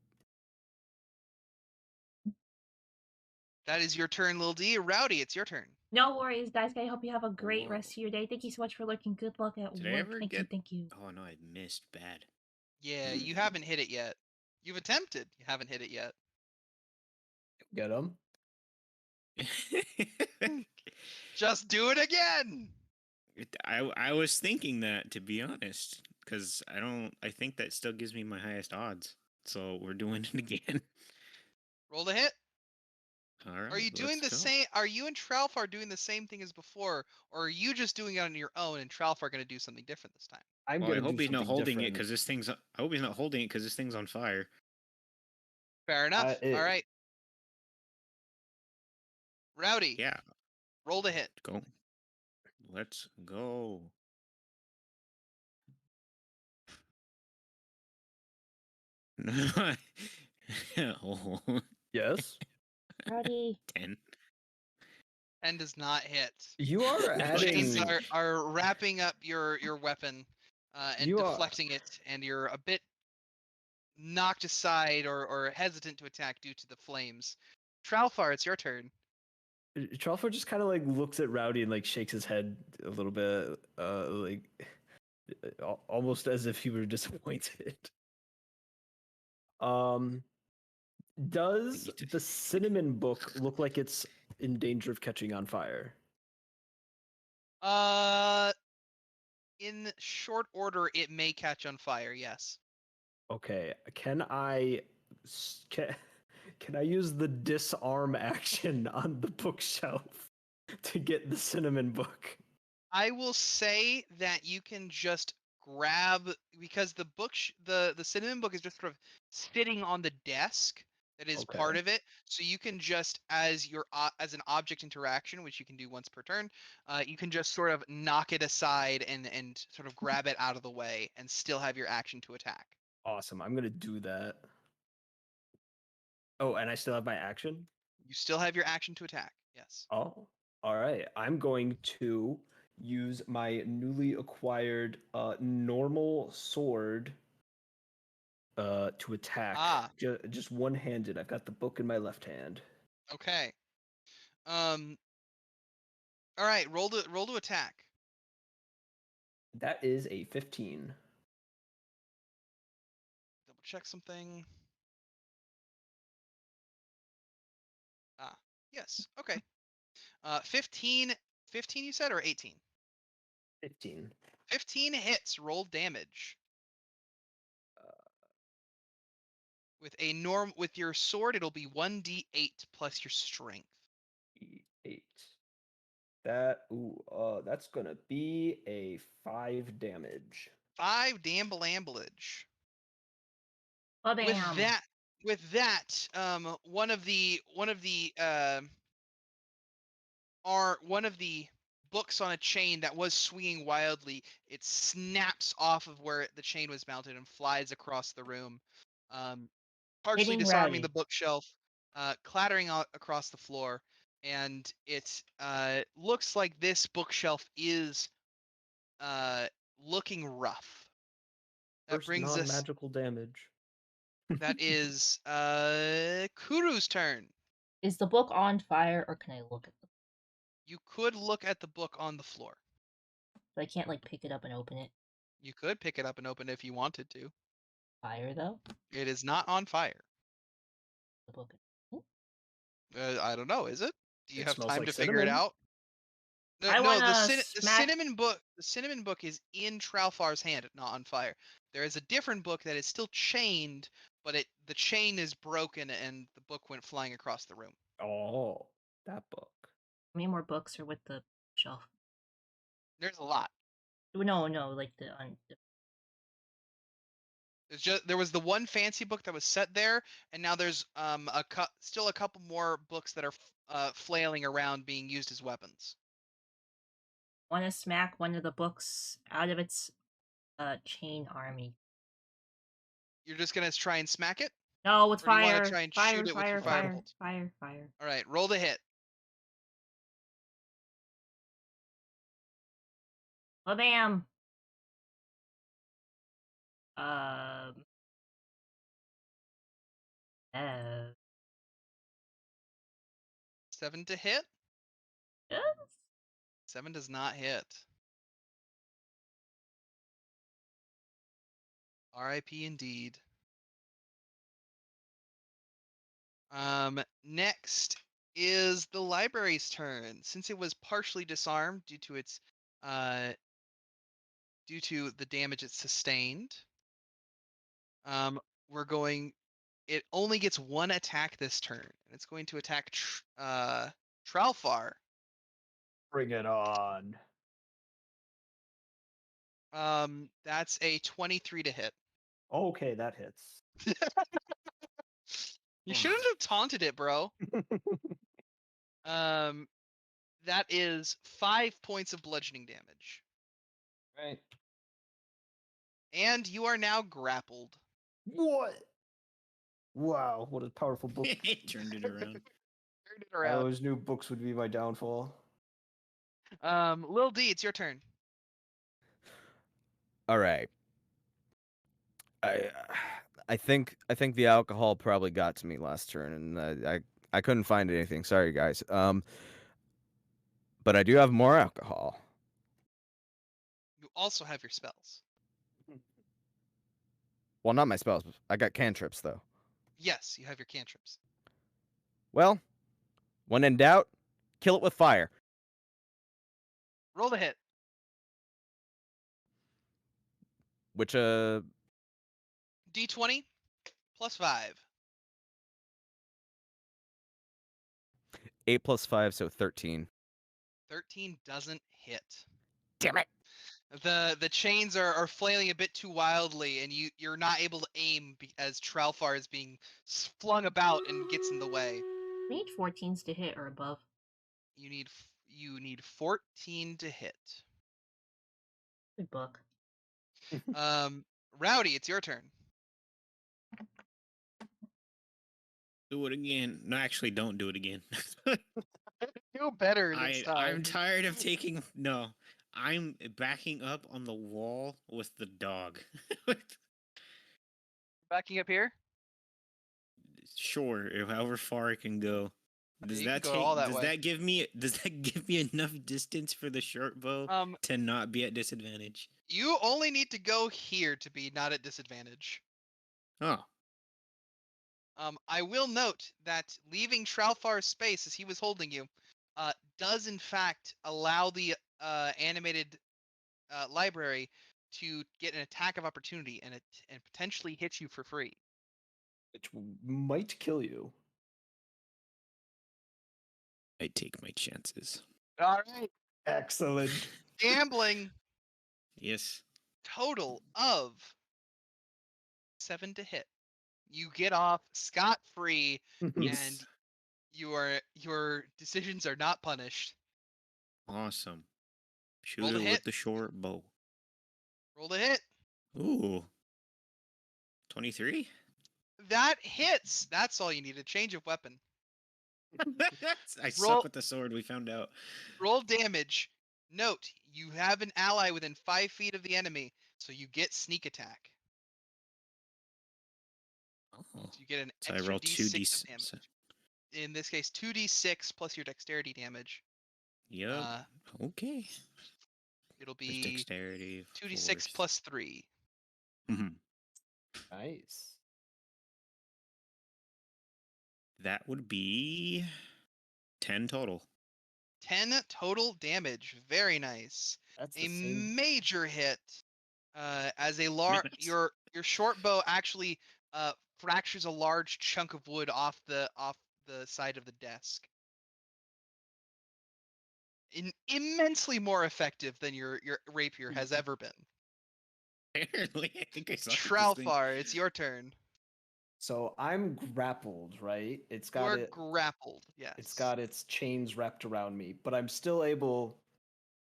That is your turn, Lil D. Rowdy, it's your turn. No worries, guys. I hope you have a great Whoa. rest of your day. Thank you so much for looking. Good luck at Did I work. ever Thank you. get? Thank you. Oh no, I missed bad. Yeah, you haven't hit it yet. You've attempted. You haven't hit it yet. Get him. Just do it again. I was thinking that, to be honest, because I think that still gives me my highest odds. So we're doing it again. Roll the hit. All right. Are you doing let's the go. same? Are you and Tralfar doing the same thing as before, or are you just doing it on your own and Tralfar going to do something different this time? I'm Well, I gonna hope do he's not something holding it different. because this thing's. I hope he's not holding it because this thing's on fire. Fair enough. it- All right. Rowdy, Yeah. roll the hit. Go. Let's go. Oh, Yes. Rowdy. 10. 10 does not hit. You are The adding. flames are wrapping up your weapon and You are- deflecting it, and you're a bit knocked aside or hesitant to attack due to the flames. Tralfar, it's your turn. Tralfar just kind of like looks at Rowdy and like shakes his head a little bit, like almost as if he were disappointed. Um, does You t- the cinnamon book look like it's in danger of catching on fire? In short order, it may catch on fire. Yes. Okay, can I use the disarm action on the bookshelf to get the cinnamon book? I will say that you can just grab, because the book the cinnamon book is just sort of sitting on the desk that is part Okay. of it, so you can just as your as an object interaction, which you can do once per turn, you can just sort of knock it aside and sort of grab it out of the way and still have your action to attack. Awesome. I'm gonna do that. Oh, and I still have my action? You still have your action to attack. Yes. Oh. All right, I'm going to use my newly acquired normal sword to attack. Ah. Just one-handed. I've got the book in my left hand. Okay. All right. Roll to attack. That is a 15. Double check something. Ah, yes. Okay. 15 you said, or 18? 15. 15 hits. Roll damage. With your sword, it'll be 1d8 plus your strength. 8. That's gonna be a 5 damage. 5 damblage. Oh, bam. With that, one of the books on a chain that was swinging wildly, it snaps off of where the chain was mounted and flies across the room, partially Hitting disarming Rowdy. the bookshelf, clattering across the floor, and it looks like this bookshelf is looking rough. That First brings us. non-magical damage. That is Kuru's turn. Is the book on fire, or can I look at the book? You could look at the book on the floor. But I can't, like, pick it up and open it. You could pick it up and open it if you wanted to. Fire, though? It is not on fire. The book. I don't know. Is it? Do you It have smells time like to figure it cinnamon. out? No, I no. wanna The smack- cinnamon book. The cinnamon book is in Tralfar's hand, not on fire. There is a different book that is still chained, but the chain is broken and the book went flying across the room. Oh, that book. How many more books are with the shelf? There's a lot. No, like the There was the one fancy book that was set there, and now there's still a couple more books that are flailing around being used as weapons. want to smack one of the books out of its chain army. You're just gonna try and smack it? No, with Or do you wanna fire. try and Fire, shoot it with your fire, firebolt? fire, fire. All right, roll to hit. Oh, bam. Uh, 7 to hit. yes. 7 does not hit. R.I.P. indeed. Next is the library's turn. Since it was partially disarmed due to the damage it sustained, we're going. It only gets one attack this turn, and it's going to attack Tralfar. Bring it on. That's a 23 to hit. Okay, that hits. You shouldn't have taunted it, bro. That is 5 points of bludgeoning damage. Right. And you are now grappled. What? Wow, what a powerful book. Turned it around. Turn it I around. always knew books would be my downfall. Lil D, it's your turn. All right. I think the alcohol probably got to me last turn, and I couldn't find anything. Sorry, guys. But I do have more alcohol. You also have your spells. Well, not my spells. I got cantrips though. Yes, you have your cantrips. Well, when in doubt, kill it with fire. Roll the hit. Which D20 plus 5. 8 plus 5, so 13. 13 doesn't hit. Damn it. The chains are flailing a bit too wildly, and you're not able to aim as Tralfar is being flung about and gets in the way. We need 14s to hit or above. You need 14 to hit. Good book. Rowdy, it's your turn. Do it again. No, actually, don't do it again. Do do better this time. I'm tired of taking no. I'm backing up on the wall with the dog. Backing up here. Sure, however far I can go. Does You can that go take? all that Does way. that give me? Does that give me enough distance for the short bow to not be at disadvantage? You only need to go here to be not at disadvantage. Oh, I will note that leaving Tralfar's space as he was holding you, does in fact allow the animated library to get an attack of opportunity and potentially hit you for free. Which might kill you. I take my chances. All right. Excellent. Gambling Yes. total of 7 to hit. You get off scot-free, and your decisions are not punished. Awesome. Roll Shoot to it hit. with the short bow. Roll to hit. Ooh. 23? That hits. That's all you need. A change of weapon. I Roll- suck with the sword, we found out. Roll damage. Note, you have an ally within 5 feet of the enemy, so you get sneak attack. Oh. So you get an So I extra roll d6 of 2d6. damage. In this case, 2d6 plus your dexterity damage. Yep. Okay. It'll There's be dexterity. 2d6 force. plus 3. Mhm. Nice. That would be 10 total. 10 total damage. Very nice. That's A the same. major hit. As a large, Nice. your short bow actually fractures a large chunk of wood off the side of the desk. Immensely more effective than your rapier has ever been. Apparently, I think I saw this thing. Tralfar, it's your turn. So I'm grappled, right? It's You got are it. grappled. Yes. It's got its chains wrapped around me, but I'm still able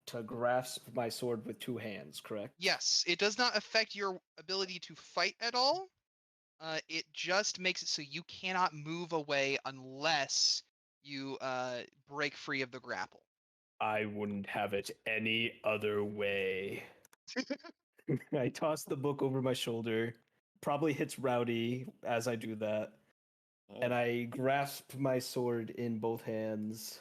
to grasp my sword with two hands, correct? Yes, it does not affect your ability to fight at all. It just makes it so you cannot move away unless you break free of the grapple. I wouldn't have it any other way. I toss the book over my shoulder, probably hits Rowdy as I do that, and I grasp my sword in both hands.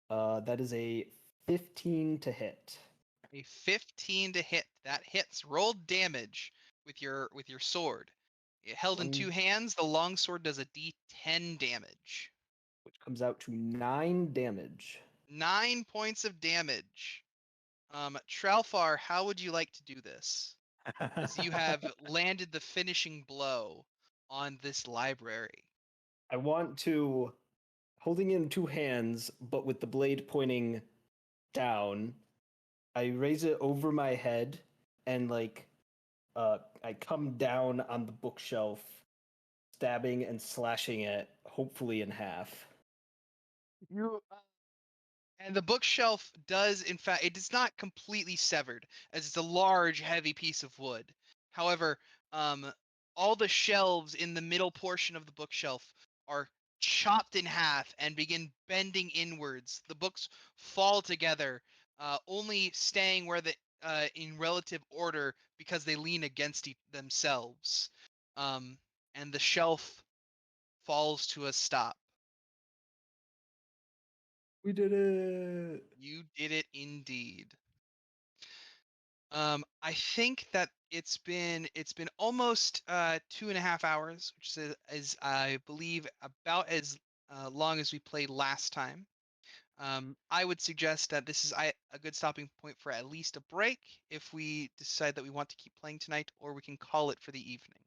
That is a 15 to hit. A 15 to hit. That hits. Roll damage with your sword. Held in two hands, the longsword does a d10 damage. Which comes out to 9 damage. 9 points of damage. Tralfar, how would you like to do this? As you have landed the finishing blow on this library. I want to, holding in two hands, but with the blade pointing down, I raise it over my head and I come down on the bookshelf, stabbing and slashing it, hopefully in half. And the bookshelf does, in fact, it is not completely severed, as it's a large, heavy piece of wood. However, all the shelves in the middle portion of the bookshelf are chopped in half and begin bending inwards. The books fall together, only staying where in relative order because they lean against themselves. And the shelf falls to a stop. We did it! You did it indeed. I think that it's been almost 2.5 hours, which is I believe about as long as we played last time. I would suggest that this is a good stopping point for at least a break if we decide that we want to keep playing tonight, or we can call it for the evening.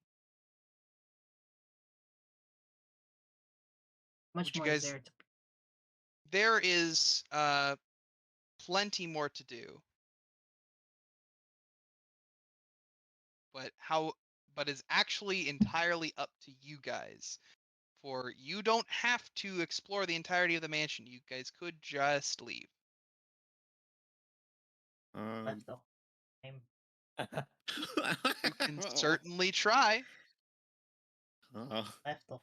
Much Would you more is guys- there to There is plenty more to do. But it's actually entirely up to you guys. For you don't have to explore the entirety of the mansion. You guys could just leave. left the game. You can certainly try. Oh. Left the whole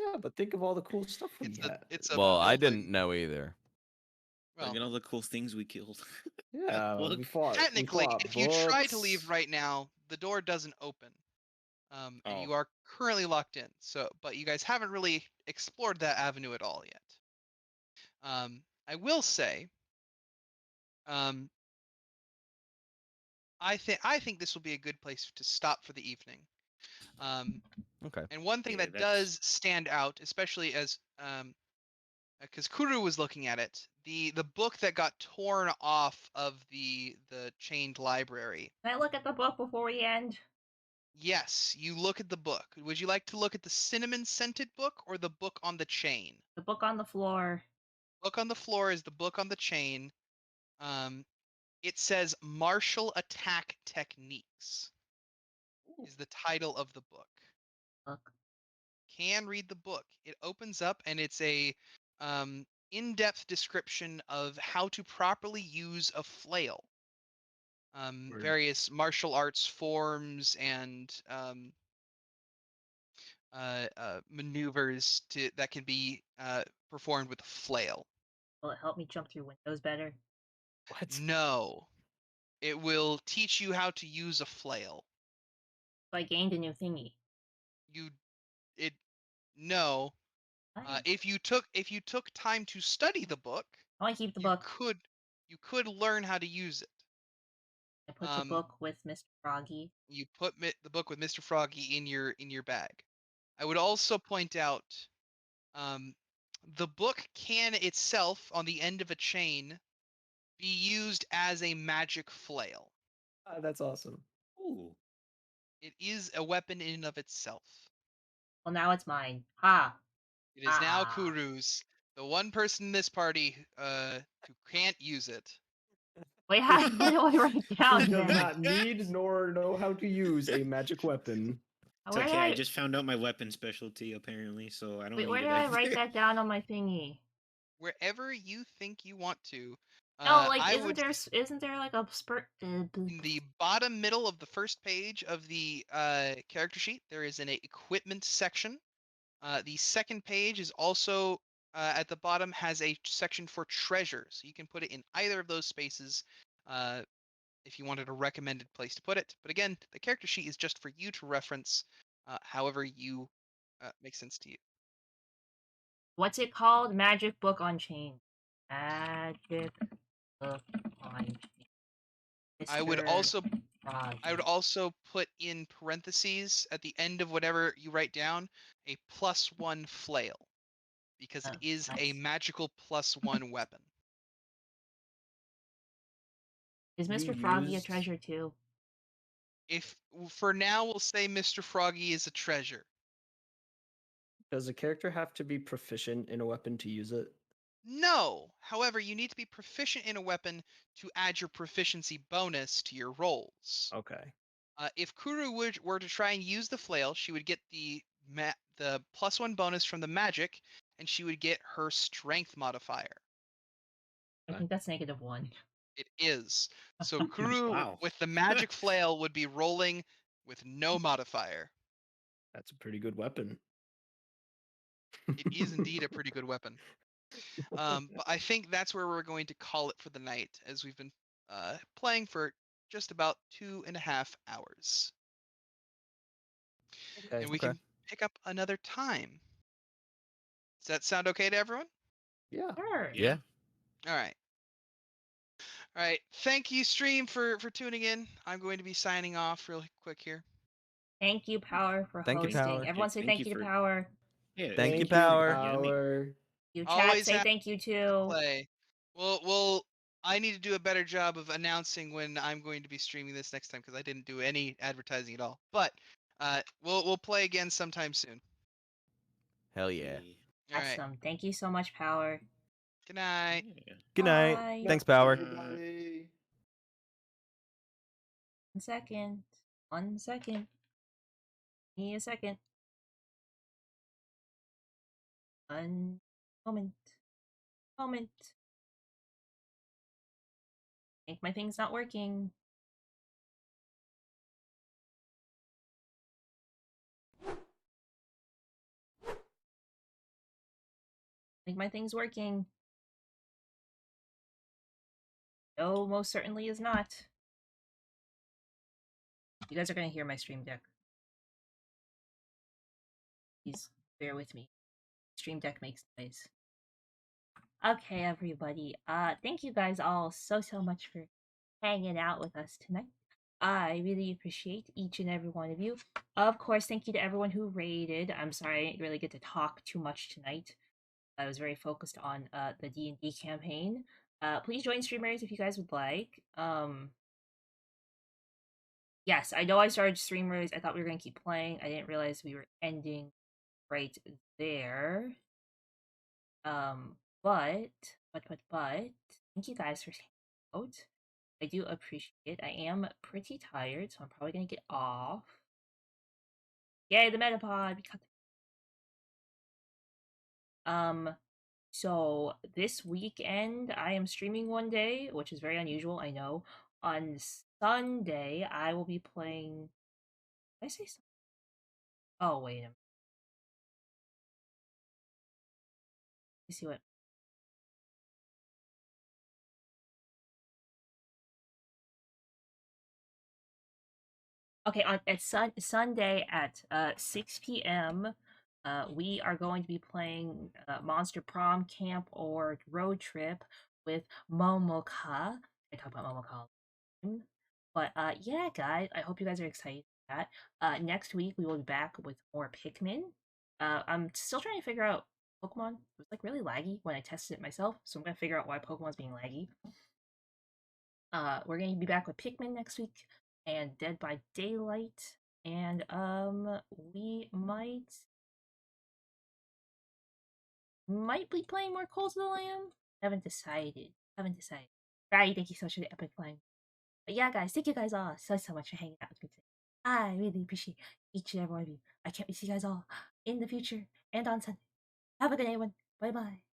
Yeah, but think of all the cool stuff we had. It's a Well, I building. didn't know either. Well, Look at all the cool things we killed. Yeah, Look. we fought. technically, if you try to leave books. right now, the door doesn't open. And Oh. you are currently locked in. So, but you guys haven't really explored that avenue at all yet. I will say, um, I think this will be a good place to stop for the evening. Okay. And one thing Yeah, that does stand out, especially as because Kuru was looking at it, the book that got torn off of the chained library. Can I look at the book before we end? Yes, you look at the book. Would you like to look at the cinnamon scented book or the book on the chain? The book on the floor. Book on the floor is the book on the chain. It says Martial Attack Techniques is the title of the book. Look. Can read the book. It opens up and it's a in-depth description of how to properly use a flail. Various martial arts forms and maneuvers that can be performed with a flail. Will it help me jump through windows better? What? No, it will teach you how to use a flail. So I gained a new thingy. No. What? If you took time to study the book, I want to keep the you book. could learn how to use it. I put the book with Mr. Froggy. You put the book with Mr. Froggy in your bag. I would also point out, the book can itself on the end of a chain be used as a magic flail. That's awesome. Ooh. It is a weapon in and of itself. Well, now it's mine. Ha! It is now Kuru's, the one person in this party who can't use it. Wait, how do I write it down He does then? not need nor know how to use a magic weapon. It's Where okay. did I just found out my weapon specialty apparently, so I don't Wait, need where it. did I write either. that down on my thingy? Wherever you think you want to. No, like, I isn't would there like a spurt? in the bottom middle of the first page of the character sheet, there is an equipment section. The second page is also at the bottom has a section for treasure, so you can put it in either of those spaces if you wanted a recommended place to put it. But again, the character sheet is just for you to reference however you makes sense to you. What's it called? Magic book on chain. Magic book on chain. I would Mr. also Froggy. put in parentheses at the end of whatever you write down a +1 flail, because it is a nice. magical +1 weapon. Is You Mr. Froggy a used- treasure too? If for now we'll say Mr. Froggy is a treasure. Does a character have to be proficient in a weapon to use it? No. However, you need to be proficient in a weapon to add your proficiency bonus to your rolls. Okay. If Kuru were to try and use the flail, she would get the +1 bonus from the magic, and she would get her strength modifier. I think that's -1. It is. So Kuru Wow. with the magic flail would be rolling with no modifier. That's a pretty good weapon. It is indeed a pretty good weapon. But I think that's where we're going to call it for the night, as we've been playing for just about 2.5 hours. Okay. And we can pick up another time. Does that sound okay to everyone? Yeah. Sure. Yeah. All right. All right. Thank you, stream, for tuning in. I'm going to be signing off really quick here. Thank you, Power, for Thank you, hosting. Power. Everyone say Thank thank you you to for- Power. Yeah. Thank you, you, Power. Power. You chat, Always say happy thank you to. Play. Well, I need to do a better job of announcing when I'm going to be streaming this next time, because I didn't do any advertising at all. But we'll play again sometime soon. Hell yeah. All right. Awesome. Thank you so much, Power. Good night. Yeah. Good night. Bye. Thanks, Power. Everybody. 1 second. 1 second. Give me a second. 1 moment. Moment. I think my thing's not working. think my thing's working. No, most certainly is not. You guys are gonna hear my stream deck. Please bear with me. Stream deck makes noise. Okay, everybody. Thank you guys all so much for hanging out with us tonight. I really appreciate each and every one of you. Of course, thank you to everyone who raided. I'm sorry I didn't really get to talk too much tonight. I was very focused on the D&D campaign. Please join streamers if you guys would like. Yes, I know I started streamers. I thought we were gonna keep playing. I didn't realize we were ending right there. But thank you guys for staying out. I do appreciate it. I am pretty tired, so I'm probably gonna get off. Yay, the Metapod! We got so this weekend I am streaming one day, which is very unusual, I know. On Sunday, I will be playing. Did I say Sunday? Oh, wait a minute. Let me see what. Okay, on at Sunday at 6 p.m. We are going to be playing Monster Prom Camp or Road Trip with Momoka. I talk about Momoka, but yeah, guys, I hope you guys are excited for that. Next week we will be back with more Pikmin. I'm still trying to figure out Pokemon. It was like really laggy when I tested it myself, so I'm gonna figure out why Pokemon's being laggy. We're gonna be back with Pikmin next week and Dead by Daylight, and we might be playing more Calls of the Lamb. Haven't decided. Right, thank you so much for the epic climb. But yeah, guys, thank you guys all so much for hanging out with me today. I really appreciate each and every one of you. I can't wait to see you guys all in the future and on Sunday. Have a good day, everyone. Bye bye.